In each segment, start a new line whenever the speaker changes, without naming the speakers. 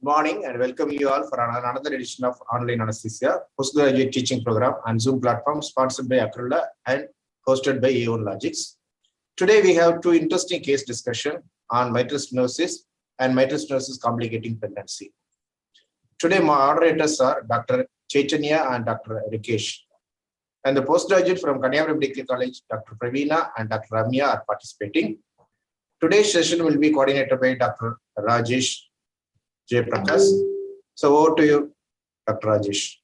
Morning and welcome you all for another edition of Online Anesthesia postgraduate teaching program on Zoom platform sponsored by Acrola and hosted by A1 Logics. Today we have two interesting case discussion on mitral stenosis and mitral stenosis complicating pregnancy. Today moderators are Dr. Chaitanya and Dr. Rikesh, and the postgraduate from 10April Medical College, Dr. Praveena and Dr. Ramya are participating. Today's session will be coordinated by Dr. Rajesh J. Prakash. So over to you, Dr. Rajesh.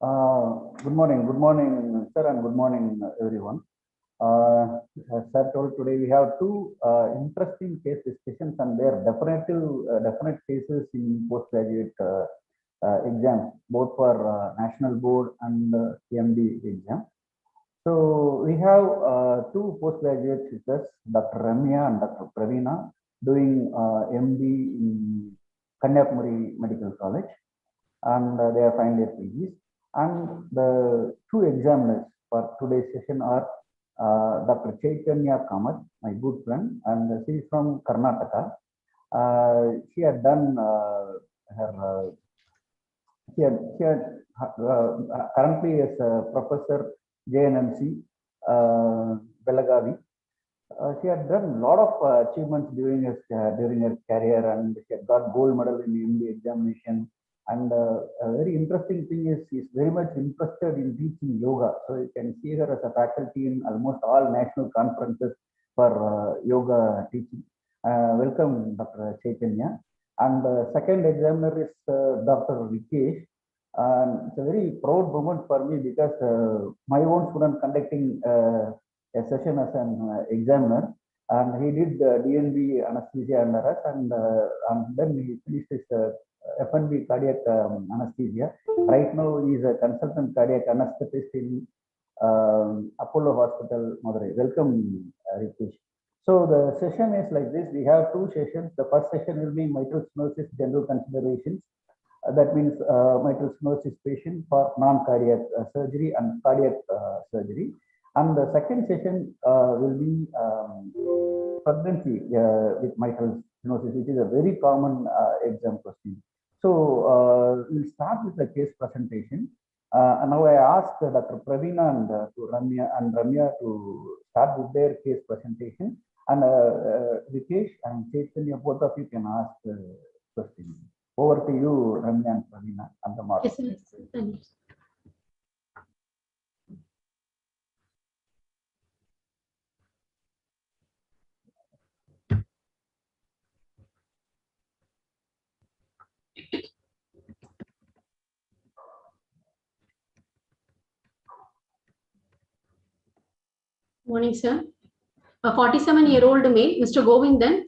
Good morning, sir, and good morning, everyone. As sir told, today we have two interesting case discussions, and they are definite cases in postgraduate exams, both for national board and CMD exam. So we have two postgraduate teachers, Dr. Ramya and Dr. Praveena, doing MD in Kanyakumari Medical College, and they are final year PGs. And the two examiners for today's session are Dr. Chaitanya Kamath, my good friend, and she is from Karnataka. She had done currently as a professor JNMC Belagavi. She had done a lot of achievements during her career, and she had got gold medal in the MD examination. And a very interesting thing is she is very much interested in teaching yoga. So you can see her as a faculty in almost all national conferences for yoga teaching. Welcome, Dr. Chaitanya. And the second examiner is Dr. Rikesh. It's a very proud moment for me because my own student conducting a session as an examiner, and he did DNB anesthesia under us, and then he finished his FNB cardiac anesthesia. Right now, he is a consultant cardiac anesthetist in Apollo Hospital, Madurai. Welcome, Rikesh. So the session is like this. We have two sessions. The first session will be mitral stenosis general considerations. That means mitral stenosis patient for non-cardiac surgery and cardiac surgery. And the second session will be pregnancy with mitral stenosis, which is a very common exam question. So we'll start with the case presentation. And now I ask Dr. Praveena and Ramya to start with their case presentation. And Rikesh and Chaitanya, both of you can ask questions. Over to you, Ramya and Praveena, and the model.
Yes, thank you. Morning, sir. A 47-year-old male, Mr. Govindan,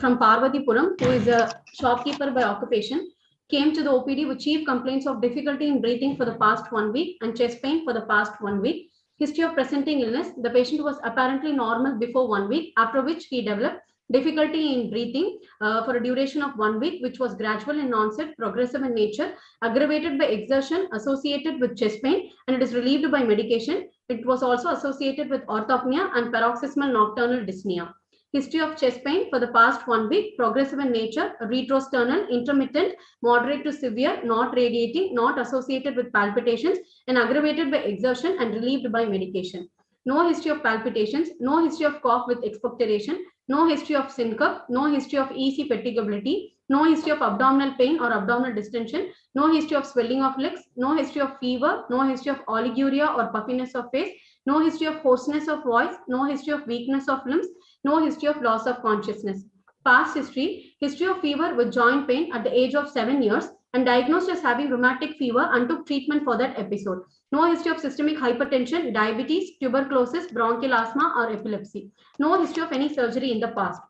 from Parvatipuram, who is a shopkeeper by occupation, came to the OPD with chief complaints of difficulty in breathing for the past 1 week and chest pain for the past 1 week. History of presenting illness: the patient was apparently normal before 1 week, after which he developed difficulty in breathing for a duration of 1 week, which was gradual in onset, progressive in nature, aggravated by exertion, associated with chest pain, and it is relieved by medication. It was also associated with orthopnea and paroxysmal nocturnal dyspnea. History of chest pain for the past 1 week, progressive in nature, retrosternal, intermittent, moderate to severe, not radiating, not associated with palpitations, and aggravated by exertion and relieved by medication. no history of palpitations, no history of cough with expectoration, no history of syncope, no history of EC fatigability, no history of abdominal pain or abdominal distension, no history of swelling of legs, no history of fever, no history of oliguria or puffiness of face, no history of hoarseness of voice, no history of weakness of limbs, no history of loss of consciousness. Past history, history of fever with joint pain at the age of 7 years and diagnosed as having rheumatic fever and took treatment for that episode. No history of systemic hypertension, diabetes, tuberculosis, bronchial asthma or epilepsy. No history of any surgery in the past.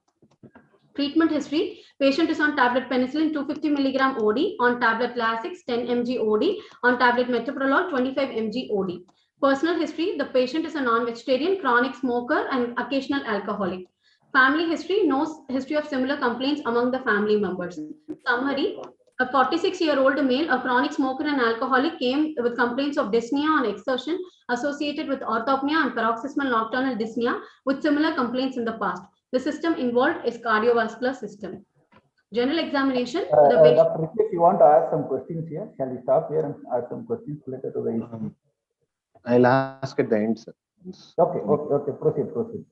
Treatment history, patient is on tablet penicillin 250 milligram OD, on tablet Lasix 10 mg OD, on tablet metoprolol 25 mg OD. Personal history, the patient is a non-vegetarian, chronic smoker and occasional alcoholic. Family history, no history of similar complaints among the family members. Summary, a 46-year-old male, a chronic smoker and alcoholic, came with complaints of dyspnea on exertion associated with orthopnea and paroxysmal nocturnal dyspnea with similar complaints in the past. The system involved is cardiovascular system. General examination.
Dr. Rikesh, you want to ask some questions here? Shall we stop here and ask some questions related to the issue?
I'll ask at the end, sir.
Okay. Proceed.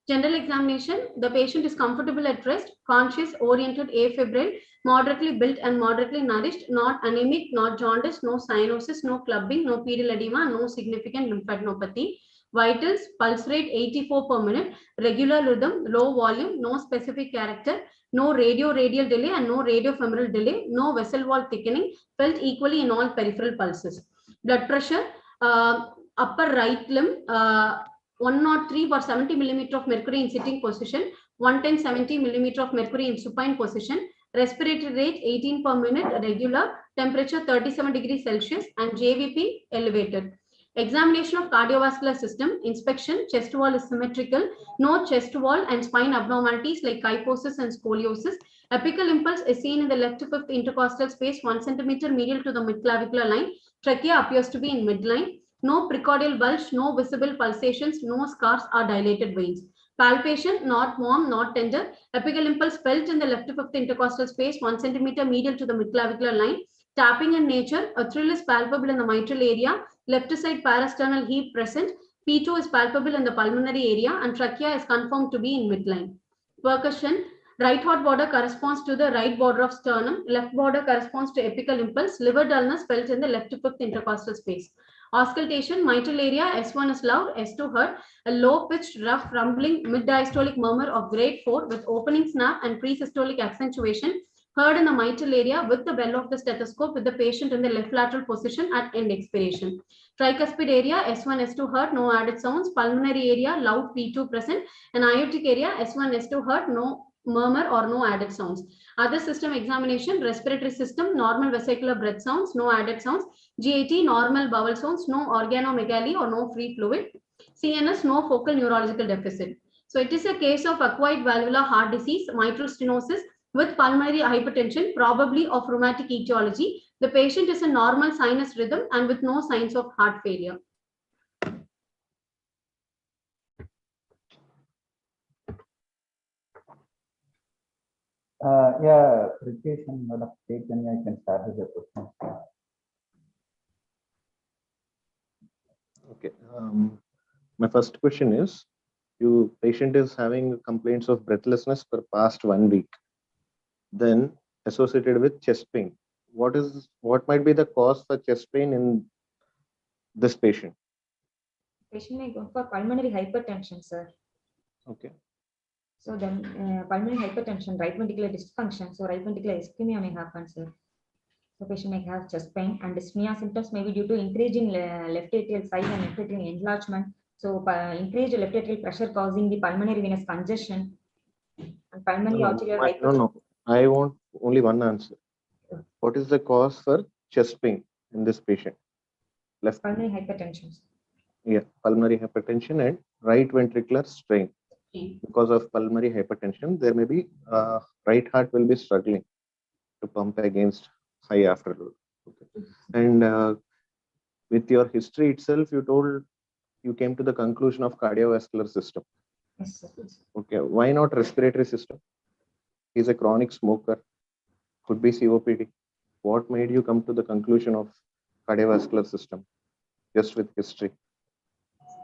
General examination. The patient is comfortable at rest, conscious, oriented, afebrile, moderately built and moderately nourished, not anemic, not jaundice, no cyanosis, no clubbing, no pedal edema, no significant lymphadenopathy. Vitals, pulse rate 84 per minute, regular rhythm, low volume, no specific character, no radio-radial delay and no radio-femoral delay, no vessel wall thickening, felt equally in all peripheral pulses. Blood pressure, upper right limb, 103 or 70 millimeter of mercury in sitting position, 110 70 millimeter of mercury in supine position, respiratory rate 18 per minute, regular, temperature 37 degrees Celsius and JVP elevated. Examination of cardiovascular system, inspection, chest wall is symmetrical, no chest wall and spine abnormalities like kyphosis and scoliosis. Apical impulse is seen in the left fifth intercostal space 1 centimeter medial to the midclavicular line. Trachea appears to be in midline. No precordial bulge, no visible pulsations, no scars or dilated veins. Palpation, not warm, not tender. Apical impulse felt in the left fifth intercostal space 1 centimeter medial to the midclavicular line. Tapping in nature, a thrill is palpable in the mitral area. Left side parasternal heave present. P2 is palpable in the pulmonary area and trachea is confirmed to be in midline. Percussion, right heart border corresponds to the right border of sternum. Left border corresponds to apical impulse. Liver dullness felt in the left fifth intercostal space. Auscultation, mitral area, S1 is loud, S2 heard, a low-pitched, rough, rumbling, mid-diastolic murmur of grade 4 with opening snap and pre-systolic accentuation heard in the mitral area with the bell of the stethoscope with the patient in the left lateral position at end expiration. Tricuspid area, S1, S2 heard, no added sounds. Pulmonary area, loud P2 present. And aortic area, S1, S2 heard, no murmur or no added sounds. Other system examination, respiratory system, normal vesicular breath sounds, no added sounds. GAT, normal bowel sounds, no organomegaly or no free fluid. CNS, no focal neurological deficit. So it is a case of acquired valvular heart disease, mitral stenosis with pulmonary hypertension, probably of rheumatic etiology. The patient is a normal sinus rhythm and with no signs of heart failure.
Rikesh and Dr. Chaitanya, I can start with the question.
Okay. My first question is, patient is having complaints of breathlessness for past 1 week, then associated with chest pain. What might be the cause for chest pain in this patient?
Patient may go for pulmonary hypertension, sir.
Okay.
So then pulmonary hypertension, right ventricular dysfunction, so right ventricular ischemia may happen, sir. So patient may have chest pain and dyspnea symptoms may be due to increase in left atrial size and left atrial enlargement. So increased left atrial pressure causing the pulmonary venous congestion and pulmonary arterial hypertension.
No. I want only one answer. What is the cause for chest pain in this patient?
Pulmonary hypertension.
Yeah, pulmonary hypertension and right ventricular strain. Because of pulmonary hypertension, there may be right heart will be struggling to pump against high afterload. Okay. And with your history itself, you told you came to the conclusion of cardiovascular system.
Yes, sir.
Okay, why not respiratory system? He's a chronic smoker, could be COPD. What made you come to the conclusion of cardiovascular system just with history?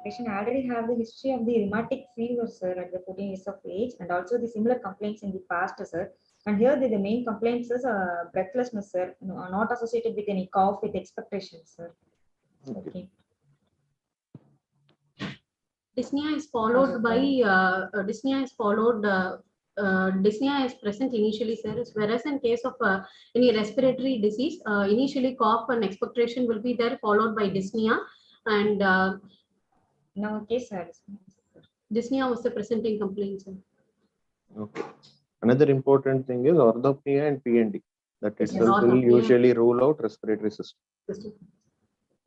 Patient already have the history of the rheumatic fever, sir, at the 14 years of age, and also the similar complaints in the past, sir. And here the main complaints is breathlessness, sir, not associated with any cough with expectations, sir. Okay.
Dyspnea is followed by dyspnea is present initially, sir. Whereas in case of any respiratory disease, initially cough and expectoration will be there, followed by dyspnea, and
now case
dyspnea was the presenting complaint, sir.
Okay. Another important thing is orthopnea and PND. That
Yes,
itself will
orthopnea.
usually rule out respiratory system.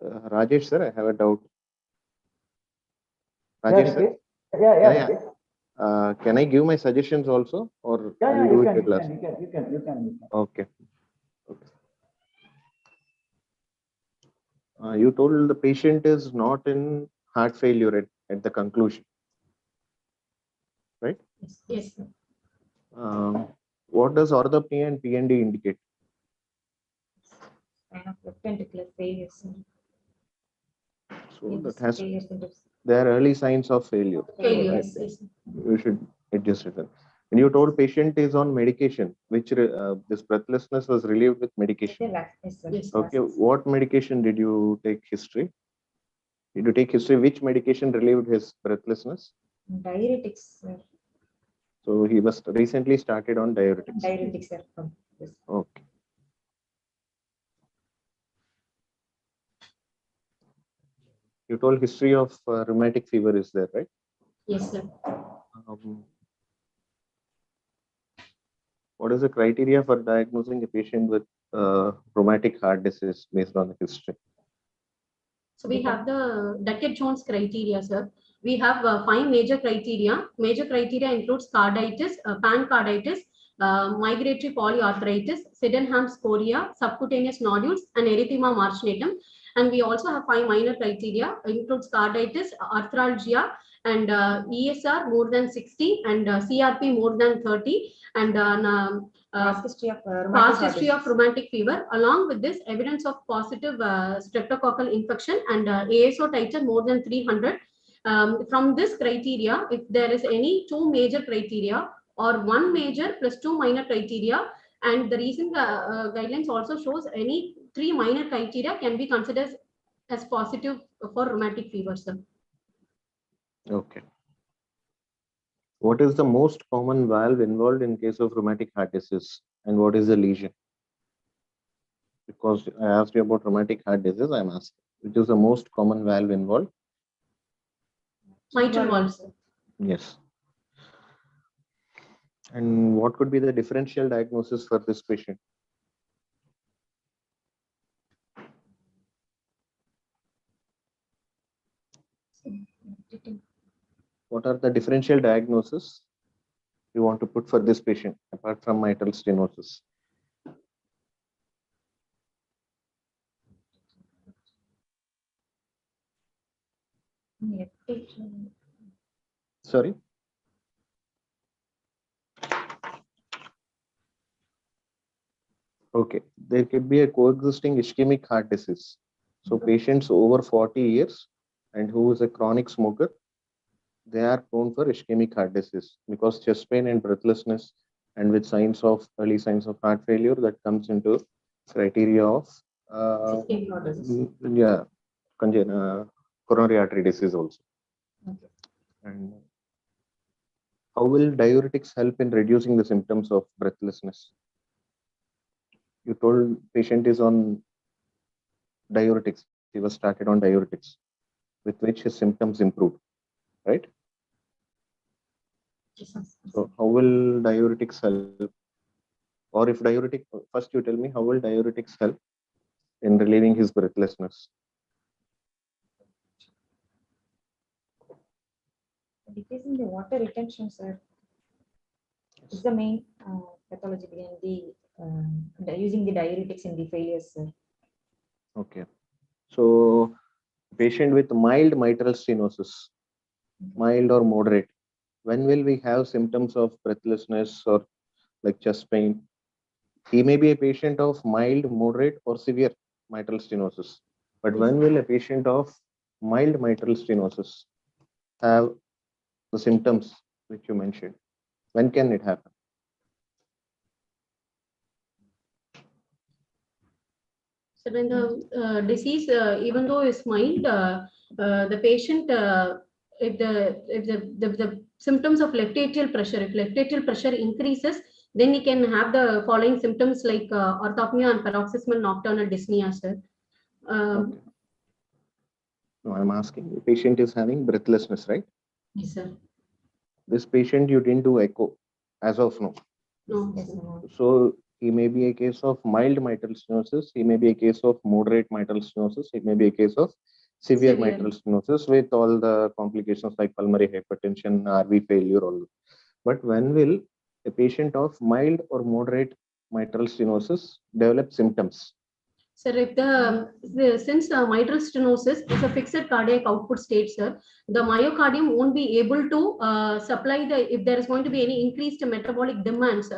Rajesh, sir, I have a doubt. Rajesh, sir?
Yeah.
Can I give my suggestions also, or
Yeah,
will
you
do it at last?
can.
Okay. You told the patient is not in heart failure at the conclusion, right?
Yes, sir.
What does orthopnea and PND indicate?
kind of left ventricular failure, sir.
So that has, there are early signs of failure.
Failure,
Right?
yes.
You should adjust it. And you told patient is on medication, which this breathlessness was relieved with medication.
Yes.
Okay, what medication did you take history? Did you take history? Which medication relieved his breathlessness?
Diuretics, sir.
So he was recently started on diuretics.
Diuretics, sir. Yes.
Okay. You told history of rheumatic fever is there, right?
Yes, sir.
What is the criteria for diagnosing a patient with rheumatic heart disease based on the history?
So we have the Duckett-Jones criteria, sir. We have 5 major criteria. Major criteria includes carditis, pancarditis, migratory polyarthritis, Sydenham's chorea, subcutaneous nodules, and erythema marginatum. And we also have 5 minor criteria, includes carditis, arthralgia, and ESR more than 60, and CRP more than 30, and
past history of
rheumatic fever. Along with this, evidence of positive streptococcal infection and ASO titer more than 300. From this criteria, if there is any 2 major criteria or 1 major plus 2 minor criteria, and the recent guidelines also shows any 3 minor criteria can be considered as positive for rheumatic fever, sir.
Okay. What is the most common valve involved in case of rheumatic heart disease, and what is the lesion? Because I asked you about rheumatic heart disease, I'm asking, which is the most common valve involved?
Mitral valve, sir.
Yes. And what could be the differential diagnosis for this patient? What are the differential diagnoses you want to put for this patient apart from mitral stenosis? Sorry? Okay, there could be a coexisting ischemic heart disease. So patients over 40 years and who is a chronic smoker, they are prone for ischemic heart disease because chest pain and breathlessness and with early signs of heart failure, that comes into criteria of coronary artery disease also.
Okay.
And how will diuretics help in reducing the symptoms of breathlessness? You told patient is on diuretics. He was started on diuretics, with which his symptoms improved, right? So how will diuretics help? Or if diuretic, first you tell me, how will diuretics help in relieving his breathlessness?
Decreasing the water retention, sir, is the main pathology behind the using the diuretics in the failures, sir.
Okay. So patient with mild mitral stenosis, mild or moderate, when will we have symptoms of breathlessness or like chest pain? He may be a patient of mild, moderate, or severe mitral stenosis. But when will a patient of mild mitral stenosis have the symptoms which you mentioned? When can it happen?
So when the disease, even though is mild, the patient, if the symptoms of left atrial pressure, if left atrial pressure increases, then he can have the following symptoms like orthopnea and paroxysmal nocturnal dyspnea, sir.
Okay. No, I'm asking, the patient is having breathlessness, right?
Yes, sir.
This patient you didn't do echo as of now.
No.
Yes, no.
So he may be a case of mild mitral stenosis, he may be a case of moderate mitral stenosis, it may be a case of severe mitral stenosis with all the complications like pulmonary hypertension, RV failure, all. But when will a patient of mild or moderate mitral stenosis develop symptoms?
Sir, if since mitral stenosis is a fixed cardiac output state, sir, the myocardium won't be able to supply if there is going to be any increased metabolic demands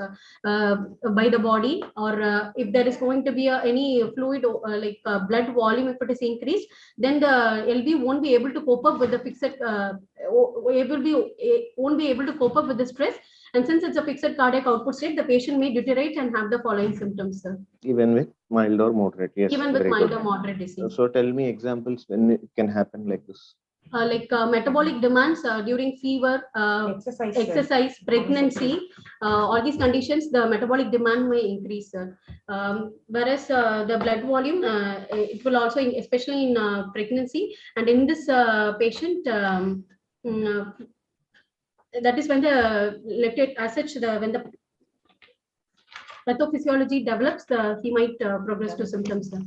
by the body, or if there is going to be any fluid blood volume, if it is increased, then the LV won't be able to cope up with the won't be able to cope up with the stress. And since it's a fixed cardiac output state, the patient may deteriorate and have the following symptoms, sir.
Even with mild or moderate, yes.
Even with mild or moderate disease.
So tell me examples when it can happen like this.
Metabolic demands during fever, exercise, pregnancy, all these conditions, the metabolic demand may increase, sir. Whereas the blood volume, it will also, especially in pregnancy, and in this patient, that is when the left as such, when the pathophysiology develops, he might progress to symptoms, sir.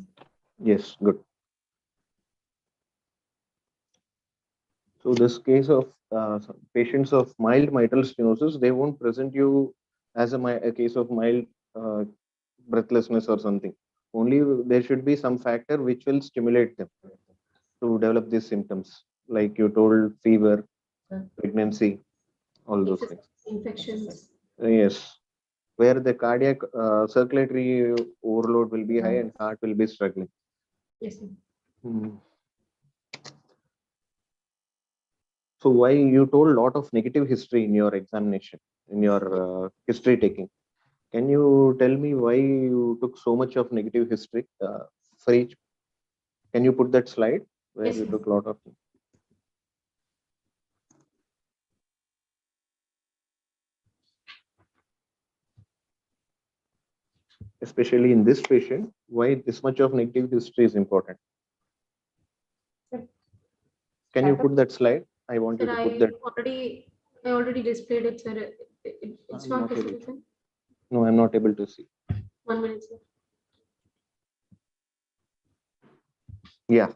Yes, good. So this case of patients of mild mitral stenosis, they won't present you as a case of mild breathlessness or something. Only there should be some factor which will stimulate them to develop these symptoms, like you told, fever, pregnancy, all those things.
Infections.
Yes, where the cardiac circulatory overload will be high and heart will be struggling.
Yes, sir.
So why you told a lot of negative history in your examination, in your history taking? Can you tell me why you took so much of negative history for each? Can you put that slide where
Yes,
you
sir.
took a lot of? Especially in this patient, why this much of negative history is important? Can you put that slide? I want you
Sir,
to put that.
I already displayed it, sir. It's not visible, sir.
No, I'm not able to see.
1 minute, sir.
Yeah.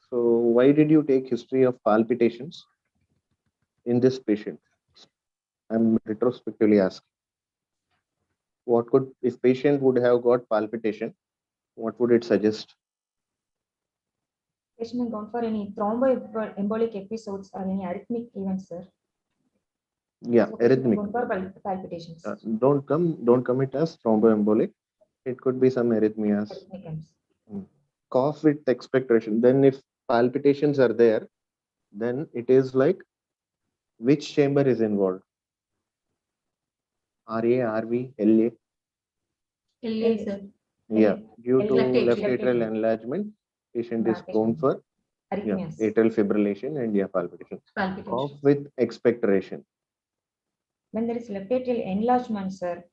So why did you take history of palpitations in this patient? I'm retrospectively asking. What could, if patient would have got palpitation, what would it suggest?
Patient has gone for any thromboembolic episodes or any arrhythmic events, sir.
Yeah,
So
arrhythmic.
gone for palpitations.
Don't come it as thromboembolic. It could be some arrhythmias. Cough with expectoration. Then if palpitations are there, then it is like which chamber is involved? RA, RV, LA?
LA, sir.
Yeah, due to
Left
left
atrial.
atrial enlargement, patient is prone for
Arrhythmias.
atrial fibrillation and palpitation. Cough with expectoration.
When there is left atrial enlargement, sir,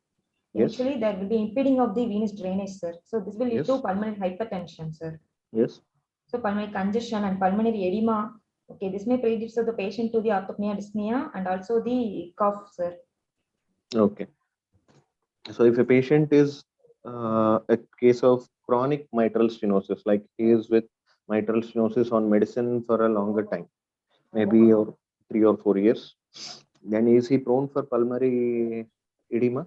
Yes.
eventually there will be impeding of the venous drainage, sir. So this will lead
Yes.
to pulmonary hypertension, sir.
Yes.
So pulmonary congestion and pulmonary edema. Okay, this may predispose the patient to the orthopnea, dyspnea, and also the cough, sir.
Okay. So if a patient is a case of chronic mitral stenosis, like he is with mitral stenosis on medicine for a longer time, maybe or 3 or 4 years, then is he prone for pulmonary edema?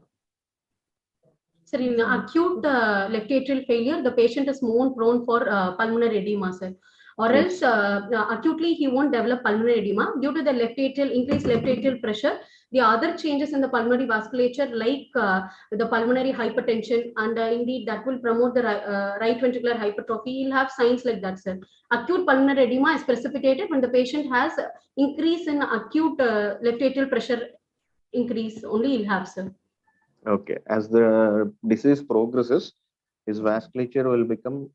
Sir, in acute left atrial failure, the patient is more prone for pulmonary edema, sir. Or else acutely he won't develop pulmonary edema due to the increased left atrial pressure. the other changes in the pulmonary vasculature, like the pulmonary hypertension, and indeed that will promote the right ventricular hypertrophy. You'll have signs like that, sir. Acute pulmonary edema is precipitated when the patient has increase in acute left atrial pressure increase. Only you'll have, sir.
Okay, as the disease progresses, his vasculature will become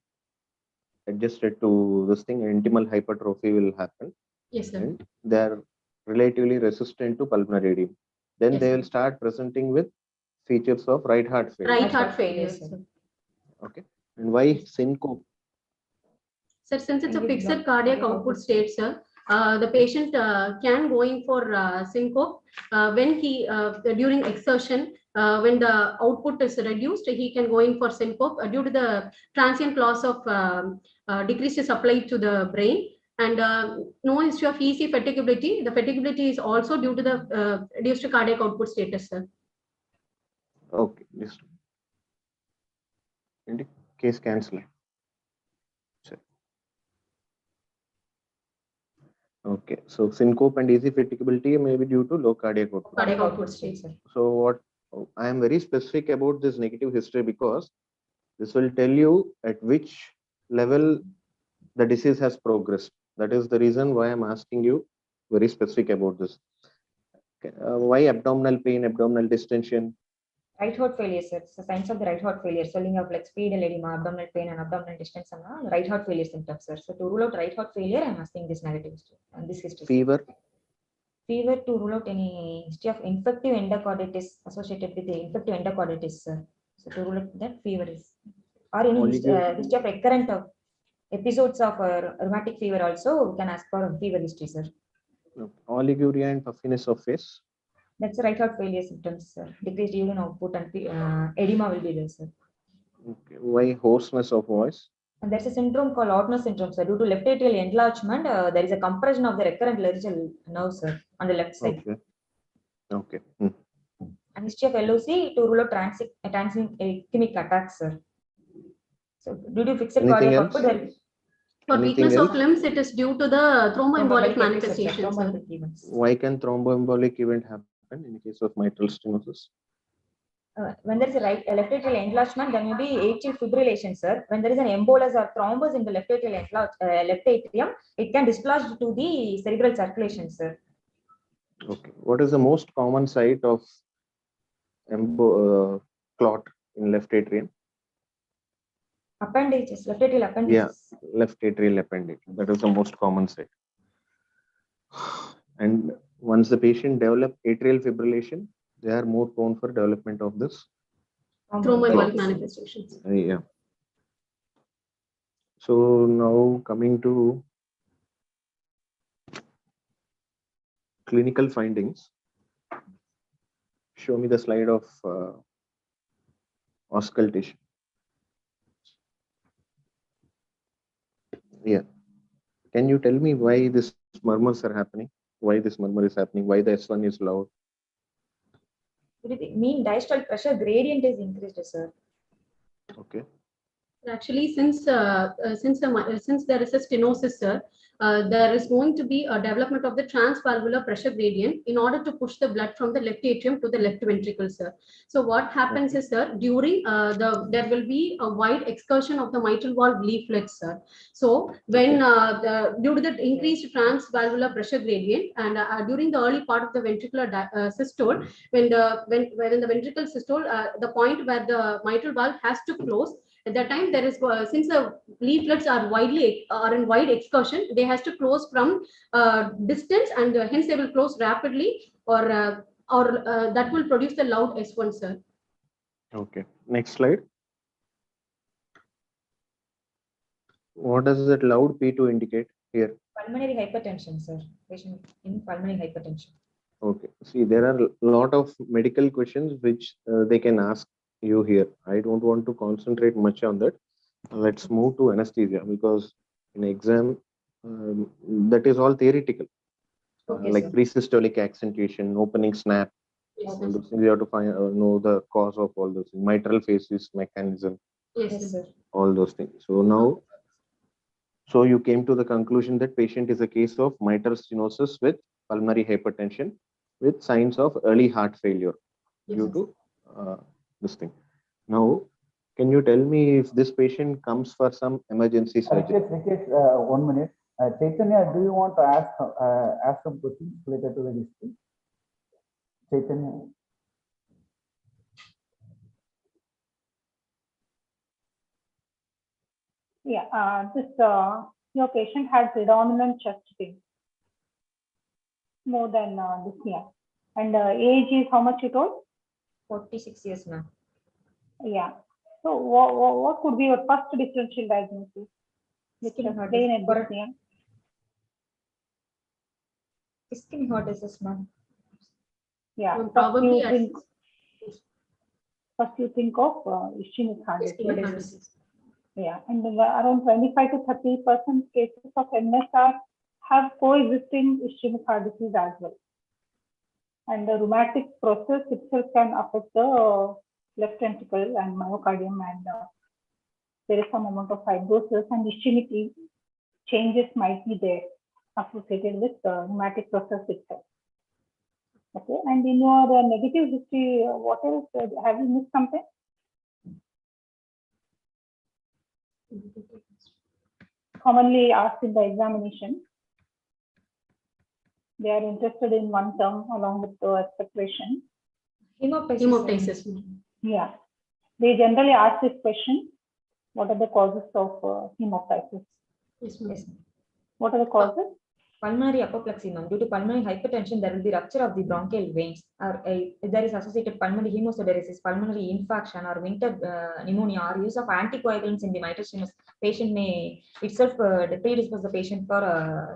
adjusted to this thing, intimal hypertrophy will happen.
Yes, sir.
And they are relatively resistant to pulmonary edema. Then
Yes,
they
sir.
will start presenting with features of right heart failure.
Right heart failure, sir.
Okay, and why syncope?
Sir, since it's a fixed cardiac output state, sir, the patient can go in for syncope when he during exertion. When the output is reduced, he can go in for syncope due to the transient loss of decreased supply to the brain, and no issue of EC fatigability. The fatigability is also due to the reduced cardiac output status, sir.
Okay, just in the case cancel. Okay, so syncope and easy fatigability may be due to low cardiac output.
Cardiac output state, sir.
So what I am very specific about this negative history because this will tell you at which level the disease has progressed. That is the reason why I'm asking you very specific about this. Okay. Why abdominal pain, abdominal distension?
Right heart failure, sir. So signs of the right heart failure, swelling of like speedal edema, abdominal pain, and abdominal distension are right heart failure symptoms, sir. So to rule out right heart failure, I'm asking this negative history and this history.
Fever.
Fever to rule out any history of infective endocarditis associated with the infective endocarditis, sir. So to rule out that fever is, or any history of recurrent of episodes of rheumatic fever also, we can ask for fever history, sir.
Oliguria and puffiness of face.
That's the right heart failure symptoms, sir. Decreased urine output and edema will be there, sir.
Okay. Why hoarseness of voice?
And there's a syndrome called Ortner syndrome, sir. Due to left atrial enlargement, there is a compression of the recurrent laryngeal nerve, sir, on the left side.
Okay. Okay.
And history of LOC to rule out transient ischemic attacks, sir. So due to fixed cardiac output, there
for weakness of limbs, it is due to the thromboembolic manifestations.
Why can thromboembolic event happen in case of mitral stenosis?
When there is a left atrial enlargement, there may be atrial fibrillation, sir. When there is an embolus or thrombus in the left atrium, it can dislodge to the cerebral circulation, sir.
Okay. What is the most common site of clot in left atrium?
Appendages, left atrial appendages.
Yeah, left atrial appendage. That is the most common site. And once the patient develops atrial fibrillation, they are more prone for development of this
thromboembolic manifestations.
Yeah. So now coming to clinical findings. Show me the slide of auscultation. Yeah. Can you tell me why this murmurs are happening? Why this murmur is happening? Why the S1 is loud?
Mean diastolic pressure gradient is increased, sir.
Okay.
Actually, since there is a stenosis, sir, there is going to be a development of the transvalvular pressure gradient in order to push the blood from the left atrium to the left ventricle, sir. So what happens is, sir, during there will be a wide excursion of the mitral valve leaflets, sir. So when due to the increased transvalvular pressure gradient and during the early part of the ventricular systole, when in the ventricle systole, the point where the mitral valve has to close. At that time, there is since the leaflets are in wide excursion, they has to close from distance, and hence they will close rapidly, or that will produce the loud S1, sir.
Okay. Next slide. What does that loud P2 indicate here?
Pulmonary hypertension, sir. Patient in pulmonary hypertension.
Okay. See, there are a lot of medical questions which they can ask you here. I don't want to concentrate much on that. Let's move to anesthesia, because in exam that is all theoretical.
Okay,
like
sir.
presystolic accentuation, opening snap.
Yes,
All those things you have to find know the cause of all those things. Mitral phasis mechanism,
yes,
sir.
all those things. So now, so you came to the conclusion that patient is a case of mitral stenosis with pulmonary hypertension. with signs of early heart failure due
Yes.
to this thing. Now, can you tell me if this patient comes for some emergency surgery?
Rikesh, 1 minute. Chaitanya, do you want to ask some questions related to the history? Chaitanya.
Yeah, your patient had predominant chest pain, more than dyspnea. And age is how much you told?
46 years, ma'am.
Yeah. So what could be your first differential diagnosis?
Ischemic heart
Pain and
disease.
dyspnea.
Ischemic heart disease, ma'am.
Yeah.
Probably
First you think of ischemic heart
ischemic heart
disease.
disease.
Yeah, and around 25 to 30% cases of MSR have coexisting ischemic heart disease as well. And the rheumatic process itself can affect the left ventricle and myocardium, and there is some amount of fibrosis and ischemic changes might be there associated with the rheumatic process itself. Okay, and in your negative history, what else? Have you missed something? Commonly asked in the examination. They are interested in one term along with the expectation.
Hemoptysis.
Yeah, they generally ask this question: what are the causes of hemoptysis?
Yes, ma'am.
Yes.
What are the causes?
Pulmonary apoplexy, ma'am. Due to pulmonary hypertension, there will be rupture of the bronchial veins, or if there is associated pulmonary hemosiderosis, pulmonary infarction, or winter pneumonia, or use of anticoagulants in the mitral stenosis, patient may itself predispose the patient for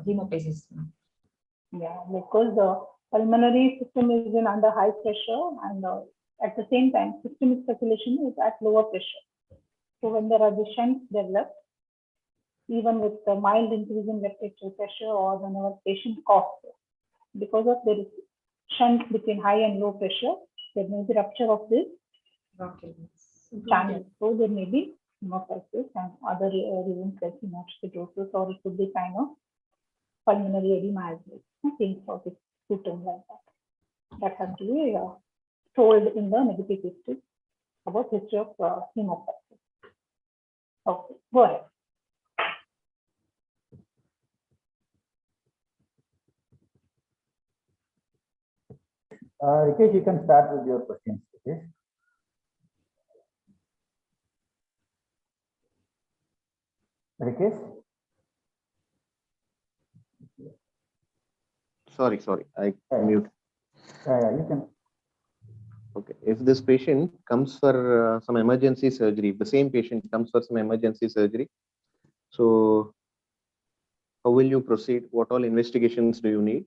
hemoptysis.
Yeah, because the pulmonary system is in under high pressure, and at the same time, systemic circulation is at lower pressure. So when there are the shunts developed, even with the mild increase in left atrial pressure, or whenever patient coughs, because of the shunts between high and low pressure, there may be rupture of this channel. So there may be hemoptysis and other reasons like hemochromatosis, or it could be kind of pulmonary edema as well. Things of this symptom like that. That has to be told in the negative history about history of hemoptysis. Okay, go ahead.
Rikesh, you can start with your questions. Rikesh. Rikesh?
Sorry, I mute.
You can.
Okay, if this patient comes for some emergency surgery, the same patient comes for some emergency surgery, so how will you proceed? What all investigations do you need?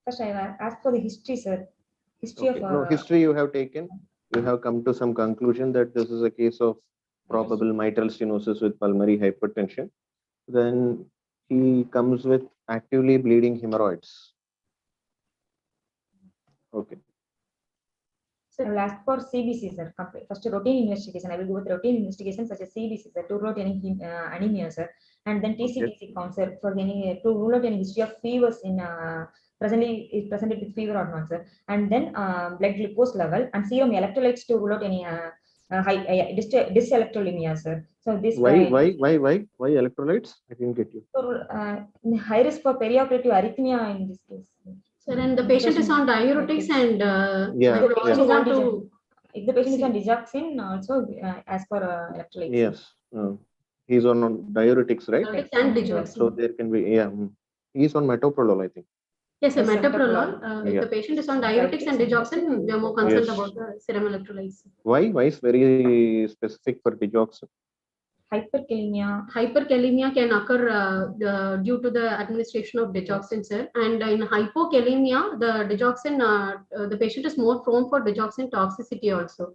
First, I asked for the history, sir. History
Okay.
of
No, history you have taken. You have come to some conclusion that this is a case of probable mitral stenosis with pulmonary hypertension. Then he comes with actively bleeding hemorrhoids. Okay.
So I will ask for CBC, sir. First, routine investigation. I will go with routine investigation such as CBC, sir, to rule out any anemia, sir, and then TCTC count, sir, for any to rule out any history of fevers in presently is presented with fever or not, sir, and then blood glucose level and serum electrolytes to rule out any dyselectrolemia, sir. So this
why electrolytes? I didn't get you.
So, high risk for perioperative arrhythmia in this case.
Sir, and the patient is on diuretics and
if the patient is on digoxin, also as per electrolytes.
Yes, he's on diuretics, right?
and digoxin.
So there can be he's on metoprolol, I think.
Yes, sir,
Yes,
metoprolol. If the patient is on diuretics and digoxin, we are more concerned about the serum electrolytes.
Why is very specific for digoxin?
Hyperkalemia can occur due to the administration of digoxin, sir. And in hypokalemia, the digoxin, the patient is more prone for digoxin toxicity also.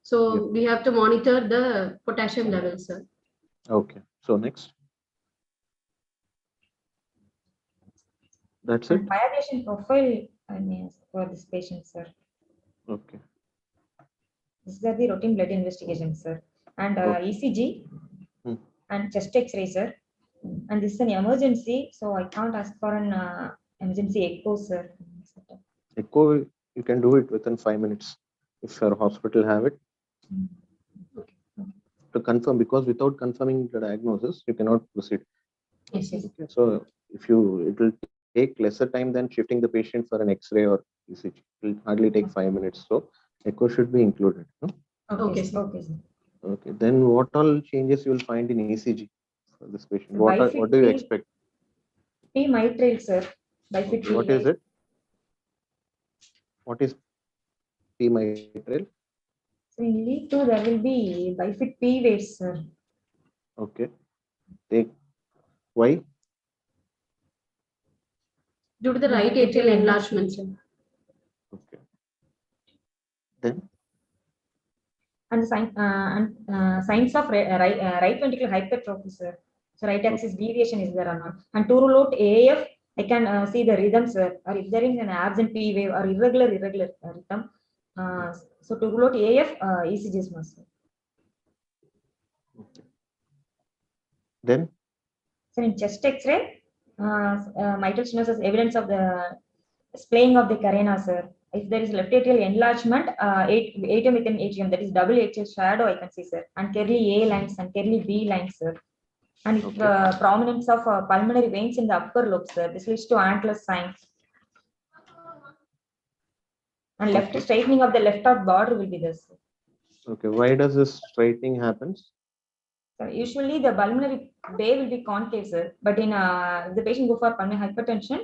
So we have to monitor the potassium levels, sir.
Okay. So next. That's it.
Biodation profile for this patient, sir.
Okay.
This is the routine blood investigation, sir, and ECG and chest X-ray, sir. And this is an emergency, so I can't ask for an Emergency echo, sir.
Echo, you can do it within 5 minutes if your hospital have it. To confirm, because without confirming the diagnosis, you cannot proceed.
Yes, yes.
Okay. So if it will take lesser time than shifting the patient for an X-ray or ECG. It will hardly take 5 minutes. So echo should be included. No?
Okay,
Okay,
okay, sir.
Okay. Then what all changes you will find in ECG for this patient?
So
What do you expect?
P mitral, sir. Bifid
Okay. What is it? What is P mitral?
So in lead 2, there will be bifid P waves, sir.
Okay. Why?
due to the right atrial enlargement, sir.
Okay. Then
And the signs of right ventricular hypertrophy, sir. So right axis deviation is there or not? And to rule out AF, I can see the rhythm, sir. Or if there is an absent P wave or irregular rhythm. So to rule out AF, ECGs must.
okay. Then
So in chest X-ray, mitral stenosis evidence of the splaying of the carena, sir. If there is left atrial enlargement, atrium within atrium, that is double atrial shadow, I can see, sir. And Kerley A lines and Kerley B lines, sir. And if prominence of pulmonary veins in the upper lobe, sir, this leads to antler signs. And left straightening of the left heart border will be this.
okay. Why does this straightening happens?
So usually the pulmonary bay will be concave, sir. But in the patient go for pulmonary hypertension,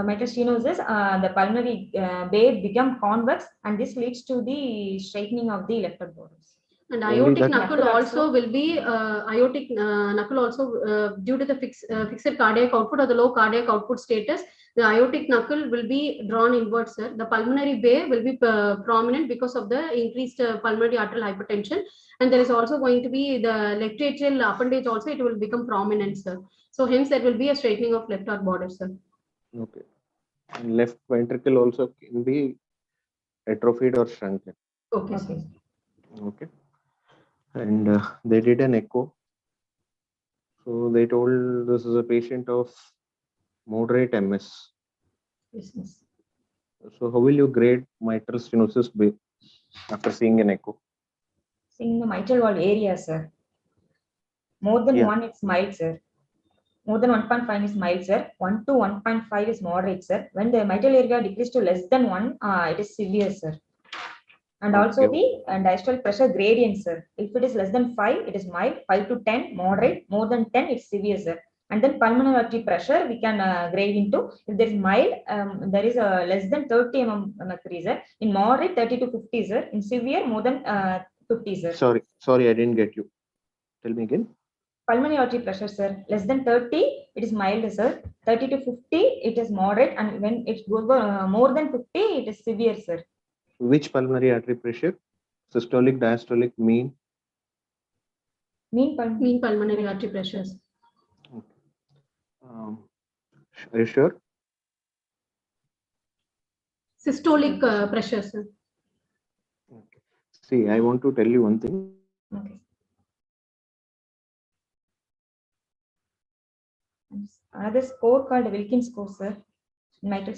mitral stenosis, the pulmonary bay become convex, and this leads to the straightening of the left heart borders.
And aortic knuckle also will be aortic knuckle also due to the fixed cardiac output or the low cardiac output status. The aortic knuckle will be drawn inward, sir. The pulmonary bay will be prominent because of the increased pulmonary arterial hypertension. And there is also going to be the left atrial appendage also, it will become prominent, sir. So hence there will be a straightening of left heart border, sir.
Okay. And left ventricle also can be atrophied or shrunken.
Okay, sir.
Okay. And they did an echo. So they told this is a patient of moderate MS.
Yes, yes.
So how will you grade mitral stenosis after seeing an echo?
Seeing the mitral wall area, sir. More than 1, it's mild, sir. More than 1.5 is mild, sir. 1 to 1.5 is moderate, sir. When the mitral area decreases to less than 1, it is severe, sir. And also the diastolic pressure gradient, sir. If it is less than 5, it is mild. 5 to 10, moderate. More than 10, it's severe, sir. And then pulmonary artery pressure, we can grade into. If there is mild, there is a less than 30 mm mercury, sir. In moderate, 30 to 50, sir. In severe, more than 50, sir.
Sorry, I didn't get you. Tell me again.
Pulmonary artery pressure, sir. Less than 30, it is mild, sir. 30 to 50, it is moderate. And when it goes more than 50, it is severe, sir.
Which pulmonary artery pressure? Systolic, diastolic, mean?
Mean
pulmonary artery pressures.
Okay. Are you sure?
Systolic pressure, sir.
Okay. See, I want to tell you one thing.
Okay. Another score called Wilkins score, sir. Mitral.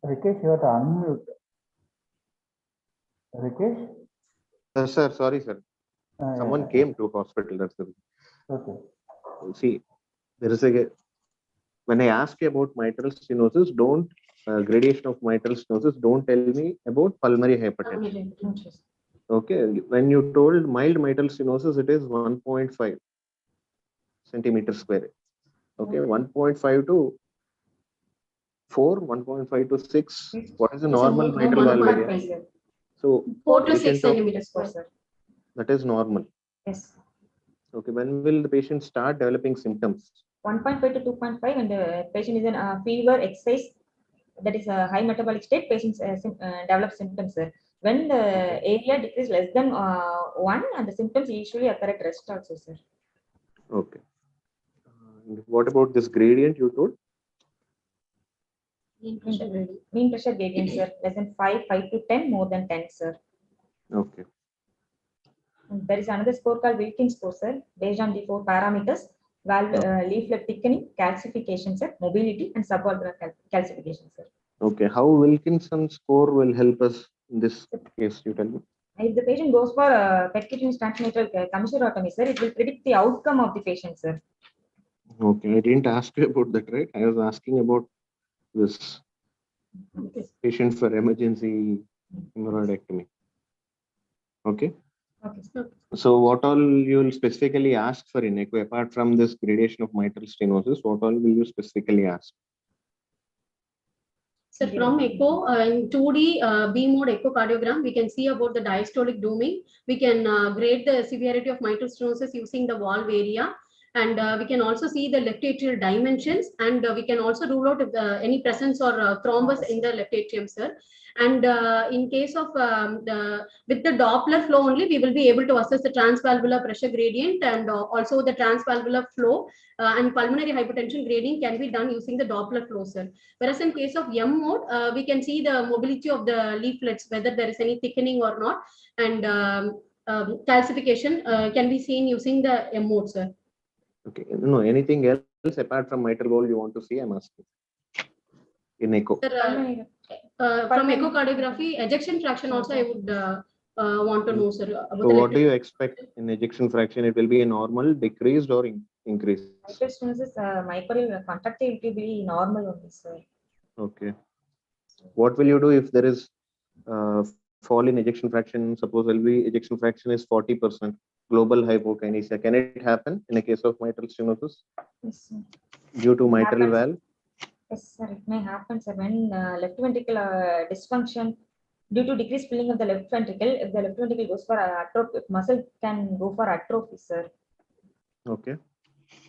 Rikesh, you have to unmute. Rikesh?
Sir, sorry, sir. Someone came to hospital. That's the reason.
Okay.
See, there is when I ask you about mitral stenosis, don't gradation of mitral stenosis, don't tell me about pulmonary hypertension. Okay, when you told mild mitral stenosis, it is 1.5 centimeters square. Okay, 1.5 to 4, 1.5 to 6. What is the normal mitral valve area? So
4 to 6 centimeters square,
sir.
That is normal.
Yes.
Okay, when will the patient start developing symptoms?
1.5 to 2.5, and the patient is in fever, exercise, that is a high metabolic state, patients develop symptoms, sir. When the area decreases less than 1, and the symptoms usually occur at rest also, sir.
Okay. What about this gradient you told?
Mean pressure gradient, sir. Less than 5, 5 to 10, more than 10, sir.
Okay.
And there is another score called Wilkins score, sir, based on the 4 parameters: valve leaflet thickening, calcification, sir, mobility, and suborbital calcification, sir.
Okay. How Wilkinson score will help us in this case? You tell me.
If the patient goes for percutaneous transmedullary commissurotomy, sir, it will predict the outcome of the patient, sir.
Okay. I didn't ask you about that, right? I was asking about this patient for emergency hemorrhoidectomy. Okay.
Okay, sir.
So what all you will specifically ask for in echo, apart from this gradation of mitral stenosis, what all will you specifically ask?
So from echo in 2D B mode echocardiogram, we can see about the diastolic dooming. We can grade the severity of mitral stenosis using the valve area, and we can also see the left atrial dimensions, and we can also rule out if any presence or thrombus in the left atrium, sir. And in case of with the Doppler flow only, we will be able to assess the transvalvular pressure gradient, and also the transvalvular flow and pulmonary hypertension grading can be done using the Doppler flow, sir. Whereas in case of M mode, we can see the mobility of the leaflets, whether there is any thickening or not, and calcification can be seen using the M mode, sir.
Okay. No, anything else apart from mitral valve you want to see? I'm asking. In echo.
Sir, from echocardiography, ejection fraction also I would want to know, sir.
So what do you expect in ejection fraction? It will be a normal, decreased, or increased?
Mitral stenosis, myocardial contractility will be normal only, sir.
Okay. What will you do if there is fall in ejection fraction? Suppose LV ejection fraction is 40%, global hypokinesia. Can it happen in a case of mitral stenosis?
Yes, sir.
Due to mitral valve?
Yes, sir. It may happen, sir, when left ventricular dysfunction due to decreased filling of the left ventricle. If the left ventricle goes for atrophy, muscle can go for atrophy, sir.
Okay.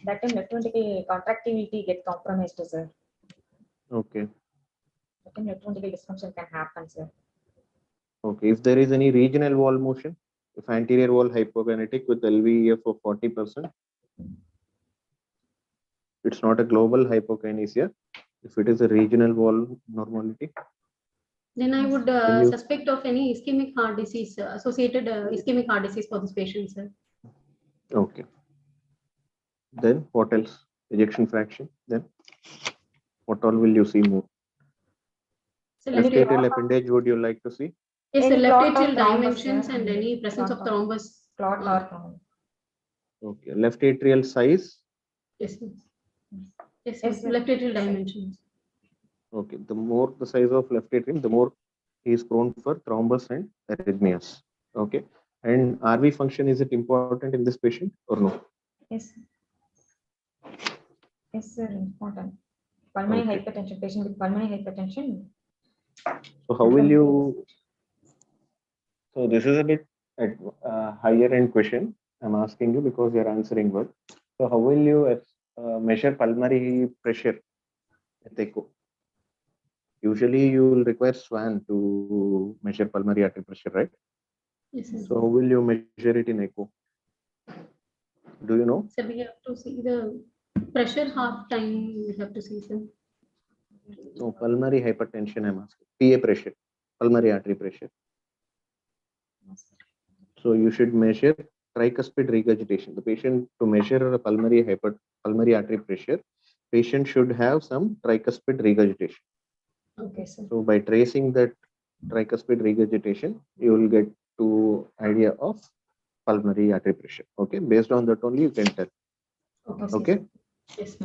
That time left ventricle contractility get compromised, sir.
Okay.
That time left ventricle dysfunction can happen, sir.
Okay. If there is any regional wall motion, if anterior wall hypokinetic with LVEF of 40%, it's not a global hypokinesia. If it is a regional wall normality,
then I would suspect of any ischemic heart disease, associated ischemic heart disease for this patient, sir.
okay. Then what else? Ejection fraction. Then what all will you see more?
So
Left atrial appendage would you like to see?
yes, the
Any
left
clot or
atrial
thrombus,
dimensions
sir.
and any presence of
Clot
thrombus.
Clot or thrombus.
Okay. Left atrial size.
Yes, sir. Yes,
Yes, sir.
left atrial dimensions.
Okay. The more the size of left atrium, the more he is prone for thrombus and arrhythmias. Okay. And RV function, is it important in this patient or no?
Yes. Yes, sir. Important. Pulmonary
Okay.
hypertension. Patient with pulmonary hypertension.
So how will you? So this is a bit higher end question I'm asking you because you're answering well. So how will you measure pulmonary pressure at echo? Usually you will require SWAN to measure pulmonary artery pressure, right?
Yes, sir.
So how will you measure it in echo? Do you know?
So we have to see the pressure half time. We have to see, sir.
No, pulmonary hypertension I'm asking. PA pressure, pulmonary artery pressure. So you should measure tricuspid regurgitation. The patient, to measure a pulmonary artery pressure, patient should have some tricuspid regurgitation.
Okay, sir.
So by tracing that tricuspid regurgitation, you will get to idea of pulmonary artery pressure. Okay, based on that only you can tell. Okay.
Yes.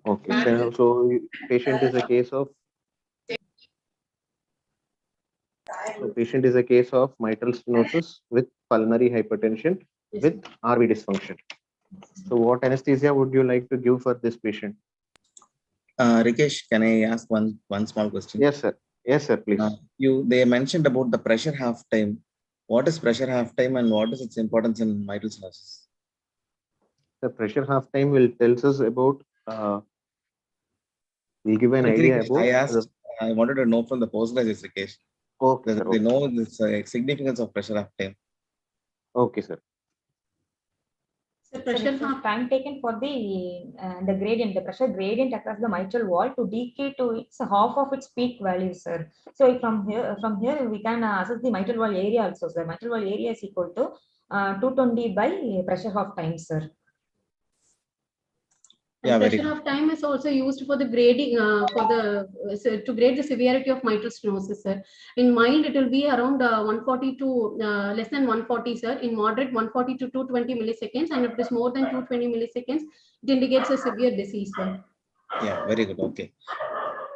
Okay. So patient is a case of. So patient is a case of mitral stenosis with pulmonary hypertension with RV dysfunction. So what anesthesia would you like to give for this patient?
Rikesh, can I ask one small question?
Yes, sir. Yes, sir. Please.
They mentioned about the pressure half time. What is pressure half time and what is its importance in mitral stenosis?
The pressure half time will tells us about. We'll give an idea about.
I wanted to know from the postgraduate Rikesh.
Okay,
Whether they know the significance of pressure half time.
Okay, sir.
The pressure half
time taken for the gradient, the pressure gradient across the mitral wall to decay to its half of its peak value, sir. So from here we can assess the mitral wall area also, sir. Mitral wall area is equal to 220 by pressure half time, sir.
And pressure of time is also used for the grading, to grade the severity of mitral stenosis, sir. In mild, it will be around 140 to less than 140, sir. In moderate, 140 to 220 milliseconds, and if it is more than 220 milliseconds, it indicates a severe disease, sir.
Yeah, very good. Okay.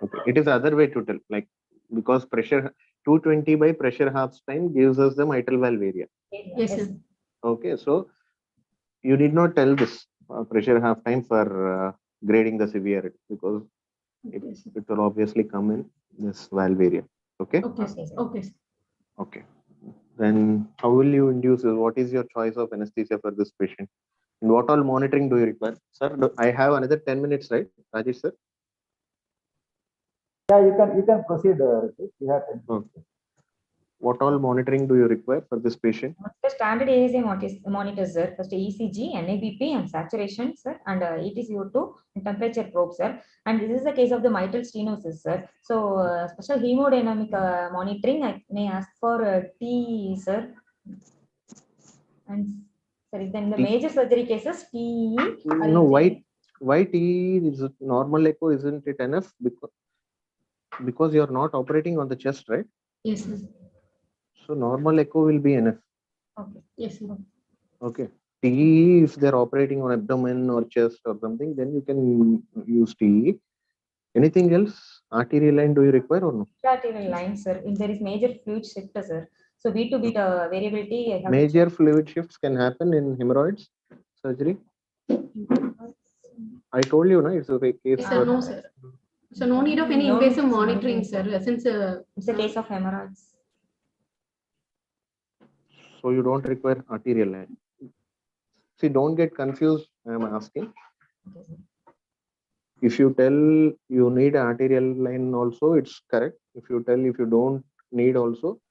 Okay, it is the other way to tell, like, because pressure 220 by pressure half time gives us the mitral valve area.
Yes, sir.
Okay, so you need not tell this pressure half time for grading the severity, because it will obviously come in this valve area. Okay.
Okay, sir. Okay, sir.
Okay. Then how will you induce it? What is your choice of anesthesia for this patient? And what all monitoring do you require? Sir, I have another 10 minutes, right? Rajesh, sir?
Yeah, you can proceed. You have 10 minutes.
Okay. What all monitoring do you require for this patient?
The standard ASA monitors, sir. First ECG, NABP, and saturation, sir, and ETCO2 and temperature probe, sir. And this is the case of the mitral stenosis, sir. So special hemodynamic monitoring, I may ask for TE, sir. And sorry, then the major surgery cases, TE.
No, why TE is normal echo? Isn't it enough? Because you are not operating on the chest, right?
Yes, sir.
So normal echo will be enough.
Okay.
Yes, sir.
Okay. TE, if they're operating on abdomen or chest or something, then you can use TE. Anything else? Arterial line do you require or no?
Arterial line, sir. If there is major fluid shift, sir. So B to B variability.
Major fluid shifts can happen in hemorrhoids surgery. I told you, no, it's a case.
Yes, sir. No, sir. So no need of any invasive monitoring, sir. Since
it's a case of hemorrhoids.
So you don't require arterial line. See, don't get confused. I am asking. If you tell you need arterial line also, it's correct. If you tell if you don't need also,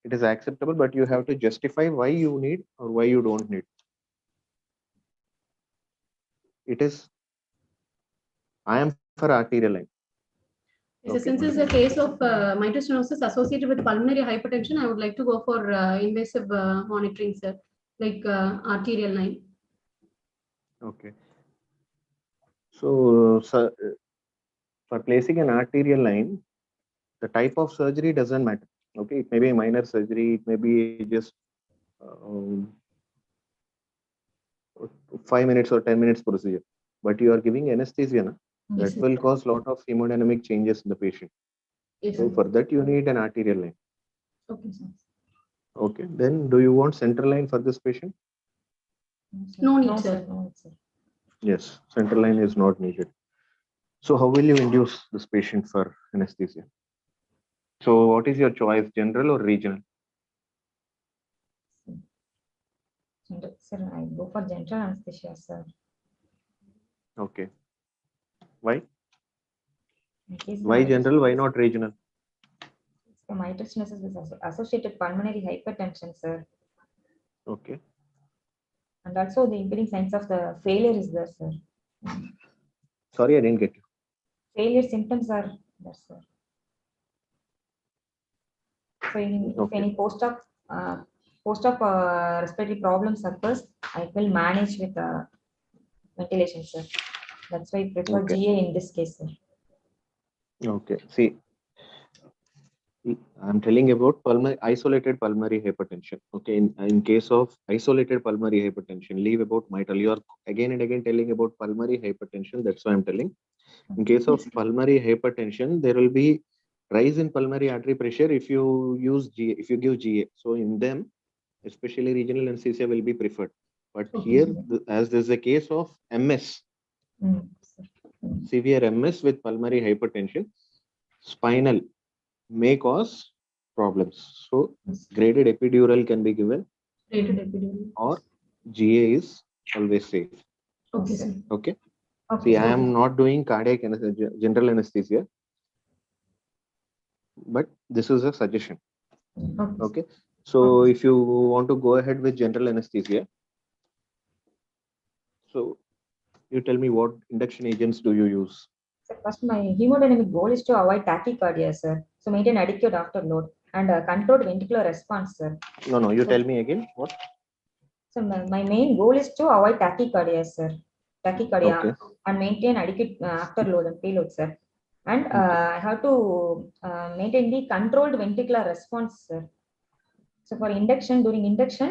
it is acceptable, but you have to justify why you need or why you don't need. It is, I am for arterial line.
So since it's a case of mitral stenosis associated with pulmonary hypertension, I would like to go for invasive monitoring, sir, like arterial line.
Okay. So, for placing an arterial line, the type of surgery doesn't matter. Okay, it may be a minor surgery, it may be just 5 minutes or 10 minutes procedure, but you are giving anesthesia, na?
Yes,
That will cause a lot of hemodynamic changes in the patient.
Yes,
So for that you need an arterial line.
okay, sir.
Okay, then do you want central line for this patient?
No need, sir.
No, sir.
Yes, central line is not needed. So how will you induce this patient for anesthesia? So what is your choice, general or regional?
Sir, I go for general anesthesia, sir.
Okay. Why?
Why
Why general? Why not regional?
The mitral stenosis is associated pulmonary hypertension, sir.
Okay.
And also the impeding signs of the failure is there, sir.
Sorry, I didn't get you.
Failure symptoms are there, sir. So if any post-op respiratory problems occurs, I will manage with ventilation, sir. That's why I prefer GA in this case, sir.
Okay. See, I'm telling about isolated pulmonary hypertension. Okay. In case of isolated pulmonary hypertension, leave about mitral. You are again and again telling about pulmonary hypertension. That's why I'm telling. In case of pulmonary hypertension, there will be rise in pulmonary artery pressure if you use GA, if you give GA. So in them, especially regional anesthesia will be preferred. But here, as there's a case of MS, severe MS with pulmonary hypertension, spinal may cause problems. So graded epidural can be given, or GA is always safe.
Okay, sir.
Okay. See, I am not doing cardiac anesthesia, general anesthesia, but this is a suggestion. Okay. So if you want to go ahead with general anesthesia, So you tell me what induction agents do you use?
So first, my hemodynamic goal is to avoid tachycardia, sir. So maintain adequate afterload and controlled ventricular response, sir.
No, you tell me again what?
So my main goal is to avoid tachycardia, sir. Tachycardia
Okay.
and maintain adequate afterload and payload, sir. And I have to maintain the controlled ventricular response, sir. So for induction, during induction,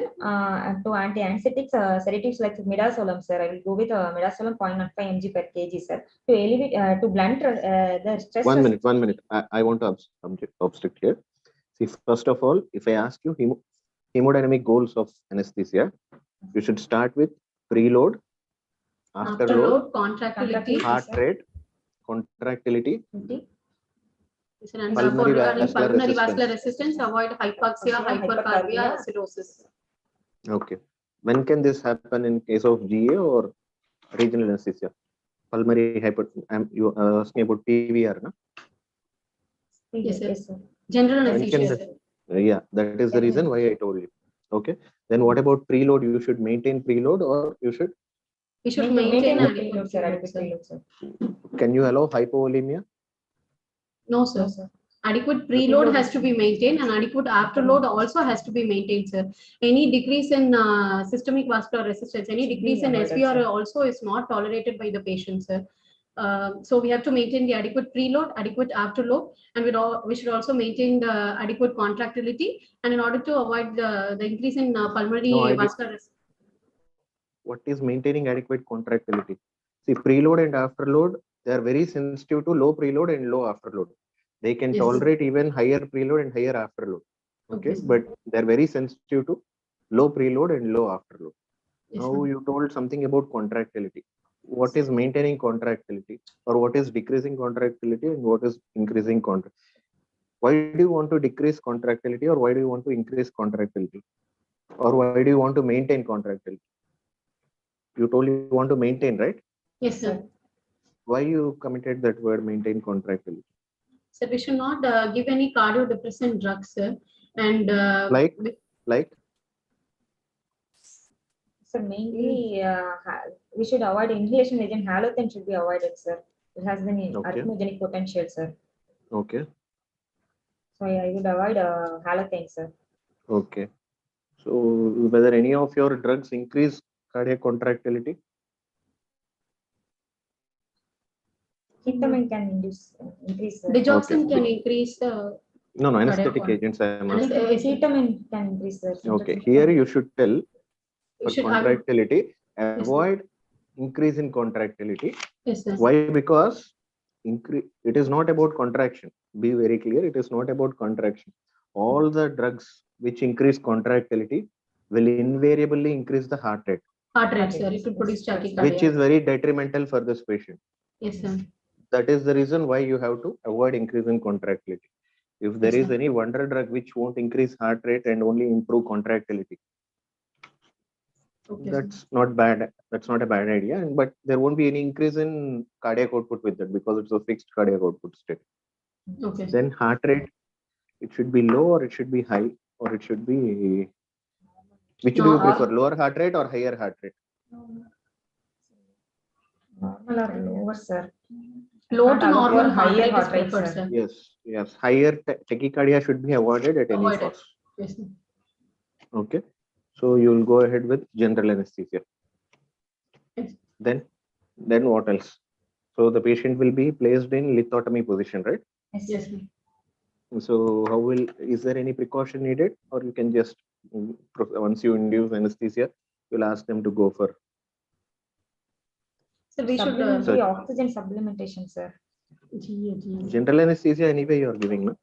to anti-anesthetics, sedatives like midazolam, sir, I will go with midazolam 0.15 mg per kg, sir, to elevate, to blunt the stress.
1 minute. I want to obstruct here. See, first of all, if I ask you hemodynamic goals of anesthesia, you should start with preload, afterload,
contractility,
heart rate, contractility,
and
pulmonary
regarding
vascular
pulmonary
resistance.
vascular resistance, avoid hypoxia, hypercarbia, acidosis.
Okay. When can this happen in case of GA or regional anesthesia? Pulmonary you asking about PVR, no?
Yes, sir. General anesthesia.
Yeah, that is the reason why I told you. Okay. Then what about preload? You should maintain preload, or you should?
We should maintain
preload, sir.
Can you allow hypovolemia?
No, sir. Adequate preload has to be maintained, and adequate afterload also has to be maintained, sir. Any decrease in systemic vascular resistance, any decrease in SVR also is not tolerated by the patient, sir. So we have to maintain the adequate preload, adequate afterload, and we should also maintain the adequate contractility, and in order to avoid the increase in pulmonary vascular resistance.
What is maintaining adequate contractility? See, preload and afterload, they are very sensitive to low preload and low afterload. They can tolerate even higher preload and higher afterload. Okay, but they're very sensitive to low preload and low afterload. Now you told something about contractility. What is maintaining contractility, or what is decreasing contractility, and what is increasing contractility? Why do you want to decrease contractility, or why do you want to increase contractility, or why do you want to maintain contractility? You told you want to maintain, right?
Yes, sir.
Why you committed that word, maintain contractility?
So we should not give any cardiodepressant drugs, sir. And
like.
So mainly, we should avoid inhalation agent. Halothane should be avoided, sir. It has an arrhythmogenic potential, sir.
Okay.
So I would avoid halothane, sir.
Okay. So whether any of your drugs increase cardiac contractility?
Ketamine can increase.
Digoxin can increase the.
No, anesthetic agents.
Ketamine can increase, sir.
Okay. Here you should tell for contractility, avoid increase in contractility.
Yes, sir.
Why? Because it is not about contraction. Be very clear. It is not about contraction. All the drugs which increase contractility will invariably increase the heart rate.
Heart rate, sir. It will produce tachycardia.
Which is very detrimental for this patient.
Yes, sir.
That is the reason why you have to avoid increasing contractility. If there is any wonder drug which won't increase heart rate and only improve contractility, that's not bad. That's not a bad idea. But there won't be any increase in cardiac output with that, because it's a fixed cardiac output state.
Okay.
Then heart rate, it should be low, or it should be high, or it should be. Which do you prefer, lower heart rate or higher heart rate?
Normal or lower, sir.
Low to normal,
higher heart rate,
sir.
Yes. Higher tachycardia should be avoided at any cost.
Yes, sir.
Okay. So you will go ahead with general anesthesia.
Yes.
Then what else? So the patient will be placed in lithotomy position, right?
Yes.
So is there any precaution needed, or you can just, once you induce anesthesia, you'll ask them to go for?
So we should oxygen supplementation, sir.
General anesthesia anyway you are giving, no?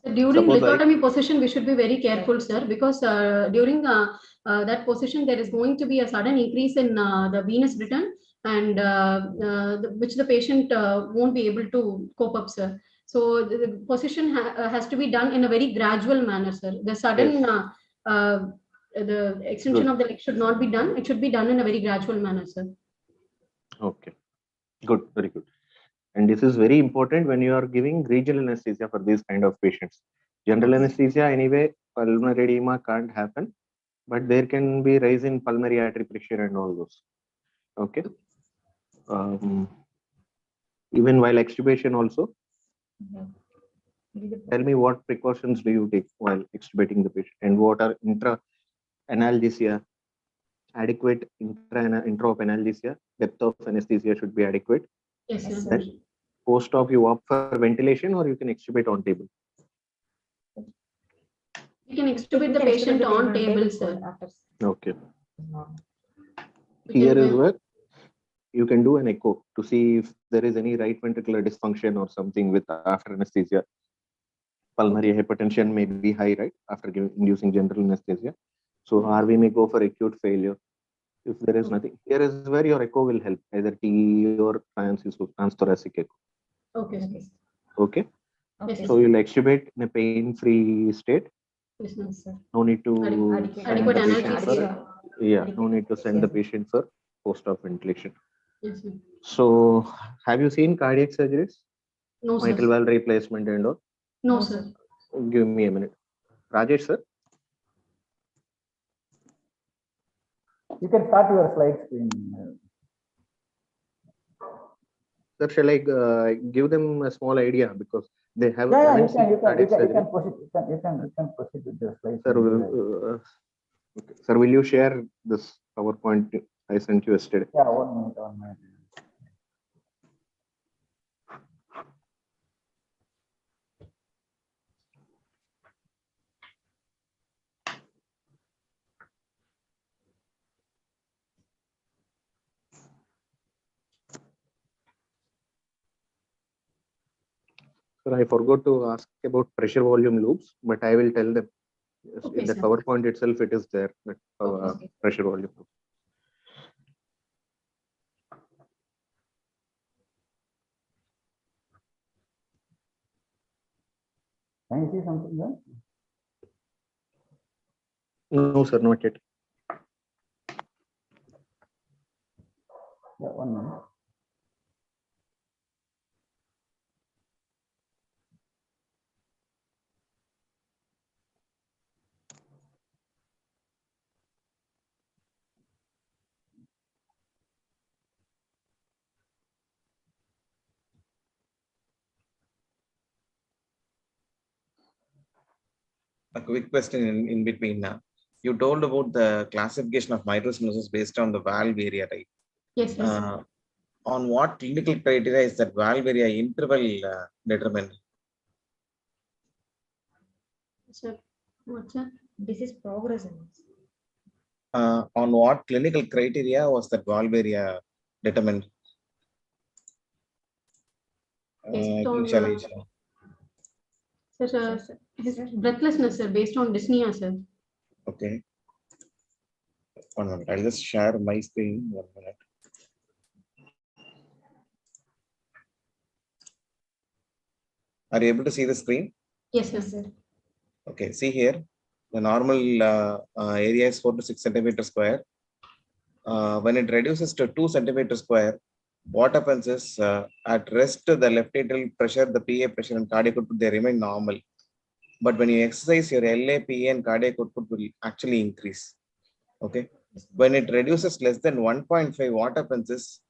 So during lithotomy position, we should be very careful, sir, because during that position, there is going to be a sudden increase in the venous return, and which the patient won't be able to cope up, sir. So the position has to be done in a very gradual manner, sir. The sudden the extension of the leg should not be done. It should be done in a very gradual manner, sir.
Okay, good, very good. And this is very important when you are giving regional anesthesia for these kind of patients. General anesthesia, anyway, pulmonary edema can't happen. but there can be rise in pulmonary artery pressure and all those. Okay. Even while extubation also, tell me what precautions do you take while extubating the patient, and what are intra-analgesia, adequate intra-op analgesia, depth of anesthesia should be adequate.
Yes, sir.
Then post-op you opt for ventilation, or you can extubate on table.
You can extubate the patient on table, sir.
Okay. Here is where you can do an echo to see if there is any right ventricular dysfunction or something with after anesthesia. Pulmonary hypertension may be high, right, after inducing general anesthesia. So RV may go for acute failure. If there is nothing, here is where your echo will help, either TE or transthoracic echo.
Okay.
Okay.
Yes,
So you'll extubate in a pain-free state.
yes, sir.
No need to send the patient
analgesia.
for, no need to send the patient for post-op ventilation.
Yes, sir.
So have you seen cardiac surgeries?
No, sir.
Mitral valve replacement and all?
No, sir.
Give me a minute. Rajesh, sir.
You can start your slide screen.
Sir, shall I give them a small idea, because they have
Yeah, you
haven't
can
seen
proceed.
cardiac surgery.
You can proceed with the slide.
Sir, okay. Sir, will you share this PowerPoint I sent you yesterday?
Yeah, 1 minute, 1 minute.
Sir, I forgot to ask about pressure volume loops, but I will tell them.
Okay,
In the
sir.
PowerPoint itself, it is there, that
Okay.
pressure volume loop.
Can you see something there?
No, sir, not yet.
Yeah, 1 minute.
A quick question in between now. You told about the classification of mitral stenosis based on the valve area, right?
Yes, yes.
On what clinical criteria is that valve area interval determined?
Sir, what's that?
Disease progression.
On what clinical criteria was that valve area determined?
Based on,
Initialization.
sir, his breathlessness, sir, based on dyspnea, sir.
Okay. 1 minute. I'll just share my screen. 1 minute. Are you able to see the screen?
Yes, yes, sir.
Okay. See here, the normal area is 4 to 6 centimeters square. When it reduces to 2 centimeters square, what happens is at rest, the left atrial pressure, the PA pressure, and cardiac output, they remain normal. But when you exercise, your LA, PA, and cardiac output will actually increase. Okay. When it reduces less than 1.5, what happens is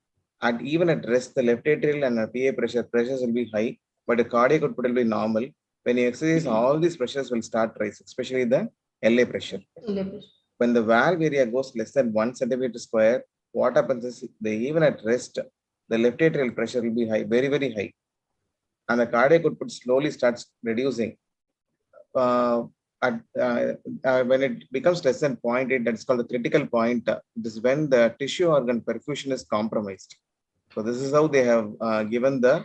even at rest, the left atrial and PA pressures will be high, but the cardiac output will be normal. When you exercise, all these pressures will start rise, especially the LA pressure. When the valve area goes less than 1 centimeter square, what happens is even at rest, the left atrial pressure will be high, very, very high. And the cardiac output slowly starts reducing. When it becomes less than 0.8, that's called the critical point. This is when the tissue organ perfusion is compromised. So this is how they have given the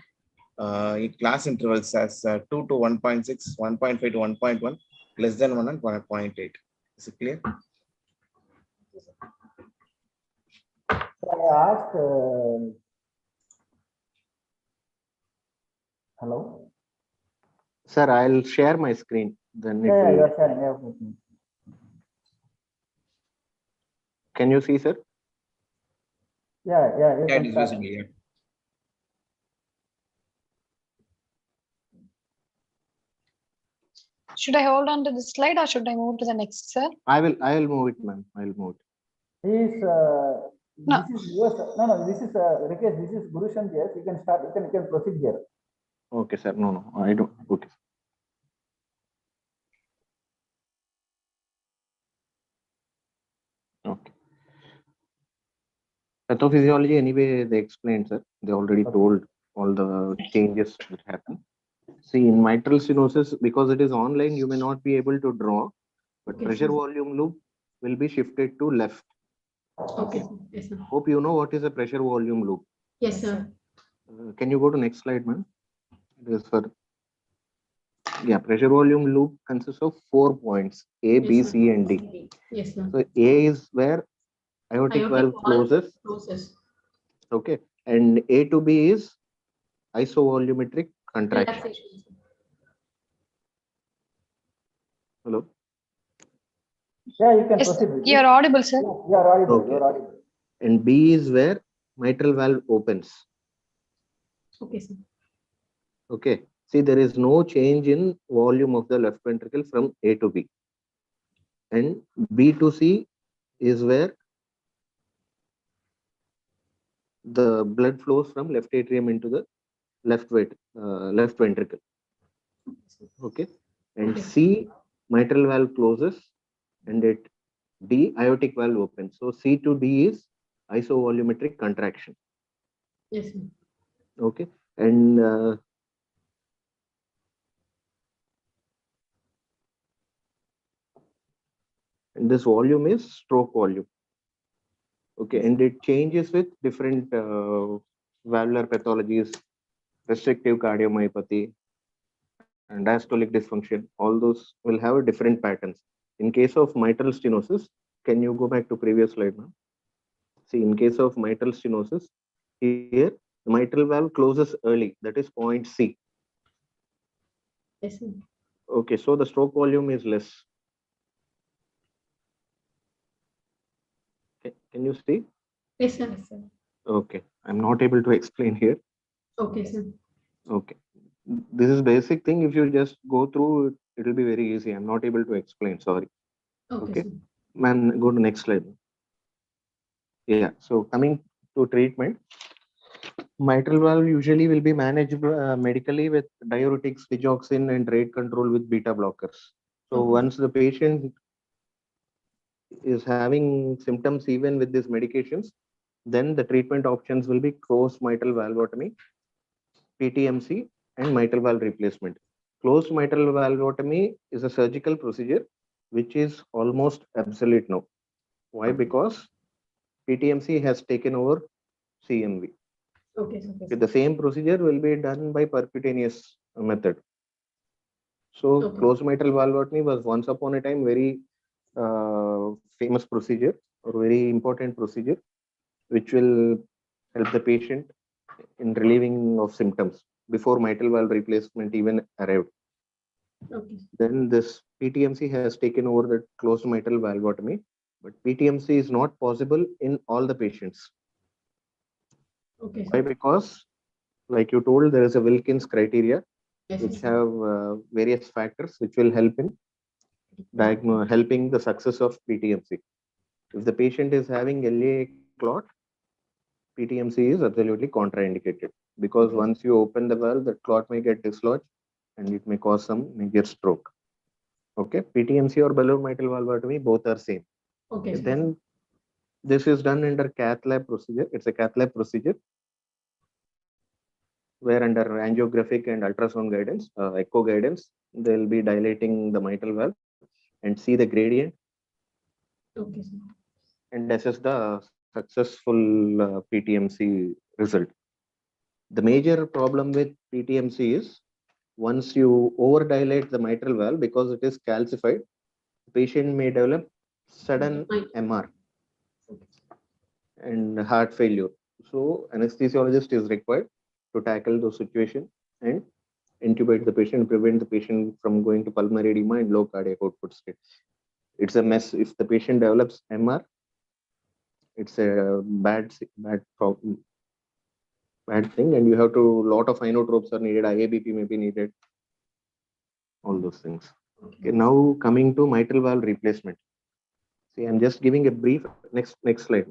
class intervals as 2 to 1.6, 1.5 to 1.1, less than 1 and 1.8. Is it clear?
I asked, hello?
Sir, I'll share my screen. Then it
Yeah,
will...
you're sharing. Yeah, okay.
Can you see, sir?
Yeah, you
Yeah,
can
it is
start.
visible here.
Should I hold on to this slide or should I move to the next, sir?
I will move it, ma'am. I will move it.
No.
This is yours. No. This is Rakesh. This is Guru Shanti. Yes, you can start. You can proceed here.
Okay, sir. No, I don't. Okay. Okay. Pathophysiology, anyway, they explained, sir. They already told all the changes that happen. See, in mitral stenosis, because it is online, you may not be able to draw, but pressure volume loop will be shifted to left.
Okay. Yes, sir.
Hope you know what is a pressure volume loop.
Yes, sir.
Can you go to next slide, ma'am? It is for pressure volume loop consists of 4 points: A, B,
sir.
C, and D.
Yes, sir.
So A is where aortic valve closes. Okay, and A to B is isovolumetric contraction.
Relaxation.
Hello. Yeah, you can proceed.
You are audible, sir.
Yeah, you are audible.
Okay.
You are audible.
And B is where mitral valve opens.
Okay, sir.
Okay. See, there is no change in volume of the left ventricle from A to B. And B to C is where the blood flows from left atrium into the left ventricle. Okay. And C, mitral valve closes, and it D, aortic valve opens. So C to D is isovolumetric contraction.
Yes, sir.
Okay. And this volume is stroke volume. Okay, and it changes with different valvular pathologies, restrictive cardiomyopathy, and diastolic dysfunction. All those will have different patterns. In case of mitral stenosis, can you go back to previous slide now? See, in case of mitral stenosis, here the mitral valve closes early, that is point C.
Yes, sir.
Okay, so the stroke volume is less. Can you see?
Yes, sir. Yes, sir.
Okay, I'm not able to explain here.
Okay, sir.
Okay, this is basic thing. If you just go through, it will be very easy. I'm not able to explain. Sorry.
Okay.
Okay. Man, go to next slide. Yeah. So coming to treatment, mitral valve usually will be managed medically with diuretics, digoxin, and rate control with beta blockers. So once the patient is having symptoms even with these medications, then the treatment options will be closed mitral valvotomy, PTMC, and mitral valve replacement. Closed mitral valvotomy is a surgical procedure which is almost obsolete now. Why? Because PTMC has taken over CMV.
Okay.
The same procedure will be done by percutaneous method. So closed mitral valvotomy was once upon a time very famous procedure or very important procedure, which will help the patient in relieving of symptoms before mitral valve replacement even arrived.
Okay.
Then this PTMC has taken over the closed mitral valvotomy, but PTMC is not possible in all the patients.
Okay.
Why? Because, like you told, there is a Wilkins criteria, which have various factors which will help in helping the success of PTMC. If the patient is having LA clot, PTMC is absolutely contraindicated, because once you open the valve, the clot may get dislodged and it may cause some major stroke. Okay, PTMC or balloon mitral valvotomy, both are same.
Okay.
Then this is done under cath lab procedure. It's a cath lab procedure where under angiographic and ultrasound guidance, echo guidance, they'll be dilating the mitral valve and see the gradient.
Okay.
And assess the successful PTMC result. The major problem with PTMC is once you overdilate the mitral valve, because it is calcified, the patient may develop sudden MR and heart failure. So anesthesiologist is required to tackle those situations and intubate the patient, prevent the patient from going to pulmonary edema and low cardiac output state. It's a mess. If the patient develops MR, it's a bad problem, bad thing, and you have to, lot of inotropes are needed, IABP may be needed, all those things. Okay, now coming to mitral valve replacement. See, I'm just giving a brief. Next slide.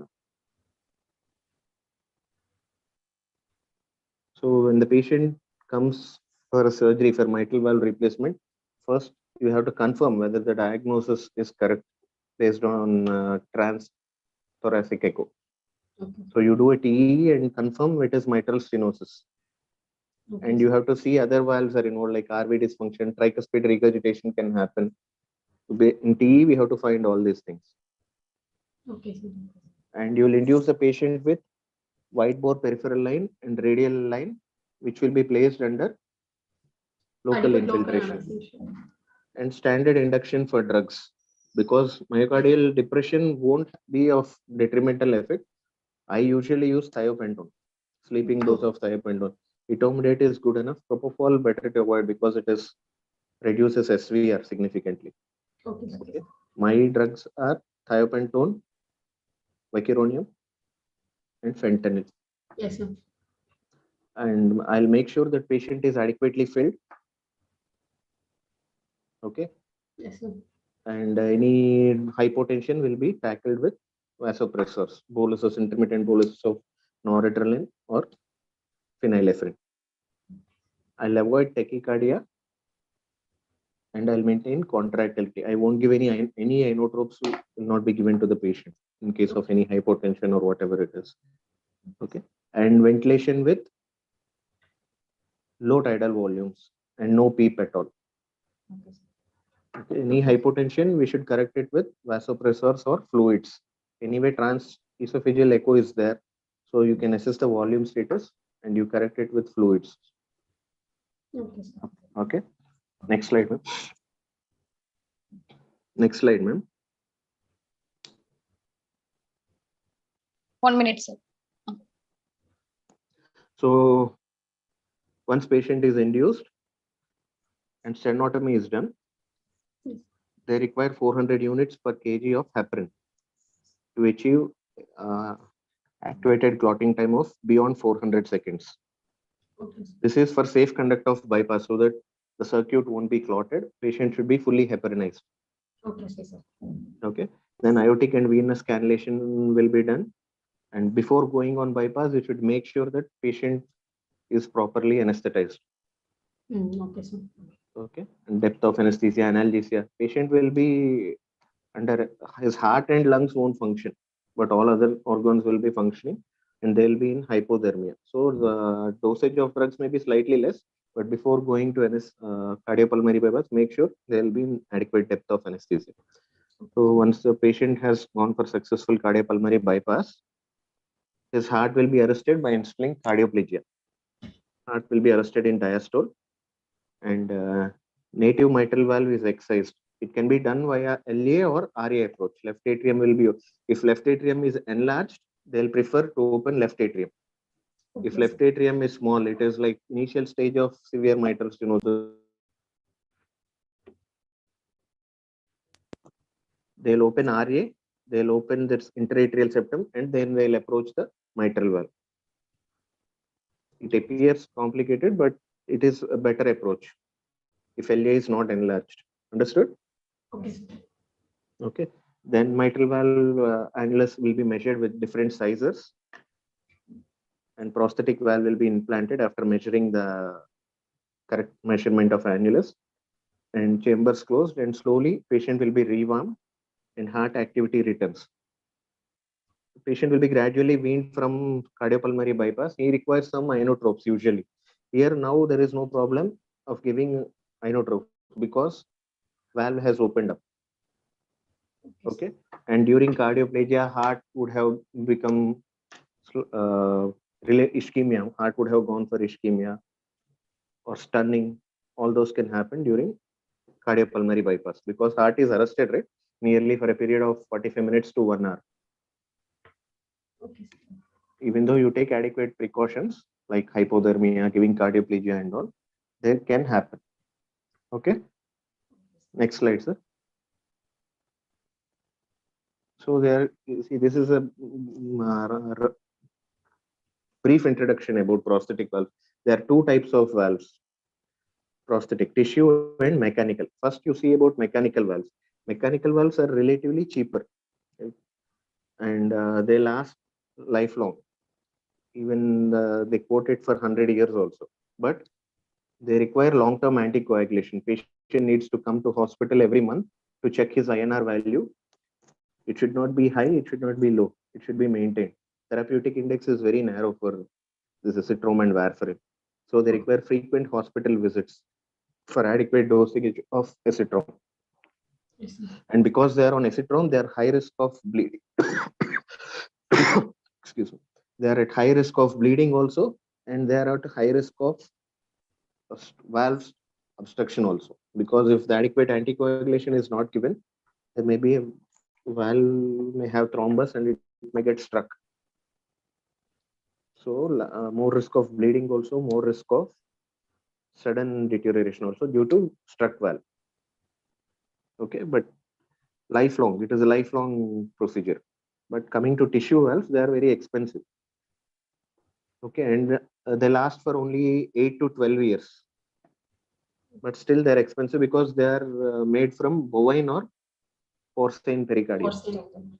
So when the patient comes for a surgery for mitral valve replacement, first you have to confirm whether the diagnosis is correct based on transthoracic echo.
Okay.
So you do a TEE and confirm it is mitral stenosis.
Okay,
And you have to see other valves are involved, like RV dysfunction, tricuspid regurgitation can happen. In TE, we have to find all these things.
Okay, sir.
And you will induce the patient with wide bore peripheral line and radial line, which will be placed under local
Adequate local
infiltration.
anesthesia.
And standard induction for drugs, because myocardial depression won't be of detrimental effect. I usually use thiopentone, sleeping dose of thiopentone. Etomidate is good enough. Propofol better to avoid because it is reduces SVR significantly.
Okay.
Okay. My drugs are thiopentone, vicuronium, and fentanyl.
Yes, sir.
And I'll make sure that patient is adequately filled. Okay.
Yes, sir.
And any hypotension will be tackled with vasopressors, boluses, intermittent boluses of noradrenaline or phenylephrine. I'll avoid tachycardia and I'll maintain contractility. I won't give any inotropes will not be given to the patient in case of any hypotension or whatever it is. Okay. And ventilation with low tidal volumes and no PEEP at all. Okay. Any hypotension, we should correct it with vasopressors or fluids. Anyway, transesophageal echo is there. So you can assess the volume status and you correct it with fluids.
Okay, sir.
Okay. Next slide, ma'am. Next slide, ma'am.
1 minute, sir.
So once patient is induced and sternotomy is done, they require 400 units per kg of heparin to achieve activated clotting time of beyond 400 seconds.
Okay.
This is for safe conduct of bypass so that the circuit won't be clotted. Patient should be fully heparinized.
Okay, sir.
Okay. Then aortic and venous cannulation will be done. And before going on bypass, you should make sure that patient is properly anesthetized.
Okay, sir.
Okay. And depth of anesthesia, analgesia. Patient will be under his heart and lungs won't function, but all other organs will be functioning and they'll be in hypothermia. So the dosage of drugs may be slightly less, but before going to cardiopulmonary bypass, make sure there'll be an adequate depth of anesthesia. So once the patient has gone for successful cardiopulmonary bypass, his heart will be arrested by instilling cardioplegia. Heart will be arrested in diastole and native mitral valve is excised. It can be done via LA or RA approach. Left atrium will be, if left atrium is enlarged, they'll prefer to open left atrium. If left atrium is small, it is like initial stage of severe mitral stenosis. They'll open RA, they'll open this interatrial septum, and then they'll approach the mitral valve. It appears complicated, but it is a better approach if LA is not enlarged. Understood?
Okay.
Okay. Then mitral valve annulus will be measured with different sizes, and prosthetic valve will be implanted after measuring the correct measurement of annulus, and chambers closed, and slowly patient will be rewarmed and heart activity returns. The patient will be gradually weaned from cardiopulmonary bypass. He requires some inotropes usually. Here now there is no problem of giving inotropes because valve has opened up. Okay. And during cardioplegia, heart would have become ischemia. Heart would have gone for ischemia or stunning. All those can happen during cardiopulmonary bypass because heart is arrested, right? Nearly for a period of 45 minutes to 1 hour.
Okay.
Even though you take adequate precautions like hypothermia, giving cardioplegia and all, they can happen. Okay. Next slide, sir. So there, you see, this is a brief introduction about prosthetic valve. There are two types of valves. prosthetic, tissue and mechanical. First, you see about mechanical valves. Mechanical valves are relatively cheaper, right? And they last lifelong. Even they quote it for 100 years also. But they require long-term anticoagulation. Patient needs to come to hospital every month to check his INR value. It should not be high, it should not be low. It should be maintained. Therapeutic index is very narrow for this acetylene and warfarin. So they require frequent hospital visits for adequate dosage of acetylene.
Yes, sir.
And because they are on acetylene, they are high risk of bleeding. Excuse me. They are at high risk of bleeding also, and they are at high risk of valve obstruction also. Because if the adequate anticoagulation is not given, there may be a valve may have thrombus and it may get struck. So more risk of bleeding also, more risk of sudden deterioration also due to struck valve. Okay, but lifelong, it is a lifelong procedure. But coming to tissue valves, they are very expensive. Okay, and they last for only 8 to 12 years. But still they're expensive because they are made from bovine or porcine pericardium.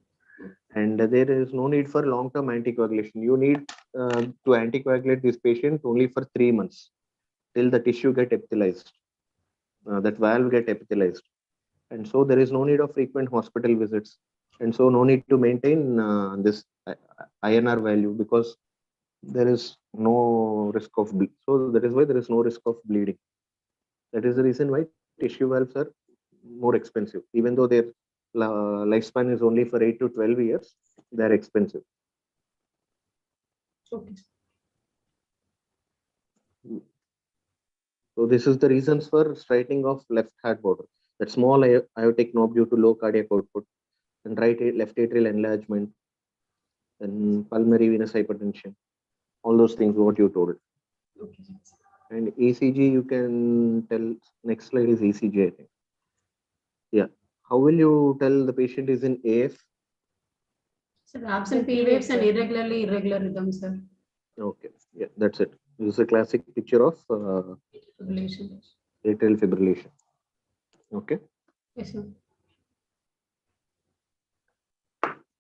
And there is no need for long-term anticoagulation. You need to anticoagulate this patient only for 3 months till the tissue get epithelialized, that valve get epithelialized. And so there is no need of frequent hospital visits. And so no need to maintain this INR value because there is no risk of bleeding. So that is why there is no risk of bleeding. That is the reason why tissue valves are more expensive. Even though their lifespan is only for 8 to 12 years, they are expensive.
Okay.
So this is the reasons for straightening of left heart border. That small aortic knob due to low cardiac output, and left atrial enlargement, and pulmonary venous hypertension. All those things what you told.
Okay.
And ECG, you can tell. Next slide is ECG, I think. Yeah. How will you tell the patient is in AF?
So absent P waves and irregular rhythms, sir.
Okay. Yeah, that's it. This is a classic picture of
Fibrillation.
atrial fibrillation. Okay.
Yes, sir.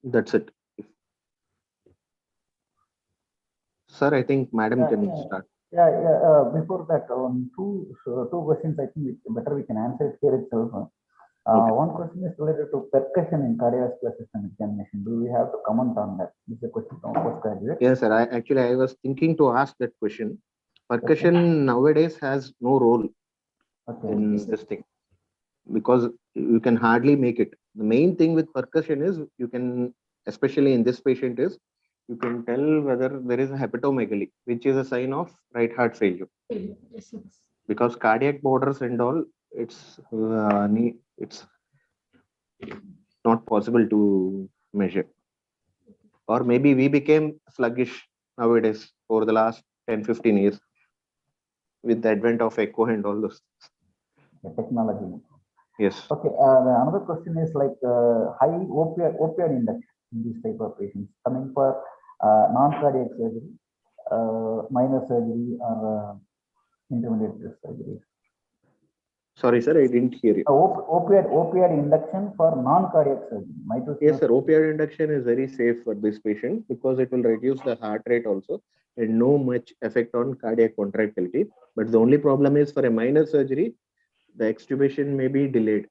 That's it. Sir, I think Madam can start.
Before that, two questions. I think better we can answer it here itself.
Okay.
One question is related to percussion in cardiovascular system examination. Do we have to comment on that? This is a question from postgraduate.
Yes, sir. I was thinking to ask that question. Percussion nowadays has no role in this thing because you can hardly make it. The main thing with percussion is you can, especially in this patient, is you can tell whether there is a hepatomegaly, which is a sign of right heart failure.
Yes, sir.
Because cardiac borders and all, it's not possible to measure. Or maybe we became sluggish nowadays over the last 10-15 years with the advent of echo and all those things.
Technology.
Yes.
Okay. Another question is like high opioid induction in this type of patients coming for non-cardiac surgery, minor surgery, or intermediate surgery.
Sorry, sir, I didn't hear you.
Opioid induction for non-cardiac surgery.
Yes, sir. Opioid induction is very safe for this patient because it will reduce the heart rate also and no much effect on cardiac contractility. But the only problem is for a minor surgery, the extubation may be delayed.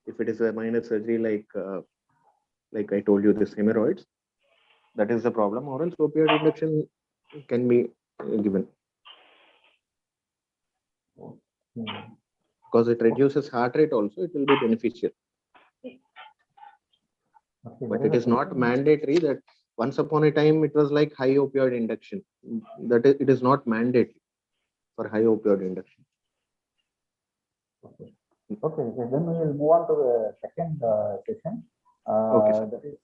If it is a minor surgery like I told you, this hemorrhoids, that is the problem. Or else opioid induction can be given. Because it reduces heart rate also, it will be beneficial. But it is not mandatory that once upon a time it was like high opioid induction. That is, it is not mandatory for high opioid induction.
Okay, then we will move on to the second session. That is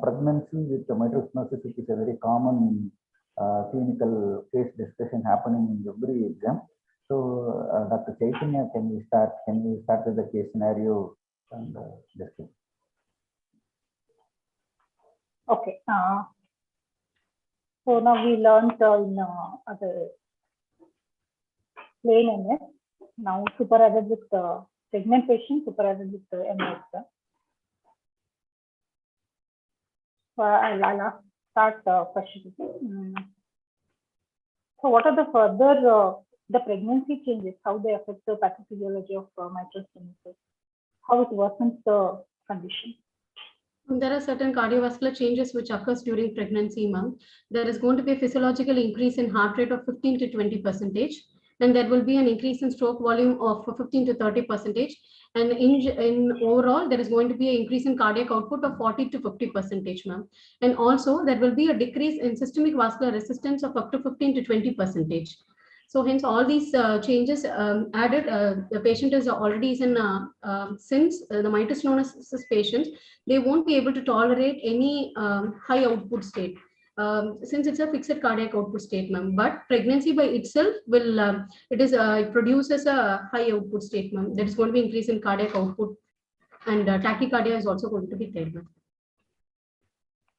pregnancy with mitral stenosis, which is a very common clinical case discussion happening in every exam. So, Dr. Chaitanya, can we start with the case scenario and discuss?
Okay. So now we learned in other plain MS. Now superadded with the pregnant patient, superadded with the MS. So I'll start question. So what are the further the pregnancy changes? How they affect the pathophysiology of mitral stenosis? How it worsens the condition?
There are certain cardiovascular changes which occurs during pregnancy, ma'am. There is going to be a physiological increase in heart rate of 15 to 20%, and there will be an increase in stroke volume of 15 to 30%. And in overall, there is going to be an increase in cardiac output of 40 to 50%, ma'am. And also there will be a decrease in systemic vascular resistance of up to 15 to 20%. So hence all these changes added, the patient is already since the mitral stenosis patients, they won't be able to tolerate any high output state. Since it's a fixed cardiac output state, ma'am. But pregnancy by itself will, it produces a high output state, ma'am. There is going to be increase in cardiac output, and tachycardia is also going to be there, ma'am.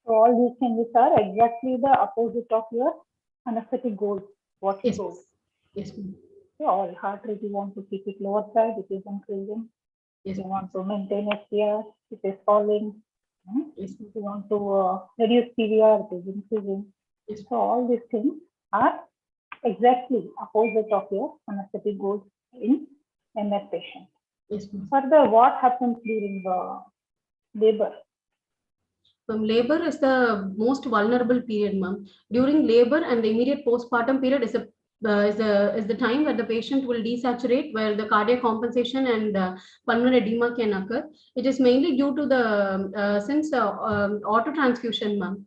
So all these changes are exactly the opposite of your anesthetic goals. What you told.
Yes, ma'am.
So all heart rate, you want to keep it lower side, it is increasing.
Yes,
you want to maintain SPR, it is falling.
Yes,
you want to reduce PVR, it is increasing.
Yes.
So all these things are exactly opposite of your anesthetic goals in MS patient.
Yes, ma'am.
Further, what happens during the labor?
Labor is the most vulnerable period, ma'am. During labor and the immediate postpartum period is the time where the patient will desaturate, where the cardiac compensation and pulmonary edema can occur. It is mainly due to the autotransfusion, ma'am.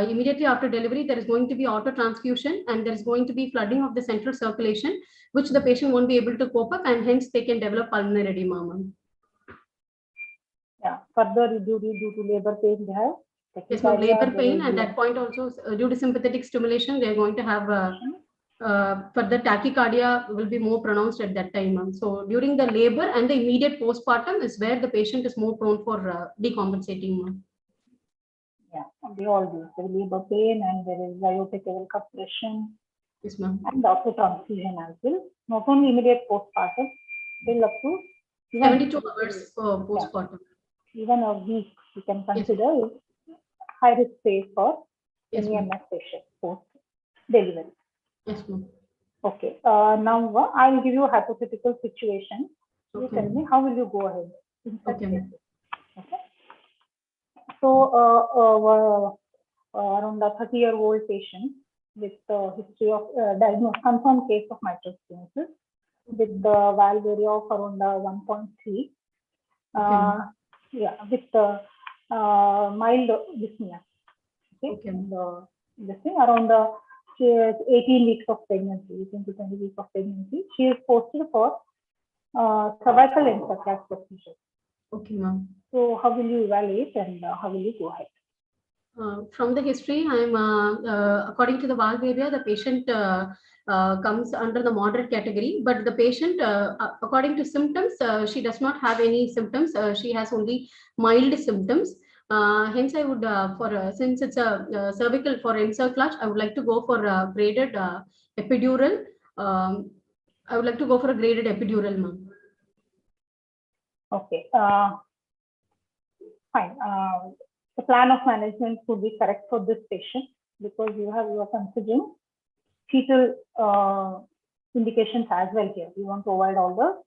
Immediately after delivery, there is going to be autotransfusion, and there is going to be flooding of the central circulation, which the patient won't be able to cope up, and hence they can develop pulmonary edema, ma'am.
Yeah. Further, due to labor pain, they have
yes, ma'am, labor pain, and that point also due to sympathetic stimulation, they are going to have further tachycardia will be more pronounced at that time, ma'am. So during the labor and the immediate postpartum is where the patient is more prone for decompensating, ma'am.
Yeah, they all do. There is labor pain and there is iopecal compression.
Yes, ma'am.
And also transfusion as well. Not only immediate postpartum, till up to
72 hours for postpartum.
Yeah. Even a week, you can consider yes. High risk phase for
yes,
any MS patient post delivery.
Yes, ma'am.
Okay. Now I will give you a hypothetical situation. You tell me how will you go ahead in such cases. Okay. So around a 30-year-old patient with history of diagnosed confirmed case of mitral stenosis with the valve area of around 1.3. Yeah, with mild dyspnea. Okay. And, this thing around she has 18 weeks of pregnancy, 18 to 20 weeks of pregnancy. She is posted for cervical encephalopathy procedure.
Okay, ma'am.
So how will you evaluate and how will you go ahead?
From the history, I'm according to the valve area, the patient comes under the moderate category, but the patient, according to symptoms, she does not have any symptoms. She has only mild symptoms. Hence, I would, since it's a cervical for encirclage, I would like to go for a graded epidural. I would like to go for a graded epidural, ma'am.
Okay. Fine. The plan of management could be correct for this patient because you are considering fetal indications as well here. You want to avoid all the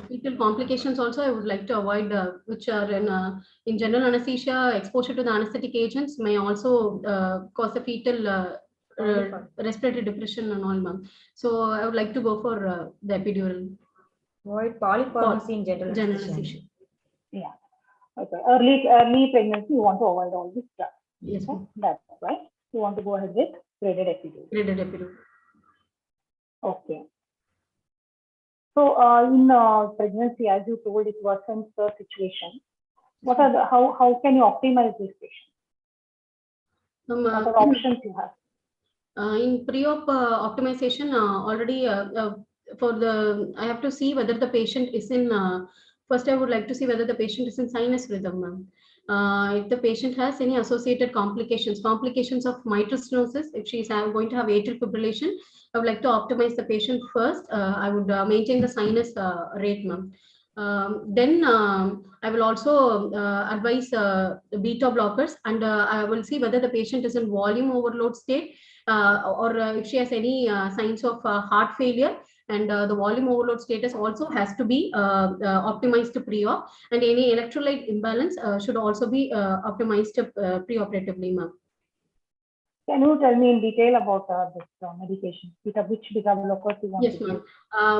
fetal complications also I would like to avoid, which are in general anesthesia. Exposure to the anesthetic agents may also cause a fetal respiratory depression and all, ma'am. So I would like to go for the epidural.
Avoid polypharmacy in general anesthesia.
Yeah. Okay. Early pregnancy, you want to avoid all this stuff.
Yes,
okay? That's right. You want to go ahead with graded epidural.
Graded epidural.
Okay. So in pregnancy, as you told, it worsens the situation. What are the how can you optimize this patient? What are the options you have?
In pre-op optimization, already for the I have to see whether the patient is in. First, I would like to see whether the patient is in sinus rhythm, ma'am. If the patient has any associated complications of mitral stenosis, if she is going to have atrial fibrillation, I would like to optimize the patient first. I would maintain the sinus rate, ma'am. Then I will also advise beta blockers, and I will see whether the patient is in volume overload state, or if she has any signs of heart failure, and the volume overload status also has to be optimized pre-op, and any electrolyte imbalance should also be optimized pre-operatively, ma'am.
Can you tell me in detail about this medication? Which beta blockers you want?
Yes, ma'am.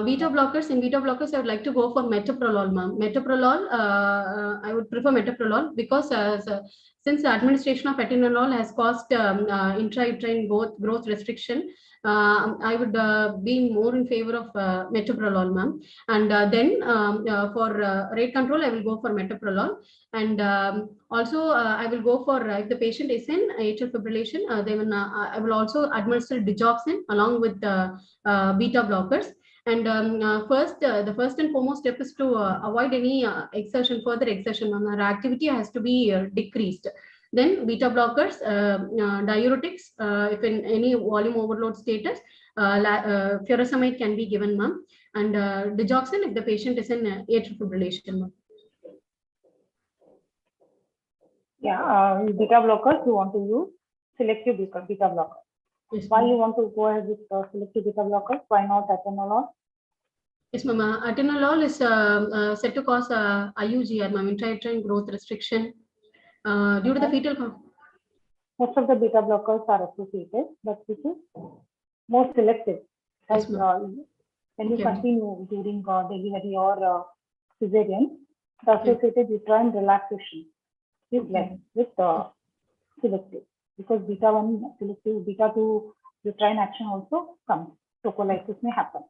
Beta blockers. In beta blockers, I would like to go for metoprolol, ma'am. Metoprolol, I would prefer metoprolol because since the administration of atenolol has caused intrauterine growth restriction, I would be more in favor of metoprolol, ma'am. And then for rate control, I will go for metoprolol. And also, I will go for if the patient is in atrial fibrillation, I will also administer digoxin along with beta blockers. And the first and foremost step is to avoid any further exertion. Our activity has to be decreased. Then beta blockers, diuretics, if in any volume overload status, furosemide can be given, ma'am. And digoxin if the patient is in atrial fibrillation, ma'am.
Yeah, beta blockers you want to use selective beta blocker. Yes, why you want to go ahead with selective beta blockers? Why not atenolol?
Yes, ma'am. Atenolol is said to cause IUGR, ma'am, intrauterine growth restriction due to the fetal.
Most of the beta blockers are associated, but this is more selective.
Yes,
when you continue during delivery or cesarean, the associated uterine relaxation is less with selective, because beta 1 selective, beta 2 uterine action also comes. Tocolysis may happen.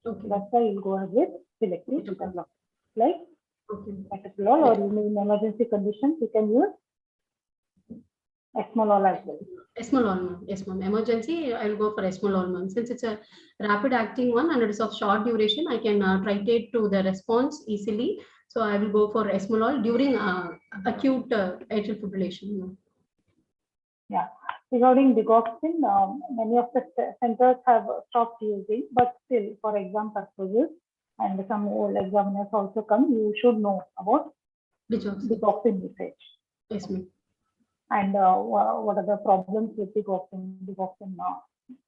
Okay. That's why you'll go ahead with selective beta blocker, like metoprolol, or you may in emergency conditions you can use esmolol as well.
Esmolol, ma'am. Yes, ma'am. Emergency, I will go for esmolol, ma'am. Since it's a rapid acting one and it is of short duration, I can titrate to the response easily. So I will go for esmolol during acute atrial fibrillation, ma'am.
Yeah. Regarding digoxin, many of the centers have stopped using, but still, for exam purposes, and some old examiners also come, you should know about digoxin usage.
Yes, ma'am.
And what are the problems with digoxin?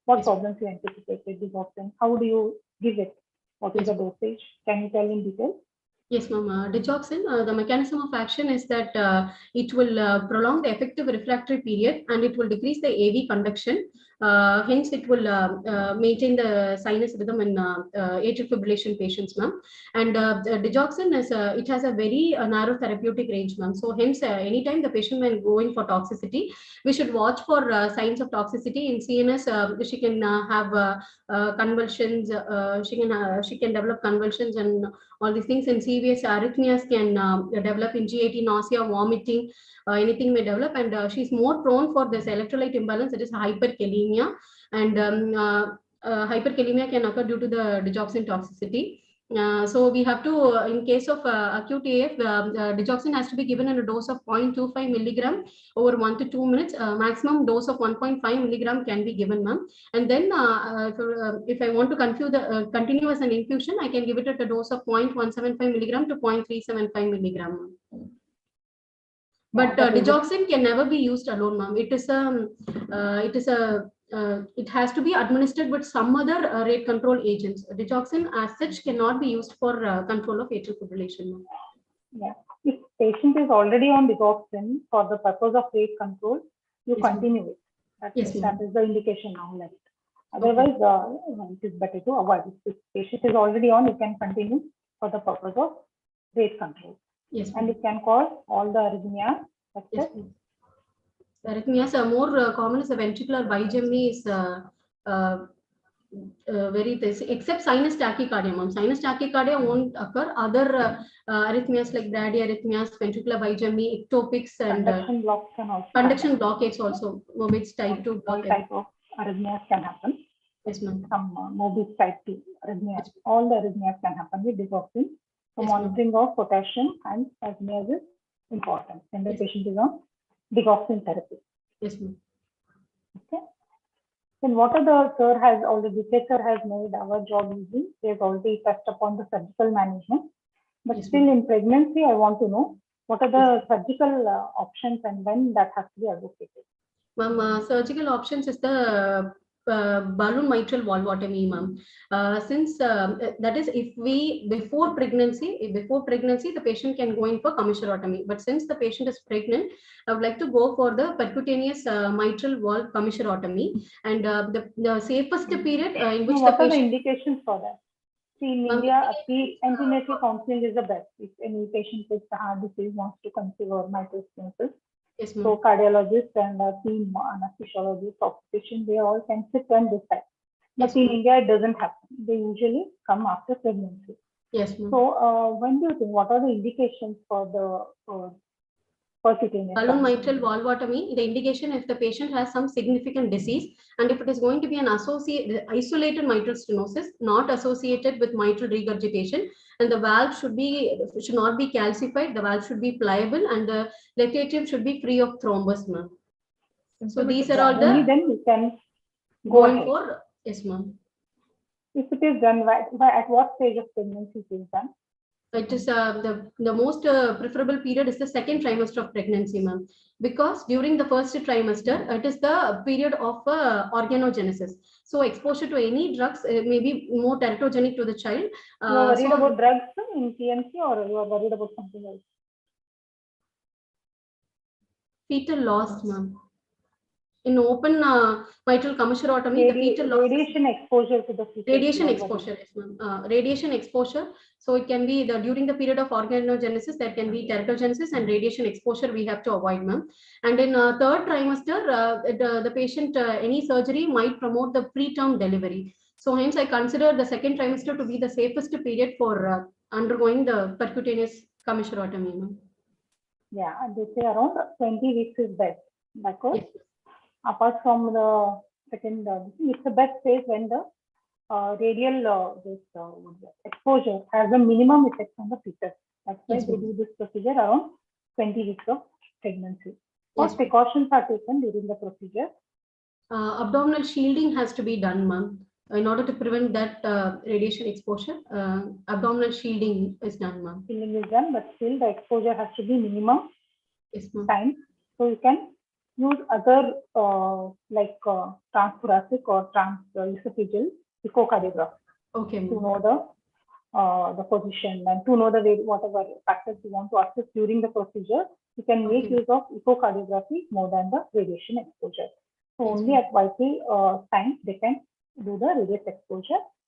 What problems you anticipate with digoxin? How do you give it? What is the dosage? Can you tell in detail?
Yes, ma'am. Digoxin, the mechanism of action is that it will prolong the effective refractory period and it will decrease the AV conduction. Hence, it will maintain the sinus rhythm in atrial fibrillation patients, ma'am. And digoxin is it has a very narrow therapeutic range, ma'am. So, hence, anytime the patient when going for toxicity, we should watch for signs of toxicity in CNS. She can have convulsions. She can develop convulsions and all these things. In CVS, arrhythmias can develop in GAT, nausea, vomiting, anything may develop, and she's more prone for this electrolyte imbalance, that is hyperkalemia, and hyperkalemia can occur due to the digoxin toxicity. So we have to, in case of acute AF, digoxin has to be given in a dose of 0.25 milligram over 1 to 2 minutes. Maximum dose of 1.5 milligram can be given, ma'am. And then if I want to continue as an infusion, I can give it at a dose of 0.175 milligram to 0.375 milligram. But digoxin can never be used alone, ma'am. It has to be administered with some other rate control agents. Digoxin as such cannot be used for control of atrial fibrillation.
Yeah. If patient is already on digoxin for the purpose of rate control, you continue it. That is the indication now left. Otherwise, it is better to avoid it. If patient is already on, you can continue for the purpose of rate control.
Yes.
And it can cause all the arrhythmias.
Yes. Arrhythmias are more common as a ventricular bigamy is except sinus tachycardia, ma'am. Sinus tachycardia won't occur. Other arrhythmias like bradyarrhythmias, ventricular bigamy, ectopics, and
conduction blocks can also
conduction blockades also. Mobitz type 2
all type of arrhythmias can happen.
Yes, ma'am.
Some Mobitz type 2 arrhythmias. Yes. All the arrhythmias can happen with digoxin. So yes, monitoring of potassium and arrhythmias is important when the
Yes.
patient is on digoxin therapy.
Yes, ma'am.
Okay. Then what are the, sir has already, sir has made our job easy. He has already touched upon the surgical management. But
Yes,
still in pregnancy, I want to know what are the
Yes.
surgical options and when that has to be advocated.
Ma'am, surgical options is the balloon mitral valvotomy, ma'am. Since that is, if we before pregnancy, the patient can go in for commissurotomy. But since the patient is pregnant, I would like to go for the percutaneous mitral valve commissurotomy. And the safest period in which
Now,
the
what are the
patient.
indications for that? See, in
Ma'am,
India, antenatal counseling is the best. If any patient with heart disease wants to conceive or mitral stenosis,
yes, ma'am.
so cardiologists and team anesthesiologists, obstetrician, they all can sit and decide. But
Yes,
in
ma'am.
India, it doesn't happen. They usually come after pregnancy.
Yes, ma'am.
So when do you think, what are the indications for the percutaneous?
Balloon mitral valvotomy, the indication if the patient has some significant disease and if it is going to be an isolated mitral stenosis, not associated with mitral regurgitation, and the valve should not be calcified, the valve should be pliable, and the left atrium should be free of thrombus, ma'am. So these are all
Only
the
then we can go
going
ahead.
for, yes, ma'am.
If it is done at what stage of pregnancy it is done?
It is the most preferable period is the second trimester of pregnancy, ma'am, because during the first trimester it is the period of organogenesis. So exposure to any drugs may be more teratogenic to the child.
You are worried
So
about drugs in TMC or you are worried about something else?
fetal loss, ma'am. In open mitral commissurotomy, the fetal loss.
Radiation exposure to the fetus.
Radiation exposure, yes, ma'am. Radiation exposure. So it can be during the period of organogenesis, there can be teratogenesis, and radiation exposure we have to avoid, ma'am. And in third trimester, the patient, any surgery might promote the preterm delivery. So hence I consider the second trimester to be the safest period for undergoing the percutaneous commissurotomy, ma'am.
Yeah, and they say around 20 weeks is best. Because
Yes.
apart from the second, it's the best phase when the radial exposure has a minimum effect on the fetus. That's why
Yes,
they
ma'am.
do this procedure around 20 weeks of pregnancy. What
Yes, ma'am.
precautions are taken during the procedure?
Abdominal shielding has to be done, ma'am. In order to prevent that radiation exposure, abdominal shielding is done, ma'am.
Shielding is done, but still the exposure has to be minimum
Yes, ma'am.
time. So you can use other like transthoracic or transesophageal echocardiograph
Okay,
to
ma'am.
know the position and to know the way, whatever factors you want to assess during the procedure. You can make
Okay.
use of echocardiography more than the radiation exposure. So
Yes,
only at vital time they can do the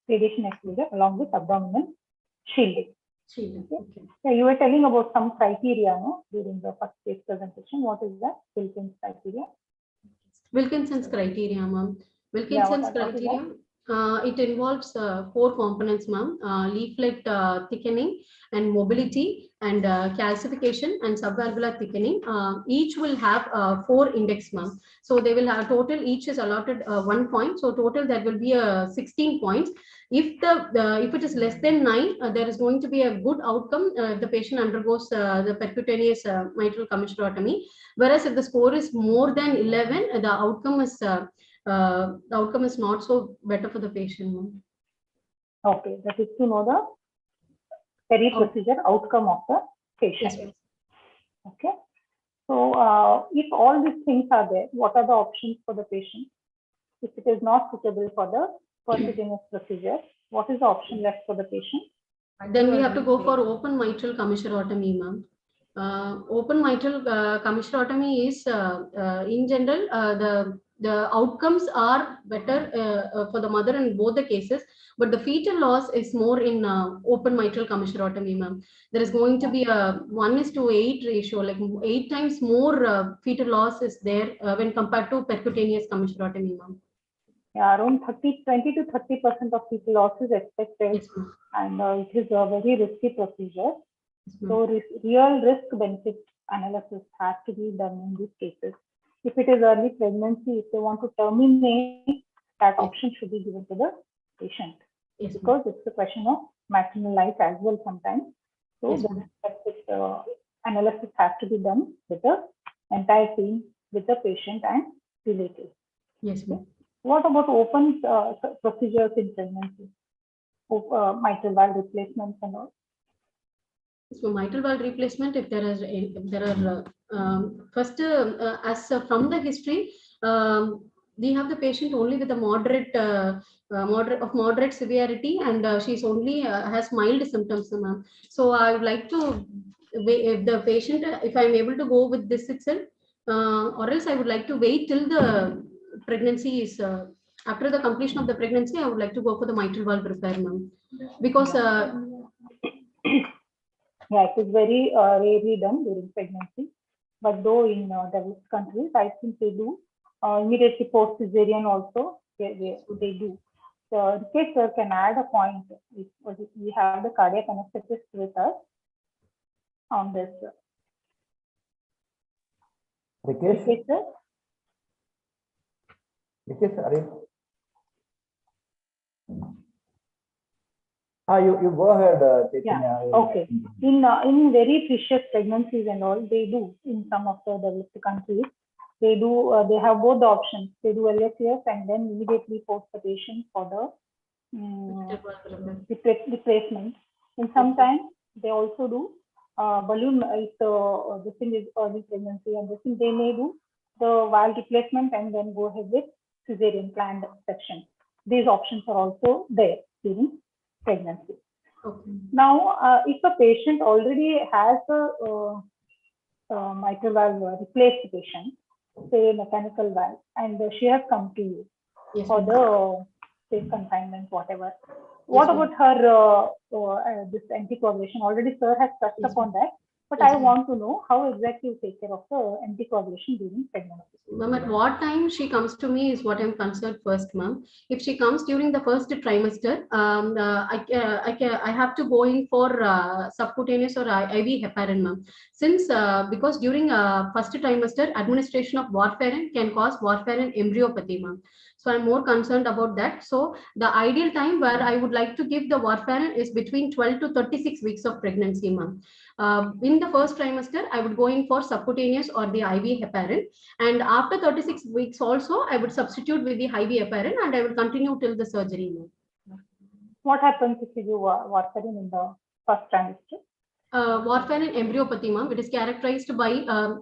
radiation exposure along with abdominal shielding.
Shielding. Okay.
Yeah, you were telling about some criteria, no, during the first case presentation. What is that? Wilkins criteria.
Wilkinson's criteria, ma'am. Wilkinson's
what is that?
criteria. It involves 4 components, ma'am. Leaflet thickening and mobility and calcification and subvalvular thickening. Each will have 4 index, ma'am. So they will have total, each is allotted 1 point. So total there will be 16 points. If if it is less than 9, there is going to be a good outcome if the patient undergoes the percutaneous mitral commissurotomy. Whereas if the score is more than 11, the outcome is not so better for the patient.
Okay, that is to know the peri-procedure outcome of the patient.
Yes.
Okay. So if all these things are there, what are the options for the patient? If it is not suitable for the percutaneous procedure, what is the option left for the patient?
Then we have to go for open mitral commissurotomy, ma'am. Open mitral commissurotomy is in general the outcomes are better for the mother in both the cases, but the fetal loss is more in open mitral commissurotomy, ma'am. There is going to be a 1:8 ratio, like 8 times more fetal loss is there when compared to percutaneous commissurotomy, ma'am.
Yeah, around 20 to 30% of fetal loss is expected.
Yes,
and it is a very risky procedure.
yes,
So real risk benefit analysis has to be done in these cases. If it is early pregnancy, if they want to terminate, that option should be given to the patient.
Yes,
because it's a question of maternal life as well sometimes. So
yes,
the analysis has to be done with the entire team, with the patient and relatives.
Yes, ma'am.
What about open procedures in pregnancy? Mitral valve replacements and all?
So mitral valve replacement, if there are first from the history, we have the patient only with a moderate severity, and she's only has mild symptoms, ma'am. So I would like to, if the patient, if I'm able to go with this itself, or else I would like to wait till the pregnancy is after the completion of the pregnancy. I would like to go for the mitral valve repair, ma'am, because
yeah, it is very rarely done during pregnancy, but though in developed countries, I think they do immediately post cesarean also. They do. So Rikesh sir can add a point if we have the cardiac anesthetist with us on this.
Rikesh
sir.
Rikesh, are you? You go ahead.
Okay. In very precious pregnancies and all, they do in some of the developed countries. They do. They have both the options. They do LSCS and then immediately post the patient for the replacement. And sometimes they also do balloon. If this thing is early pregnancy and this thing, they may do the valve replacement and then go ahead with cesarean planned section. These options are also there during pregnancy.
okay.
Now, if a patient already has a mitral valve replaced patient, say mechanical valve, and she has come to you
Yes,
for
ma'am.
the safe confinement, whatever. What
Yes,
about her this anticoagulation? Already sir has touched
Yes,
upon that, but
Yes,
I
ma'am.
want to know how exactly you take care of the anticoagulation during pregnancy.
Ma'am, at what time she comes to me is what I'm concerned first, ma'am. If she comes during the first trimester, I have to go in for subcutaneous or IV heparin, ma'am. Since because during first trimester, administration of warfarin can cause warfarin embryopathy, ma'am. So I'm more concerned about that. So the ideal time where I would like to give the warfarin is between 12 to 36 weeks of pregnancy, ma'am. In the first trimester, I would go in for subcutaneous or the IV heparin. And after 36 weeks also, I would substitute with the IV heparin and I will continue till the surgery.
What happens if you do warfarin in the first trimester?
Warfarin embryopathy, ma'am. It is characterized by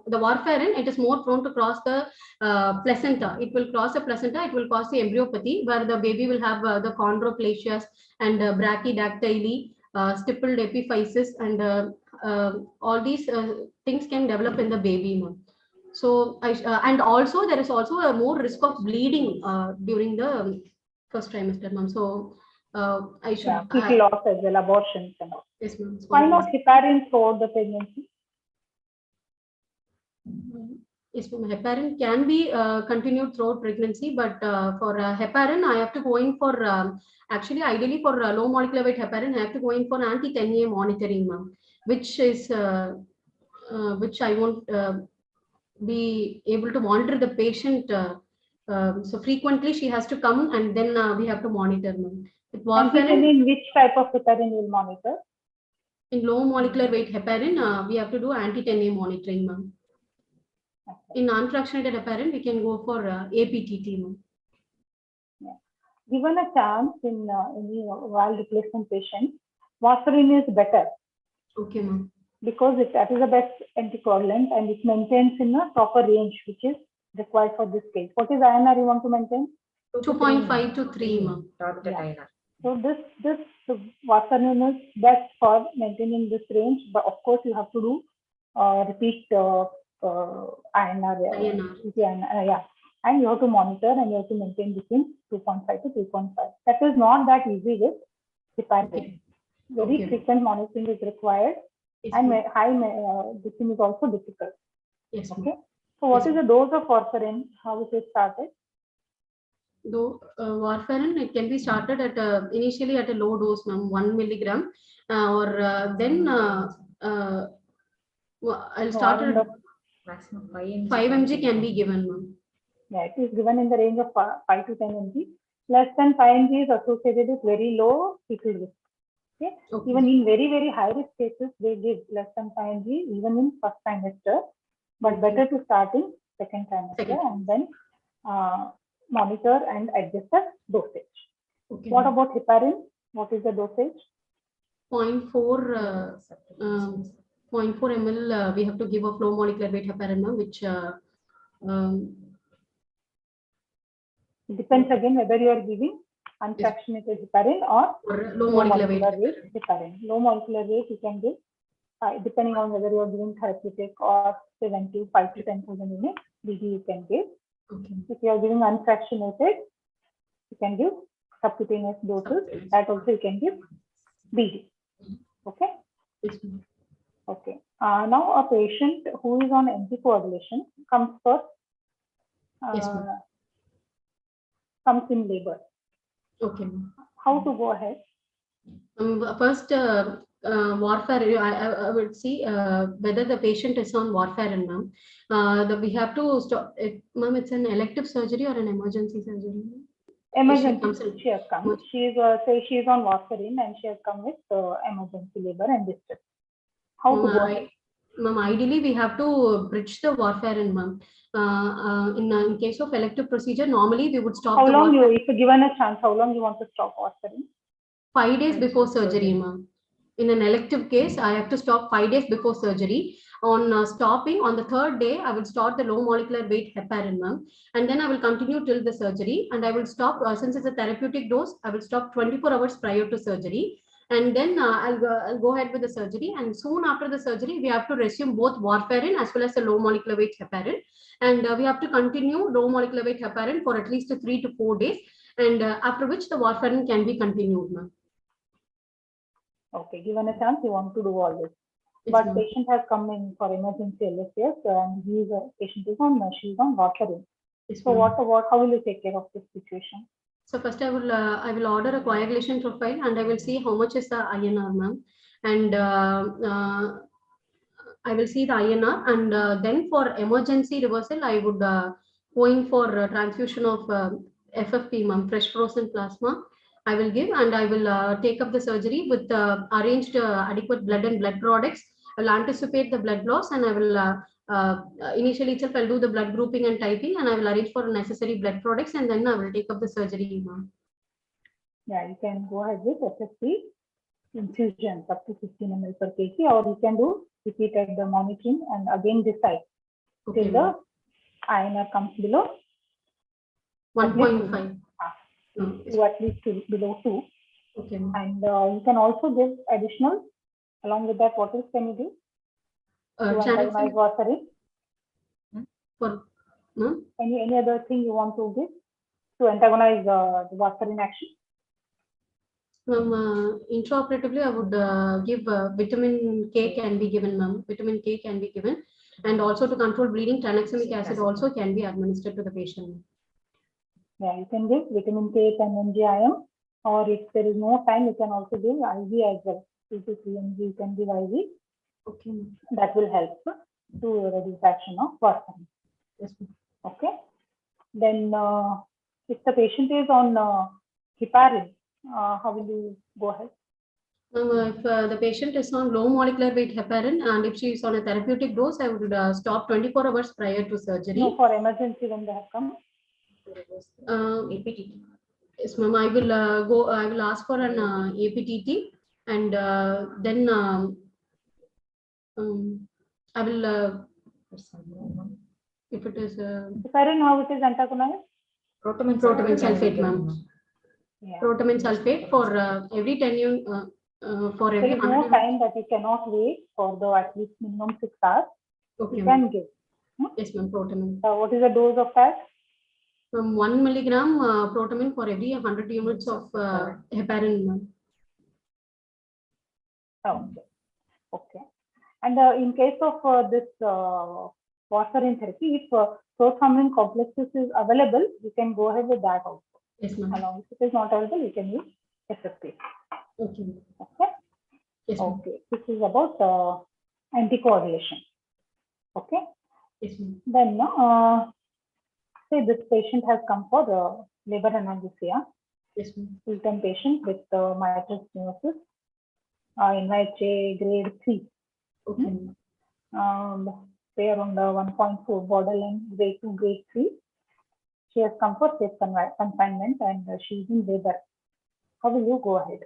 the warfarin. It is more prone to cross the placenta. It will cross the placenta. It will cause the embryopathy where the baby will have the chondroplasias and brachydactyly, stippled epiphysis, and all these things can develop in the baby, ma'am. So and also there is also a more risk of bleeding during the first trimester, ma'am. So I should
fetal loss as well, abortions and all.
Yes, ma'am.
Why not heparin throughout the pregnancy?
Yes, ma'am. Heparin can be continued throughout pregnancy, but for heparin, I have to go in for actually ideally for low molecular weight heparin, I have to go in for anti-10A monitoring, ma'am, which is which I won't be able to monitor the patient. So frequently she has to come and then we have to monitor, ma'am. With warfarin,
in which type of heparin you will monitor?
In low molecular weight heparin, we have to do anti-10A monitoring, ma'am. In non-fractionated heparin, we can go for APTT, ma'am.
Yeah. Given a chance in any valve replacement patient, warfarin is better.
Okay, ma'am.
Because that is the best anticoagulant and it maintains in a proper range, which is required for this case. What is INR you want to maintain?
2.5 to 3, ma'am.
Yeah. So this warfarin is best for maintaining this range, but of course you have to do repeat INR. Yeah, and you have to monitor and you have to maintain between 2.5 to 3.5. That is not that easy with heparin.
Okay.
Very frequent monitoring is required.
Yes,
and high this thing is also difficult.
Yes,
okay. So what is the dose of warfarin? How is it started?
Though warfarin, it can be started at initially at a low dose, ma'am, 1 milligram, or then I'll start at
maximum 5
mg can be given, ma'am.
Yeah, it is given in the range of 5 to 10 mg. Less than 5 mg is associated with very low fetal risk. Okay.
Okay.
Even in very, very high risk cases, they give less than 5 mg even in first trimester, but better to start in second trimester and then monitor and adjust the dosage.
Okay.
What about heparin? What is the dosage?
0.4 ml. We have to give of low molecular weight heparin, which
it depends again whether you are giving unfractionated heparin or
low molecular weight
heparin. Low molecular weight you can give depending on whether you are giving therapeutic or preventive 5 to 10,000 units BD you can give.
Okay.
If you are giving unfractionated, you can give subcutaneous doses. That also you can give BD. Okay.
Yes.
Okay. Now a patient who is on anticoagulation comes first.
Yes,
comes in labor.
Okay.
How to go ahead?
First, warfarin. I would see whether the patient is on warfarin, ma'am. We have to stop it, ma'am. It's an elective surgery or an emergency surgery?
Emergency. She has come. She is say she is on warfarin and she has come with emergency labor and distress. How to go ahead?
Ma'am, ideally we have to bridge the warfarin, ma'am. In case of elective procedure, normally we would stop.
How long you, if given a chance, how long you want to stop warfarin?
5 days before surgery, ma'am. In an elective case, I have to stop 5 days before surgery. On stopping, on the 3rd day, I will start the low molecular weight heparin, ma'am. And then I will continue till the surgery. And I will stop, since it's a therapeutic dose, I will stop 24 hours prior to surgery. And then I'll go ahead with the surgery. And soon after the surgery, we have to resume both warfarin as well as the low molecular weight heparin. And we have to continue low molecular weight heparin for at least 3 to 4 days. And after which the warfarin can be continued, ma'am.
Okay, given a chance, you want to do all this.
Yes,
but patient has come in for emergency LSS and he is a patient is on warfarin.
Yes,
so how will you take care of this situation?
So first I will order a coagulation profile and I will see how much is the INR, ma'am. And I will see the INR and then for emergency reversal, I would go in for transfusion of FFP, ma'am, fresh frozen plasma. I will give and I will take up the surgery with arranged adequate blood and blood products. I will anticipate the blood loss and I will initially itself I'll do the blood grouping and typing and I will arrange for necessary blood products and then I will take up the surgery, ma'am.
Yeah, you can go ahead with FFP infusions up to 15 ml per kg, or you can do repeated the monitoring and again decide till the INR comes below
1.5.
To at least below 2.
Okay.
And you can also give additional, along with that, what else can you do? To antagonize warfarin?
For
any other thing you want to give to antagonize the warfarin action?
Intraoperatively, I would give vitamin K can be given, ma'am. Vitamin K can be given, and also to control bleeding, tranexamic acid also can be administered to the patient.
Yeah, you can give vitamin K and MgIM, or if there is no time, you can also give IV as well. 2 to 3 mg you can give IV.
Okay.
That will help to reduce action of warfarin.
Yes.
Okay. Then, if the patient is on heparin, how will you go ahead?
If the patient is on low molecular weight heparin and if she is on a therapeutic dose, I would stop 24 hours prior to surgery.
No, for emergency when they have come.
APTT. Yes, ma'am. I will ask for an APTT and then I will. If it is
heparin, how it is antagonized?
Protamine sulfate, ma'am. Yeah. Protamine sulfate for every 10 units. For every
there is no time that you cannot wait for the at least minimum 6 hours.
Okay,
you can give.
Yes, ma'am. Protamine.
What is the dose of that?
1 milligram protamine for every 100 units of heparin, ma'am.
Okay. Okay. And in case of this warfarin therapy, if prothrombin complexes is available, you can go ahead with that also.
Yes, ma'am.
If it is not available, you can use FFP.
Okay.
Okay.
Yes,
okay. This is about anticoagulation. Okay.
Yes, ma'am.
Then, say this patient has come for the labor analgesia.
Yes, ma'am.
Full-time patient with mitral stenosis. NYHA grade 3.
Okay.
They are on the 1.4 borderline grade 2, grade 3. She has come for safe confinement and she is in labor. How will you go ahead?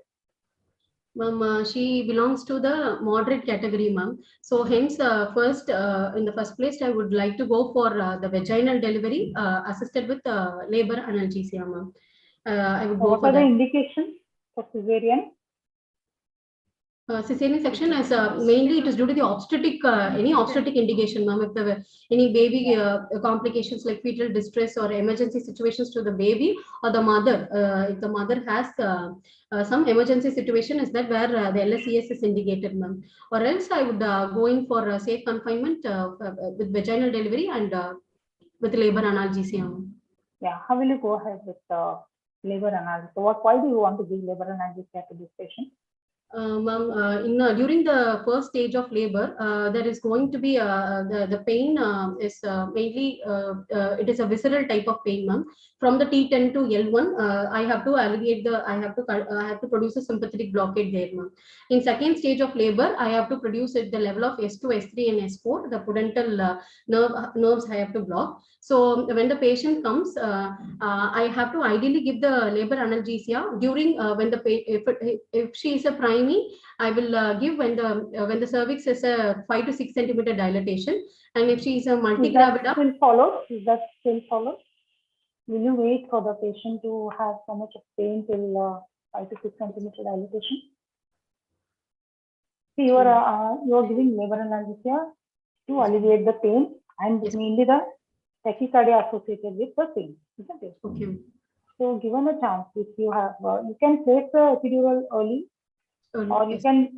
Ma'am, she belongs to the moderate category, ma'am. So hence, first, in the first place, I would like to go for the vaginal delivery assisted with labor analgesia, ma'am. I would go
What
for
are
that.
the indications for cesarean?
Cesarean section is mainly it is due to the obstetric, any obstetric indication, ma'am. If the any baby complications like fetal distress or emergency situations to the baby or the mother, if the mother has some emergency situation, is that where the LSES is indicated, ma'am. Or else I would go in for safe confinement with vaginal delivery and with labor analgesia.
Yeah, how will you go ahead with labor analgesia? Why do you want to give labor analgesia to this patient?
Ma'am, during the first stage of labor, there is going to be the pain is mainly it is a visceral type of pain, ma'am. From the T10 to L1, I have to alleviate the I have to produce a sympathetic blockade there, ma'am. In second stage of labor, I have to produce at the level of S2, S3, and S4. The pudendal nerves I have to block. So when the patient comes, I have to ideally give the labor analgesia during when the if she is a primary, I will give when the cervix is a 5 to 6 centimeter dilatation, and if she is a multigravida.
Is that still followed? Will you wait for the patient to have so much of pain till 5 to 6 centimeter dilatation? See, you are giving labor analgesia to alleviate the pain and mainly the tachycardia associated with the pain, isn't it?
Okay.
So, given a chance, if you have, you can place the epidural early, or you can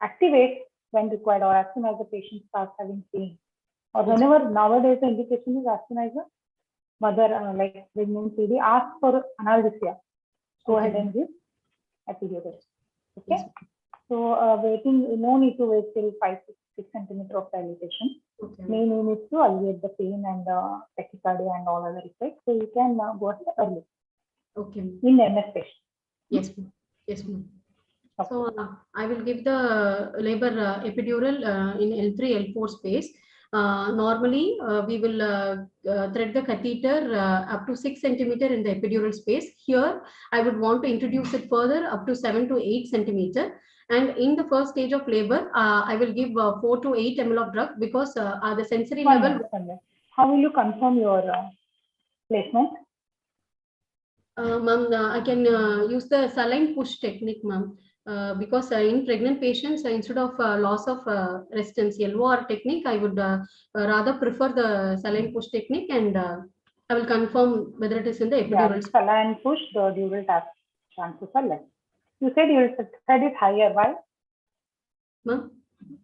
activate when required, or as soon as the patient starts having pain, or whenever nowadays the indication is as soon as the mother, like pregnancy, they ask for analgesia. Go ahead and give epidural. Okay. So, waiting, no need to wait till 5 to 6 centimeter of dilatation. Main aim is to alleviate the pain and tachycardia and all other effects. So you can go ahead early.
Okay.
In MS patient.
Yes, ma'am. Yes, ma'am. Okay. So I will give the labor epidural in L3, L4 space. Normally, we will thread the catheter up to 6 centimeter in the epidural space. Here, I would want to introduce it further up to 7 to 8 centimeter. And in the first stage of labor, I will give 4 to 8 ml of drug because the sensory level.
How will you confirm your placement?
Ma'am, I can use the saline push technique, ma'am. Because in pregnant patients, instead of loss of resistance LOR technique, I would rather prefer the saline push technique, and I will confirm whether it is in the epidural.
Yeah, saline push, the dural tap chances are less. You said you will thread it higher. Why?
Ma'am?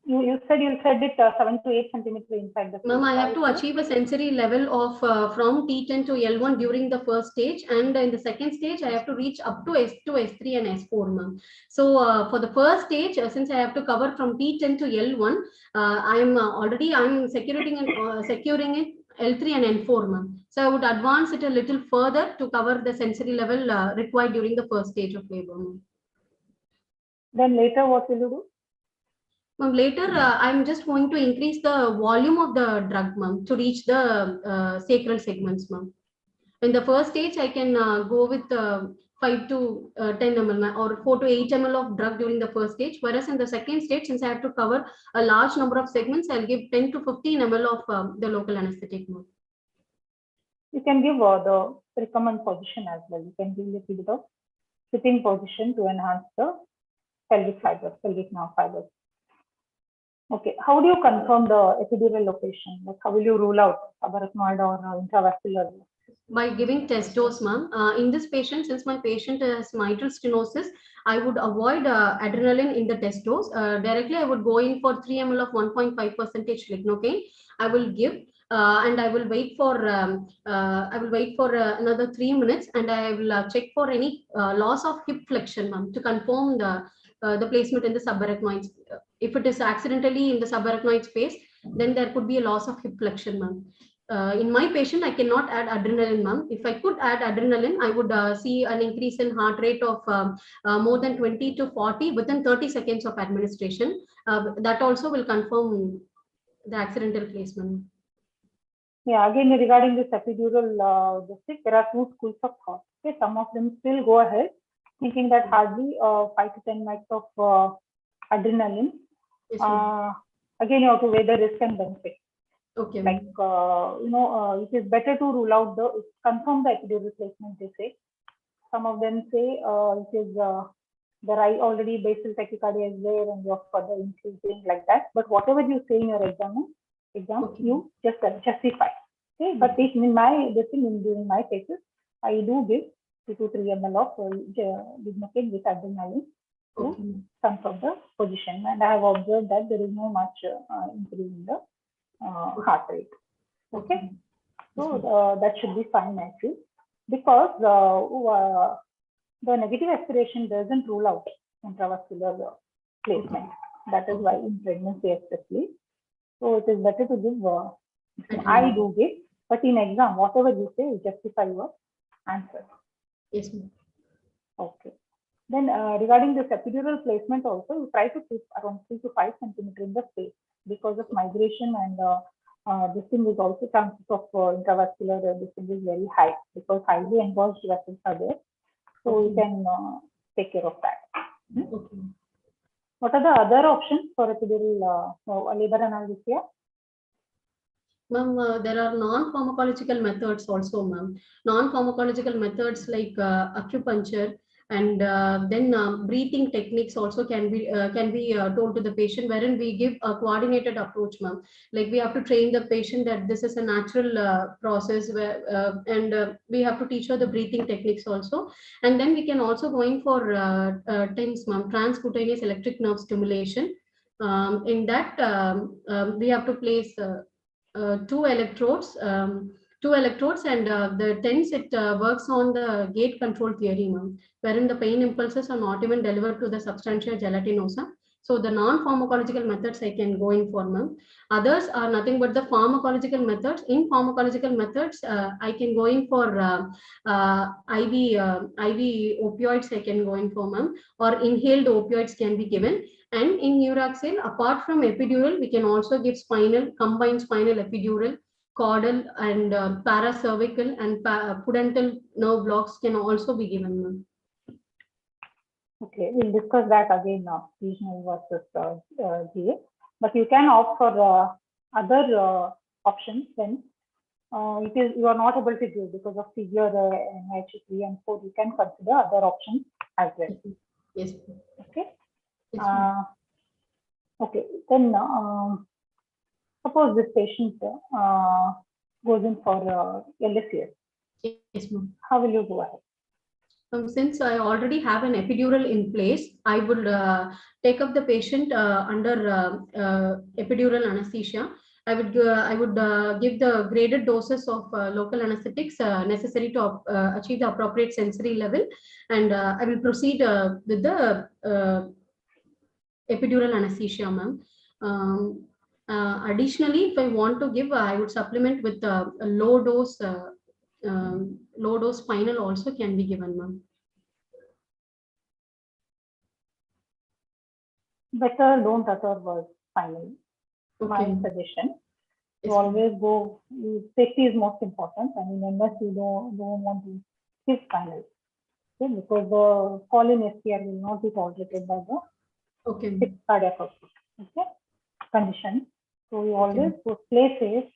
You said you'll thread it 7 to 8 centimeter inside the.
Ma'am, I have to achieve a sensory level of from T10 to L1 during the first stage, and in the second stage, I have to reach up to S2, S3, and S4, ma'am. So for the first stage, since I have to cover from T10 to L1, I'm securing it L3 and L4, ma'am. So I would advance it a little further to cover the sensory level required during the first stage of labor, ma'am.
Then later, what will you do?
Later, I'm just going to increase the volume of the drug, ma'am, to reach the sacral segments, ma'am. In the first stage, I can go with 5 to 10 ml or 4 to 8 ml of drug during the first stage. Whereas in the second stage, since I have to cover a large number of segments, I'll give 10 to 15 ml of the local anesthetic, ma'am.
You can give the recommend position as well. You can give a little bit of sitting position to enhance the pelvic fibers, pelvic nerve fibers. Okay, how do you confirm the epidural location? Like, how will you rule out subarachnoid or intravascular?
By giving test dose, ma'am. In this patient, since my patient has mitral stenosis, I would avoid adrenaline in the test dose. Directly, I would go in for 3 ml of 1.5% lignocaine. I will give. And I will wait for another 3 minutes, and I will check for any loss of hip flexion, ma'am, to confirm the placement in the subarachnoid. If it is accidentally in the subarachnoid space, then there could be a loss of hip flexion, ma'am. in my patient, I cannot add adrenaline, ma'am. If I could add adrenaline, I would see an increase in heart rate of more than 20 to 40 within 30 seconds of administration. That also will confirm the accidental placement.
Yeah, again, regarding this epidural district, there are two schools of thought. Okay, some of them still go ahead thinking that hardly 5 to 10 mics of adrenaline.
Yes,
again, you have to weigh the risk and benefit.
okay.
Like, it is better to rule out confirm the epidural placement, they say. Some of them say it is the right already basal tachycardia is there and you're further increasing like that. But whatever you say in your exam,
Okay.
you just justify. Okay, but during my cases, I do give 2 to 3 ml of lignocaine with adrenaline to confirm the position, and I have observed that there is no much increase in the heart rate. Okay, so that should be fine, I feel, because the negative aspiration doesn't rule out intravascular placement. That is why in pregnancy especially. So it is better to give. I do give, but in exam, whatever you say, you justify your answer.
Yes, ma'am.
Okay. Then regarding this epidural placement also, you try to keep around 3 to 5 centimeters in the space because of migration, and this thing is also chances of intravascular this thing is very high because highly engorged vessels are there. So you can take care of that.
Okay.
What are the other options for epidural labor analgesia?
Ma'am, there are non-pharmacological methods also, ma'am. Non-pharmacological methods like acupuncture and then breathing techniques also can be told to the patient, wherein we give a coordinated approach, ma'am. Like we have to train the patient that this is a natural process where we have to teach her the breathing techniques also, and then we can also going for TENS, ma'am, transcutaneous electric nerve stimulation. In that we have to place two electrodes, and the TENS, it works on the gate control theory, ma'am, wherein the pain impulses are not even delivered to the substantia gelatinosa. So the non-pharmacological methods I can go in for, ma'am. Others are nothing but the pharmacological methods. In pharmacological methods, I can go in for IV opioids I can go in for, ma'am, or inhaled opioids can be given. And in neuraxil, apart from epidural, we can also give combined spinal epidural, caudal and paracervical and pudendal nerve blocks can also be given, ma'am.
Okay, we'll discuss that again now, regional versus GA. But you can opt for other options when you are not able to give because of severe NIH 3 and 4. You can consider other options as well.
Yes.
Okay.
Yes,
okay. Then suppose this patient goes in for LSCS.
Yes, ma'am.
How will you go ahead?
Since I already have an epidural in place, I would take up the patient under epidural anesthesia. I would give the graded doses of local anesthetics necessary to achieve the appropriate sensory level, and I will proceed with the epidural anesthesia, ma'am. Additionally, if I want to give, I would supplement with a low dose spinal also can be given, ma'am.
Better don't utter words finally.
Okay.
My suggestion.
Yes,
To always go, safety is most important, and in MS you don't want to give spinal. Okay, because the fall in SPR will not be tolerated by the cardiac condition. So you always play safe,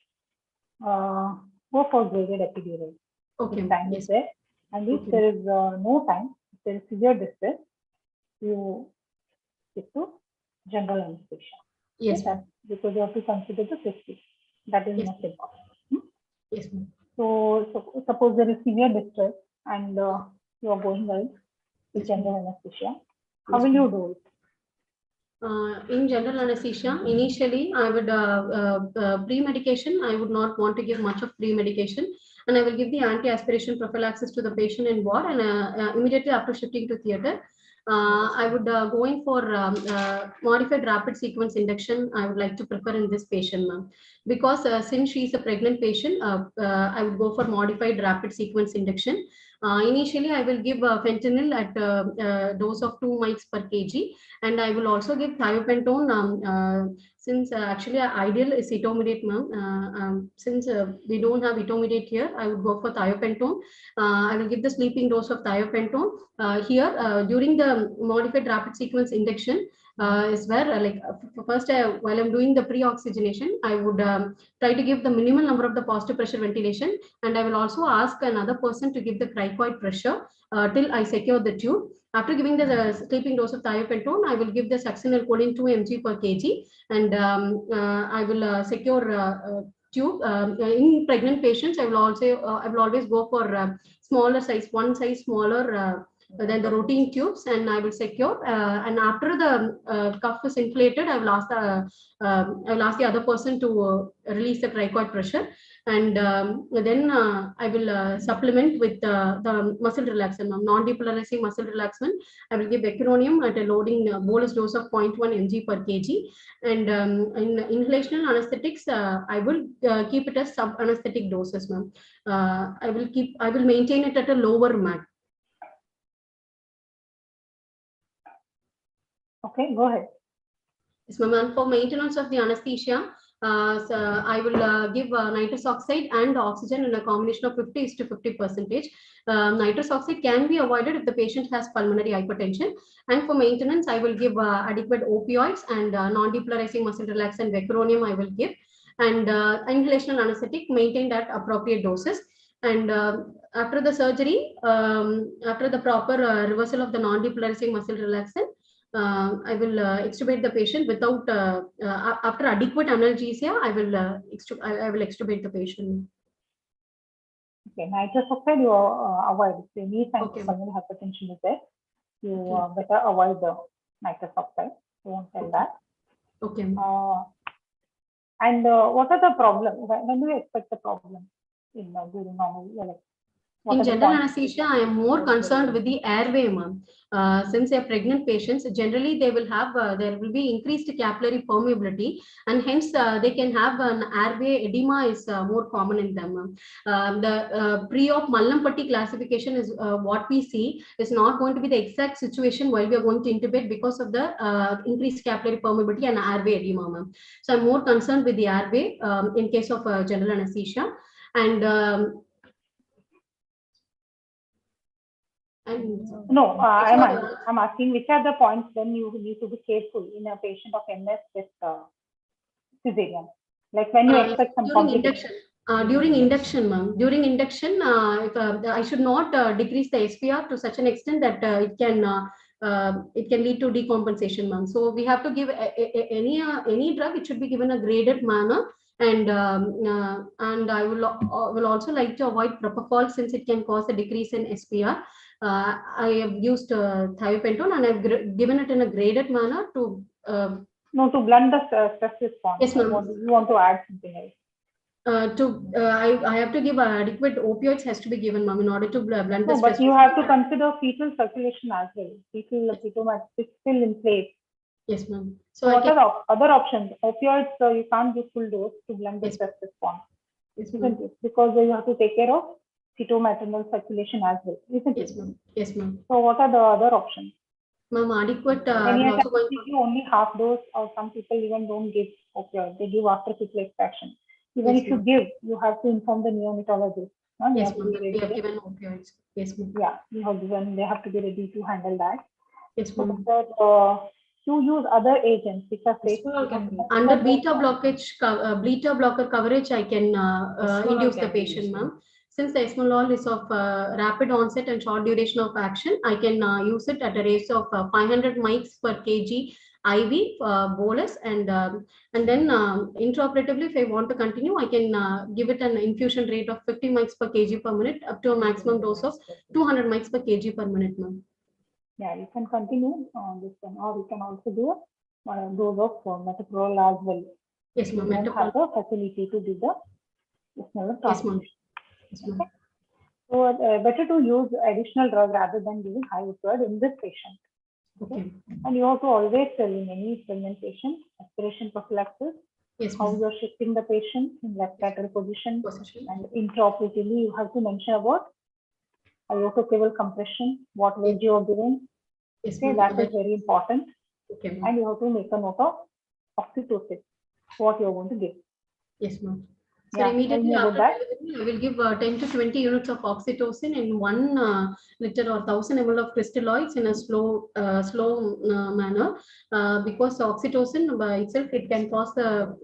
go for graded epidural.
Okay.
Time is there, and if there is no time, if there is severe distress, you stick to general anesthesia.
Yes,
okay? Because you have to consider the safety. That is most important.
Yes, ma'am.
So suppose there is severe distress and you are going well with general anesthesia. How will you do it?
In general anesthesia, initially I would pre-medication. I would not want to give much of pre-medication, and I will give the anti-aspiration prophylaxis to the patient in ward, and immediately after shifting to theatre, I would going for modified rapid sequence induction. I would like to prefer in this patient, ma'am, because since she is a pregnant patient, I would go for modified rapid sequence induction. Initially, I will give fentanyl at dose of 2 mics per kg, and I will also give thiopentone. Since actually ideal is etomidate, ma'am. Since we don't have etomidate here, I would go for thiopentone. I will give the sleeping dose of thiopentone. Here, during the modified rapid sequence induction, is where first while I'm doing the pre-oxygenation, I would try to give the minimal number of the positive pressure ventilation, and I will also ask another person to give the cricoid pressure till I secure the tube. After giving the sleeping dose of thiopentone, I will give the succinylcholine 2 mg per kg, and I will secure tube. In pregnant patients, I will always go for smaller size, one size smaller than the routine tubes, and I will secure. And after the cuff is inflated, I will ask the other person to release the cricoid pressure, and then I will supplement with the muscle relaxant, non-depolarizing muscle relaxant. I will give ecuronium at a loading bolus dose of 0.1 mg per kg, and in inhalational anesthetics, I will keep it as sub-anesthetic doses, ma'am. I will maintain it at a lower MAC.
Okay, go ahead.
Yes, ma'am. And for maintenance of the anesthesia, so I will give nitrous oxide and oxygen in a combination of 50:50%. Nitrous oxide can be avoided if the patient has pulmonary hypertension. And for maintenance, I will give adequate opioids and non-depolarizing muscle relaxant vecuronium I will give. And inhalational anesthetic maintained at appropriate doses. And after the surgery, after the proper reversal of the non-depolarizing muscle relaxant, I will extubate the patient without after adequate analgesia. I will extubate the patient.
Okay, nitrous oxide you avoid. If any sign
Okay.
of pulmonary hypertension is there, you better avoid the nitrous oxide. You won't tell that.
Okay.
And what are the problems? When do you expect the problem in during normal?
In general anesthesia, I am more concerned with the airway, ma'am. Since they are pregnant patients, generally they will have there will be increased capillary permeability, and hence they can have an airway edema is more common in them. The pre-op Mallampatti classification is what we see is not going to be the exact situation while we are going to intubate because of the increased capillary permeability and airway edema, ma'am. So I'm more concerned with the airway in case of general anesthesia, and
no, I'm asking which are the points when you need to be careful in a patient of MS with cesarean, like when you expect some complications.
During induction, ma'am. During induction, if, I should not decrease the SPR to such an extent that it can lead to decompensation, ma'am. So we have to give any drug. It should be given a graded manner, and I will also like to avoid propofol since it can cause a decrease in SPR. I have used thiopentone, and I've given it in a graded manner to.
No, to blunt the stress response.
Yes, ma'am.
You want to add something else?
I have to give adequate opioids has to be given, ma'am, in order to blunt the stress.
But you have to consider fetal circulation as well. Fetal is still in place.
Yes, ma'am.
So what are the other options? Opioids, you can't give full dose to blunt the stress response.
Yes,
isn't it? Because you have to take care of fetal-maternal circulation as well, isn't
yes,
it?
ma'am. Yes, ma'am.
So what are the other options?
Ma'am, adequate.
Many times give you only half dose, or some people even don't give opioid. They give after fetal extraction. Even if you give, you have to inform the neonatologist.
Yes, ma'am. We have given opioids. Yes, ma'am.
Yeah, you have given. They have to be ready to handle that.
Yes, ma'am.
To use other agents which are safe.
Under beta blocker coverage, I can induce the patient, ma'am. Since the esmolol is of rapid onset and short duration of action, I can use it at a ratio of 500 mics per kg IV bolus, and then intraoperatively, if I want to continue, I can give it an infusion rate of 50 mics per kg per minute up to a maximum dose of 200 mics per kg per minute, ma'am.
Yeah, you can continue on this one, or you can also do a dose of metoprolol as well.
Yes, ma'am.
You don't have the facility to do the smaller transfusion.
Yes, ma'am.
Okay. So better to use additional drug rather than giving high opioid in this patient.
Okay.
And you have to always tell in any pregnant patient, aspiration prophylaxis,
Yes,
how
ma'am.
you are shifting the patient in left lateral position,
Position.
and intraoperatively you have to mention about iodocaval compression, what wedge you are giving.
Yes,
Okay,
ma'am.
that is very important.
Okay, ma'am.
And you have to make a note of oxytocin, what you are going to give.
Yes, ma'am. So
Yeah, tell
immediately
me about
after
that.
delivery, I will give 10 to 20 units of oxytocin in 1 liter or 1000 ml of crystalloids in a slow manner, because oxytocin by itself, it can cause the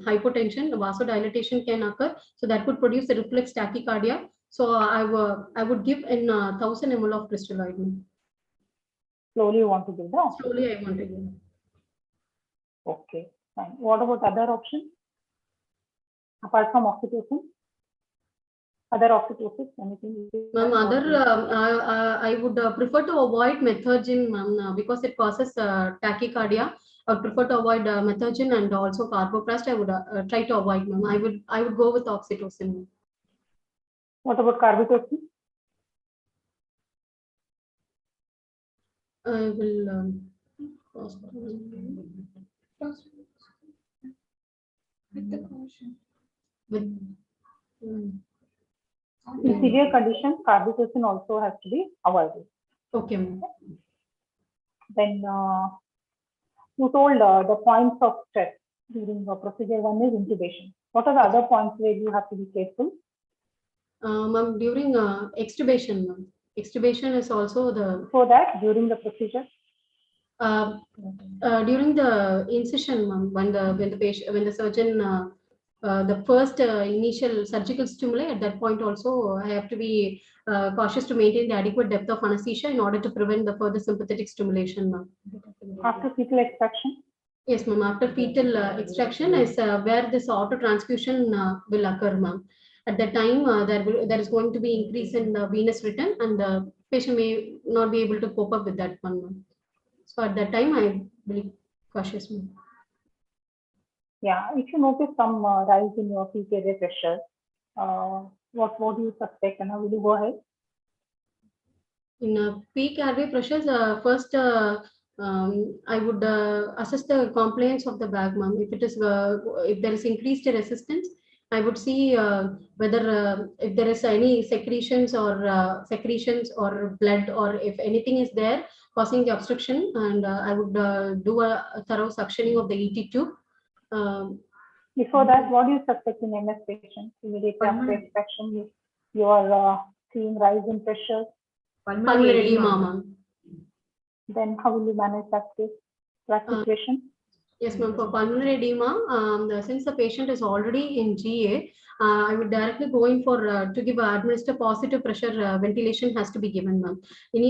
hypotension, the vasodilatation can occur. So that could produce the reflex tachycardia. So I would give in 1000 ml of crystalloid.
Slowly you want to give the oxytocin.
Slowly I want to give.
Okay, fine. What about other options? Apart from oxytocin? Other oxytocin, anything?
Ma'am, I would prefer to avoid methergine, ma'am, because it causes tachycardia. I would prefer to avoid methergine and also carboprast. I would try to avoid, ma'am. I would go with oxytocin.
What about carbitocin?
I will.
With the caution.
In severe conditions, carbitocin also has to be avoided.
Okay, ma'am.
Then you told the points of stress during the procedure. One is intubation. What are the other points where you have to be careful?
Ma'am, during extubation, ma'am. Extubation is also the.
For that, during the procedure.
During the incision, ma'am, when the surgeon the first initial surgical stimuli, at that point also I have to be cautious to maintain the adequate depth of anesthesia in order to prevent the further sympathetic stimulation, ma'am.
After fetal extraction?
Yes, ma'am. After fetal extraction is where this auto transfusion will occur, ma'am. At that time, there is going to be increase in the venous return, and the patient may not be able to cope up with that one, ma'am. So at that time, I will be cautious, ma'am.
Yeah, if you notice some rise in your peak airway pressure, what do you suspect, and how will you go ahead?
In peak airway pressures, first I would assess the compliance of the bag, ma'am. If there is increased resistance, I would see whether if there is any secretions or blood, or if anything is there causing the obstruction, and I would do a thorough suctioning of the ET tube.
Before that, what do you suspect in MS patients? Immediately after extraction, you are seeing rise in pressure.
Pulmonary edema, ma'am.
Then how will you manage that situation?
Yes, ma'am. For pulmonary edema, since the patient is already in GA, I would directly go in for to administer positive pressure ventilation has to be given, ma'am.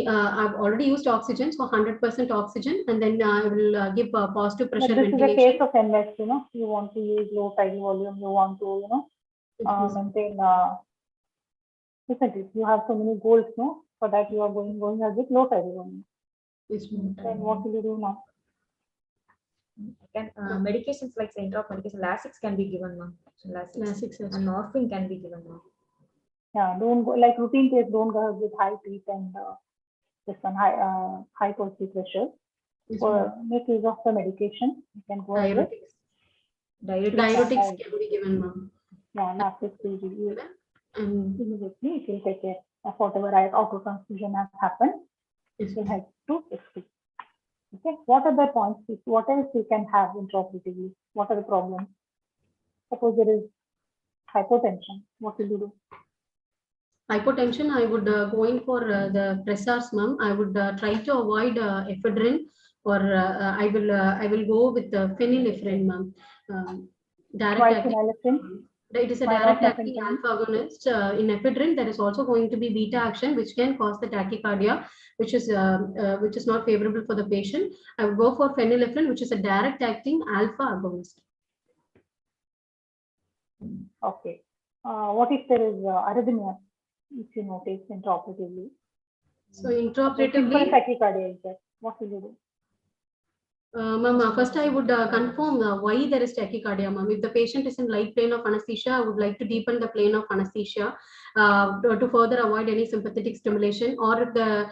I've already used oxygen, so 100% oxygen, and then I will give positive pressure ventilation.
This is a case of MS, you want to use low tidal volume, you want to, maintain, isn't it? You have so many goals, no? For that you are going as with low tidal volume.
Yes, ma'am.
Then what will you do now?
Medications like intra medication, Lasix can be given, ma'am. Lasix and morphine can be given, ma'am.
Yeah, don't go like routine case. Don't go with high peak and this one high pulse pressure.
Yes,
For make use of the medication, you can go ahead.
Diuretics can be given, ma'am.
Yeah, Lasix will give you immediately. It will take care of whatever auto transfusion has happened. It will help to fix it. Okay, what are the points? What else you can have intraoperatively? What are the problems? Suppose there is hypotension. What will you do?
Hypotension, I would go in for the pressors, ma'am. I would try to avoid ephedrine, or I will go with phenylephrine, ma'am.
Why phenylephrine?
It is a direct acting alpha agonist. In ephedrine, there is also going to be beta action, which can cause the tachycardia, which is not favorable for the patient. I would go for phenylephrine, which is a direct acting alpha agonist.
Okay. What if there is arrhythmia? If you notice intraoperatively.
So intraoperatively,
simple tachycardia is there. What will you do?
Ma'am, first I would confirm why there is tachycardia, ma'am. If the patient is in light plane of anesthesia, I would like to deepen the plane of anesthesia to further avoid any sympathetic stimulation. Or if the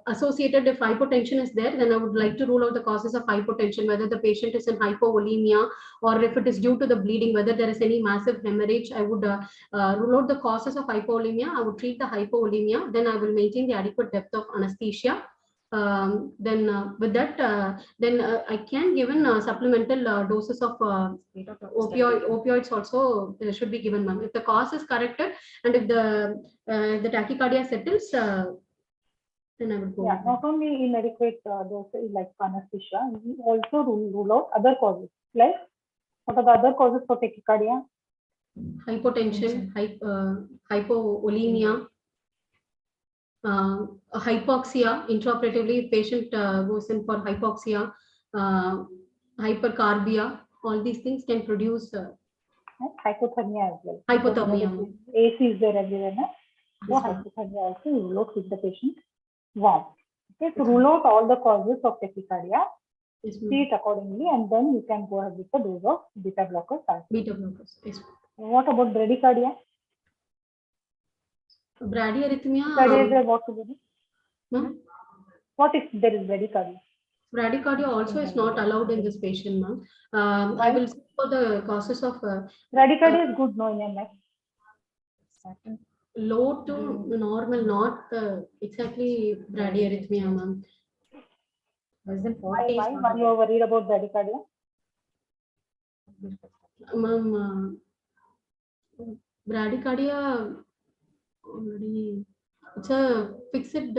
associated, if hypotension is there, then I would like to rule out the causes of hypotension, whether the patient is in hypovolemia or if it is due to the bleeding, whether there is any massive hemorrhage. I would rule out the causes of hypovolemia. I would treat the hypovolemia. Then I will maintain the adequate depth of anesthesia. With that, I can given supplemental doses of opioids also should be given, ma'am. If the cause is corrected and if the tachycardia settles, then I would go.
Yeah, not only inadequate doses like anesthesia, we also rule out other causes. Like, what are the other causes for tachycardia?
Hypotension, hypovolemia. Hypoxia, intraoperatively patient goes in for hypoxia, hypercarbia, all these things can produce
Hypothermia as well.
hypothermia.
AC is there everywhere, no? So hypothermia also you rule out with the patient warm. Okay, so rule out all the causes of tachycardia, see it accordingly, and then you can go ahead with the dose of beta blockers.
Beta blockers, yes.
What about bradycardia?
Bradyarrhythmia.
What if there is bradycardia?
Bradycardia also is not allowed in this patient, ma'am. I will see for the causes of
bradycardia is good, no, in MS.
Low to normal, not exactly bradyarrhythmia, ma'am.
Why you are worried about bradycardia?
Ma'am, bradycardia already, it's a fixed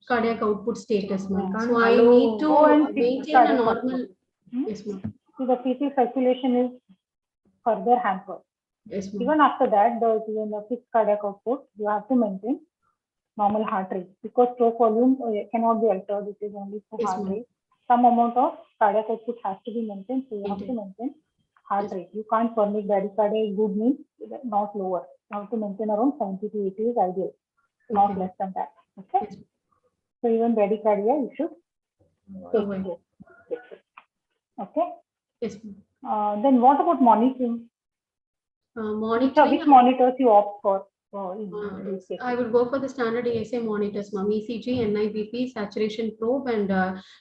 cardiac output status, ma'am. So I need to maintain a normal. Yes, ma'am.
So the fetal circulation is further hampered.
Yes, ma'am.
Even after that, even the fixed cardiac output, you have to maintain normal heart rate because stroke volume cannot be altered. It is only for heart rate. Some amount of cardiac output has to be maintained, so you have to maintain heart rate. You can't permit bradycardia. Good means not lower. You have to maintain around 70 to 80 is ideal, not less than that. Okay. So even bradycardia, you should take it. Okay.
Yes.
Then what about monitoring?
Monitoring.
Which monitors you opt for?
I would go for the standard ASA monitors, ma'am. ECG, NIBP, saturation probe, and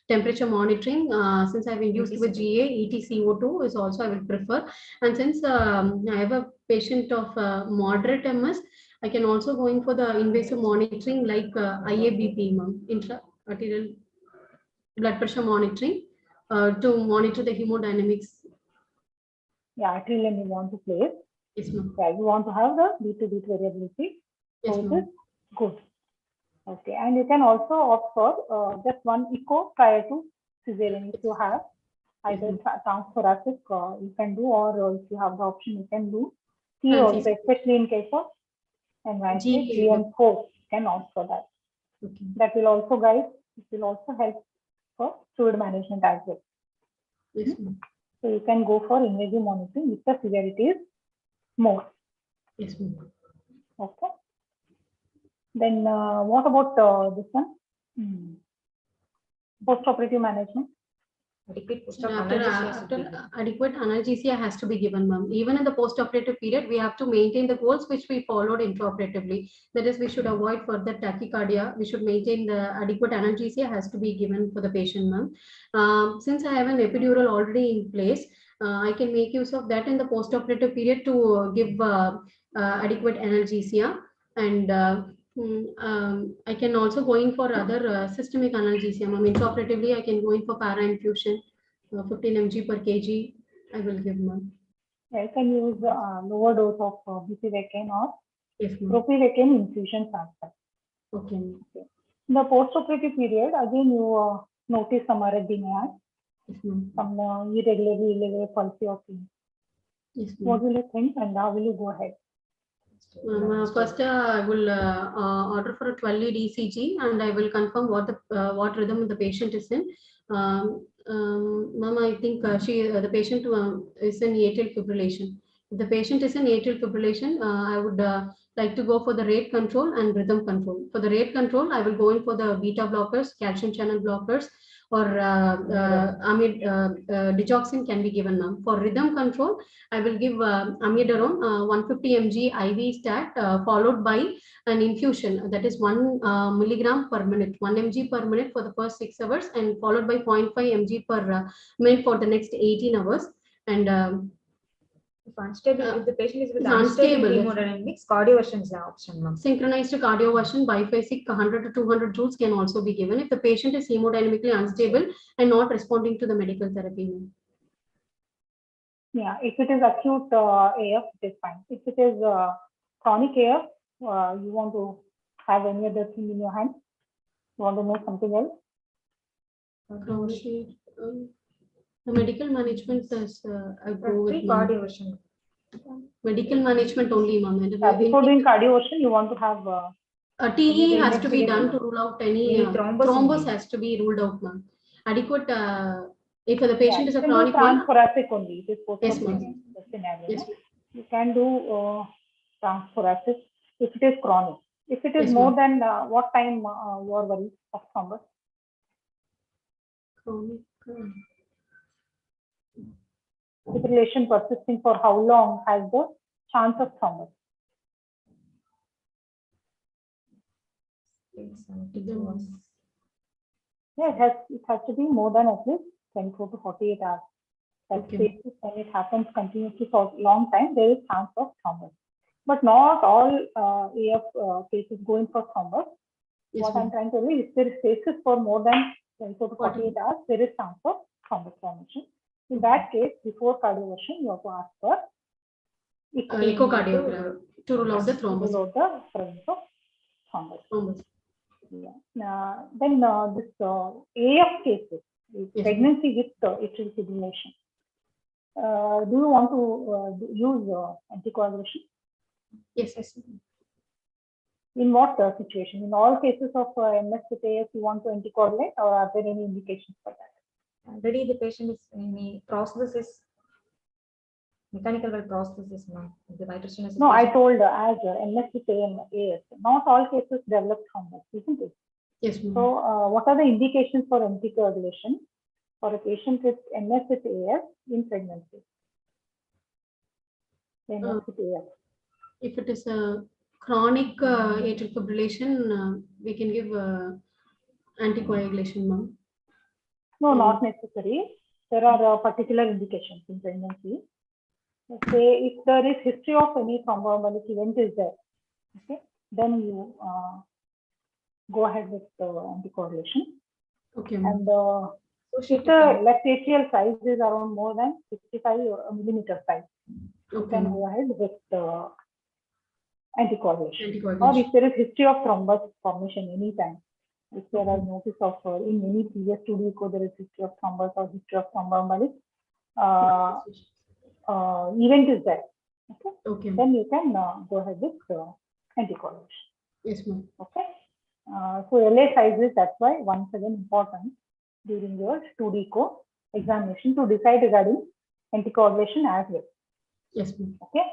temperature monitoring. Since I've induced with GA, ETCO2 is also I will prefer. And since I have a patient of moderate MS, I can also go in for the invasive monitoring like IABP, ma'am, intra-arterial blood pressure monitoring to monitor the hemodynamics.
Yeah, arterial you want to place.
Yes, ma'am.
Yeah, you want to have the beat-to-beat variability.
Yes,
so it is good. Okay, and you can also opt for just one echo prior to cesarean if you have either transthoracic you can do, or if you have the option you can do C also, especially in case of environment GM4 you can opt for that.
Okay.
That will also guide. It will also help for fluid management as well.
Yes,
so you can go for invasive monitoring if the severity is more.
Yes, ma'am.
Okay. Then what about this one? Post-operative management.
After adequate analgesia has to be given, ma'am. Even in the post-operative period, we have to maintain the goals which we followed intraoperatively. That is, we should avoid further tachycardia. We should maintain the adequate analgesia has to be given for the patient, ma'am. Since I have an epidural already in place, I can make use of that in the post-operative period to give adequate analgesia, and I can also go in for other systemic analgesia. Intraoperatively, I can go in for para infusion, 15 mg per kg. I will give, ma'am.
Yeah, you can use lower dose of bupivacaine or
propivacine
infusion faster.
Okay.
In the post-operative period, again you notice some arrhythmia, some irregular pulse of things.
Yes,
what will you think and how will you go ahead?
First, I will order for a 12 lead ECG and I will confirm what rhythm the patient is in. Ma'am, I think the patient is in atrial fibrillation. If the patient is in atrial fibrillation, I would like to go for the rate control and rhythm control. For the rate control, I will go in for the beta blockers, calcium channel blockers, or digoxin can be given, ma'am. For rhythm control, I will give amiodarone 150 mg IV stat followed by an infusion, that is 1 milligram per minute, 1 mg per minute for the first 6 hours, and followed by 0.5 mg per minute for the next 18 hours. And
if unstable, if the patient is with
unstable
unstable hemodynamics, cardioversion is an option, ma'am.
Synchronized cardioversion biphasic 100 to 200 joules can also be given if the patient is hemodynamically unstable and not responding to the medical therapy.
Yeah, if it is acute AF, it is fine. If it is chronic AF, you want to have any other thing in your hand? You want to know something else?
The medical management is I go with
cardioversion.
Medical management only, ma'am.
Before doing cardioversion, you want to have
a TE has to be done to rule out any thrombus has to be ruled out, ma'am. Adequate. If the patient is a chronic one,
transthoracic only. It is
yes, ma'am.
Yes, you can do transthoracic if it is chronic. If it is
yes,
more than what time you are worried of thrombus?
Chronic.
Fibrillation persisting for how long has the chance of thrombus? Yeah, it has to be more than at least 24 to 48 hours. That when it happens continuously for a long time, there is chance of thrombus. But not all AF cases going for thrombus.
Yes,
what I'm trying to say is, if there is stasis for more than 24 to 48 hours, there is chance of thrombus formation. In that case, before cardioversion, you have to ask for
echocardiogram to rule out the thrombus.
To rule out the presence of thrombus. Yeah. Then this AF cases, pregnancy with atrial fibrillation. Do you want to use anticoagulation?
Yes, yes.
In what situation? In all cases of MS with AF, you want to anticoagulate, or are there any indications for that?
Already the patient is in prosthesis, mechanical valve prosthesis, ma'am. The vitreous.
No, I told as MS with AF, not all cases develop thrombus, isn't it?
Yes, ma'am.
So, what are the indications for anticoagulation for a patient with MS with AF in pregnancy? MS with AF.
If it is a chronic atrial fibrillation, we can give anticoagulation, ma'am.
No, not necessary. There are particular indications in pregnancy. Say if there is history of any thromboembolic event is there, okay, then you go ahead with anticoagulation.
Okay.
And if the left atrial size is around more than 65 millimeter size, you can go ahead with anticoagulation. Or if there is history of thrombus formation anytime, if there are notice of in any previous 2D echo there is history of thrombus or history of thromboembolic event is there, okay, then you can go ahead with anticoagulation.
Yes, ma'am.
Okay. So LA sizes, that's why once again important during your 2D echo examination to decide regarding anticoagulation as well.
Yes, ma'am.
Okay.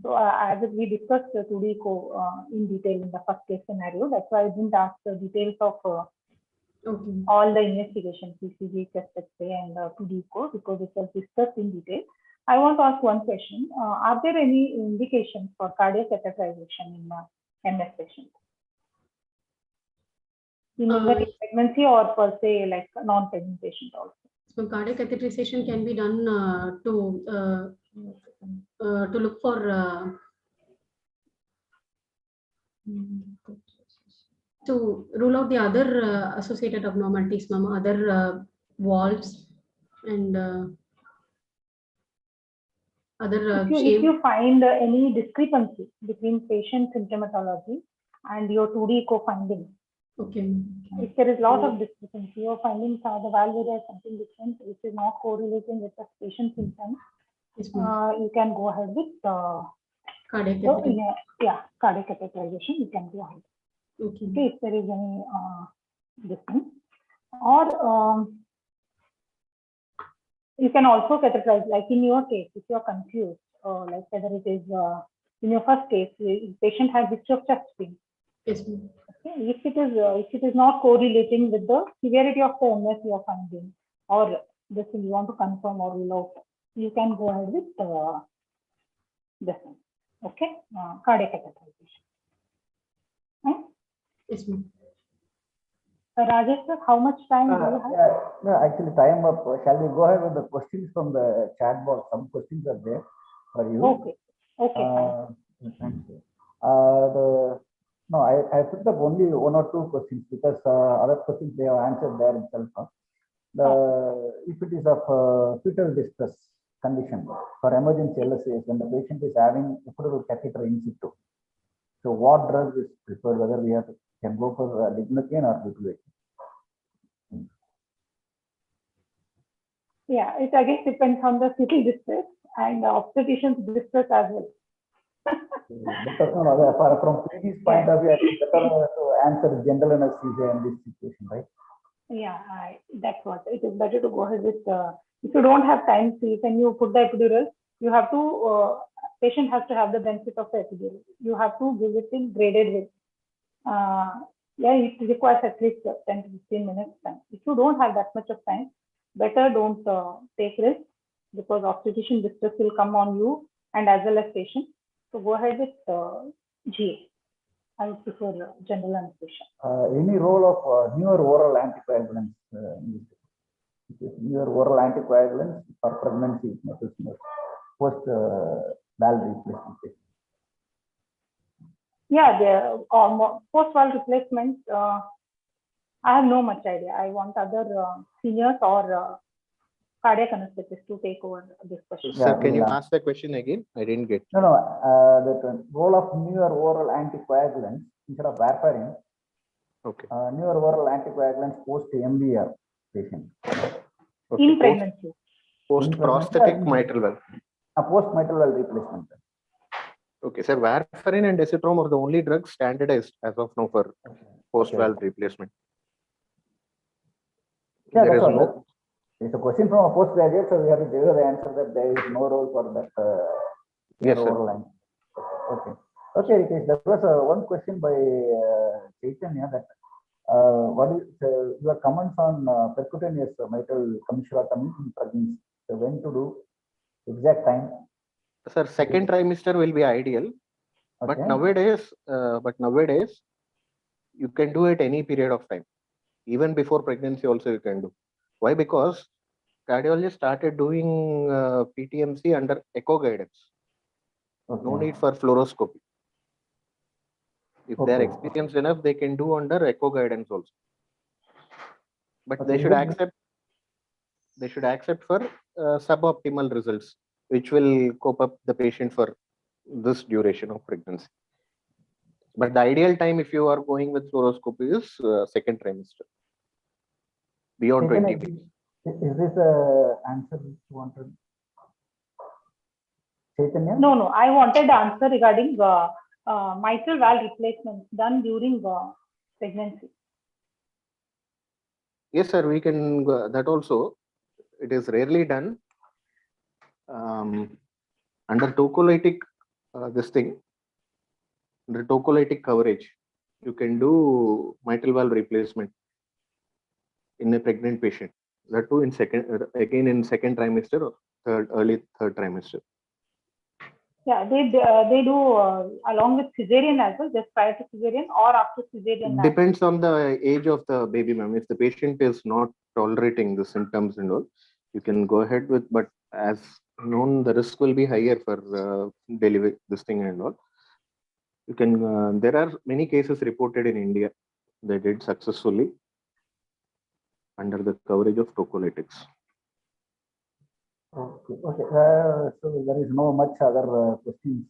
So as we discussed 2D echo in detail in the first case scenario, that's why I didn't ask the details of all the investigations, PCG, chest X-ray, and 2D echo, because it was discussed in detail. I want to ask one question. Are there any indications for cardiac catheterization in MS patients? In pregnancy or per se like non-pregnant patient also?
So cardiac catheterization can be done to look for to rule out the other associated abnormalities, ma'am, other valves and other
if you find any discrepancy between patient symptomatology and your 2D echo findings,
okay,
if there is lot of discrepancy, your findings are the value there something different, which is not correlating with the patient symptoms, you can go ahead with
cardiac
cardiac catheterization. You can go ahead.
Okay.
If there is any difference, or you can also catheterize, like in your case, if you are confused, like whether it is in your first case, the patient has history of chest pain.
Yes.
If it is not correlating with the severity of the MS you are finding, or this you want to confirm or rule out, you can go ahead with this one. Okay, cardiac catheterization.
Yes, ma'am.
Rajesh sir, how much time do you have?
No, actually time up. Shall we go ahead with the questions from the chat box? Some questions are there for you.
Okay. Okay.
Thank you. No, I picked up only one or two questions because other questions they have answered there itself. If it is of fetal distress condition for emergency LSAs, when the patient is having epidural catheter in situ, so what drug is preferred? Whether we can go for lignocaine or butylated?
Yeah, it again depends on the fetal distress and obstetrician's distress as well.
From PD's point of view, I think better to answer general anesthesia in this situation, right?
Yeah, that's what it is better to go ahead with. If you don't have time, see, when you put the epidural, you have to patient has to have the benefit of the epidural. You have to give it in graded way. Yeah, it requires at least 10 to 15 minutes time. If you don't have that much of time, better don't take risk, because obstetrician distress will come on you and as well as patient. So go ahead with GA. I would prefer general anesthesia.
Any role of newer oral anticoagulants in this? Newer oral anticoagulants for pregnancy post valve replacement?
Yeah, the post valve replacement. I have no much idea. I want other seniors or cardiac anesthetists to take over this question.
Sir, can you ask the question again? I didn't get.
No. The role of newer oral anticoagulants instead of warfarin.
Okay.
Newer oral anticoagulants post MVR patient.
Okay.
In pregnancy.
Post prosthetic mitral valve.
Post mitral valve replacement.
Okay, sir. Warfarin and acetylene are the only drugs standardized as of now for post valve replacement.
Yeah,
there
that's
is no.
It's a question from a postgraduate, so we have to give the answer that there is no role for that.
Yes, sir.
Line. Okay, Rikesh, there was one question by Chaitanya that what is your comments on percutaneous mitral commissurotomy in pregnancy? So when to do, exact time?
Sir, second trimester will be ideal, but nowadays, you can do it any period of time, even before pregnancy. Also, you can do. Why? Because cardiologists started doing PTMC under echo guidance. No need for fluoroscopy. If they are experienced enough, they can do under echo guidance also. But they should accept. They should accept for suboptimal results, which will cope up the patient for this duration of pregnancy. But the ideal time, if you are going with fluoroscopy, is second trimester, beyond 20 weeks.
Is this the answer you wanted? Chaitanya?
No. I wanted the answer regarding mitral valve replacement done during pregnancy.
Yes, sir. We can that also. It is rarely done under tocolytic. This thing under tocolytic coverage, you can do mitral valve replacement in a pregnant patient. That too in second trimester or early third trimester.
Yeah, they do along with cesarean as well, just prior to cesarean or after cesarean.
Depends on the age of the baby, ma'am. If the patient is not tolerating the symptoms and all, you can go ahead with. But as known, the risk will be higher for delivery, this thing and all. You can. There are many cases reported in India that did successfully under the coverage of tocolytics.
Okay. So there is no much other questions.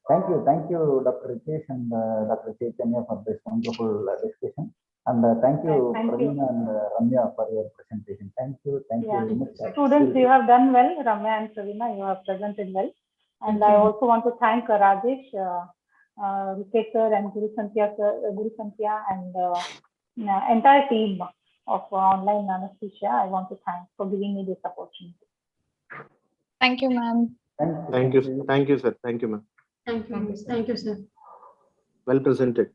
Thank you, Dr. Rikesh and Dr. Chaitanya for this wonderful discussion. And thank you, Praveen and Ramya, for your presentation. Thank you very much.
Students, you have done well. Ramya and Pravina, you have presented well. And I also want to thank Rajesh, Rikesh sir, and Guru Santhya, and entire team of online anesthesia. I want to thank for giving me this opportunity.
Thank you, ma'am.
Thank you, sir. Thank you, ma'am.
Thank you, sir.
Well presented.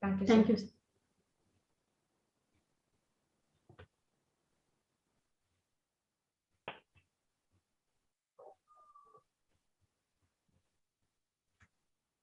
Thank you.
Thank
sir.
you.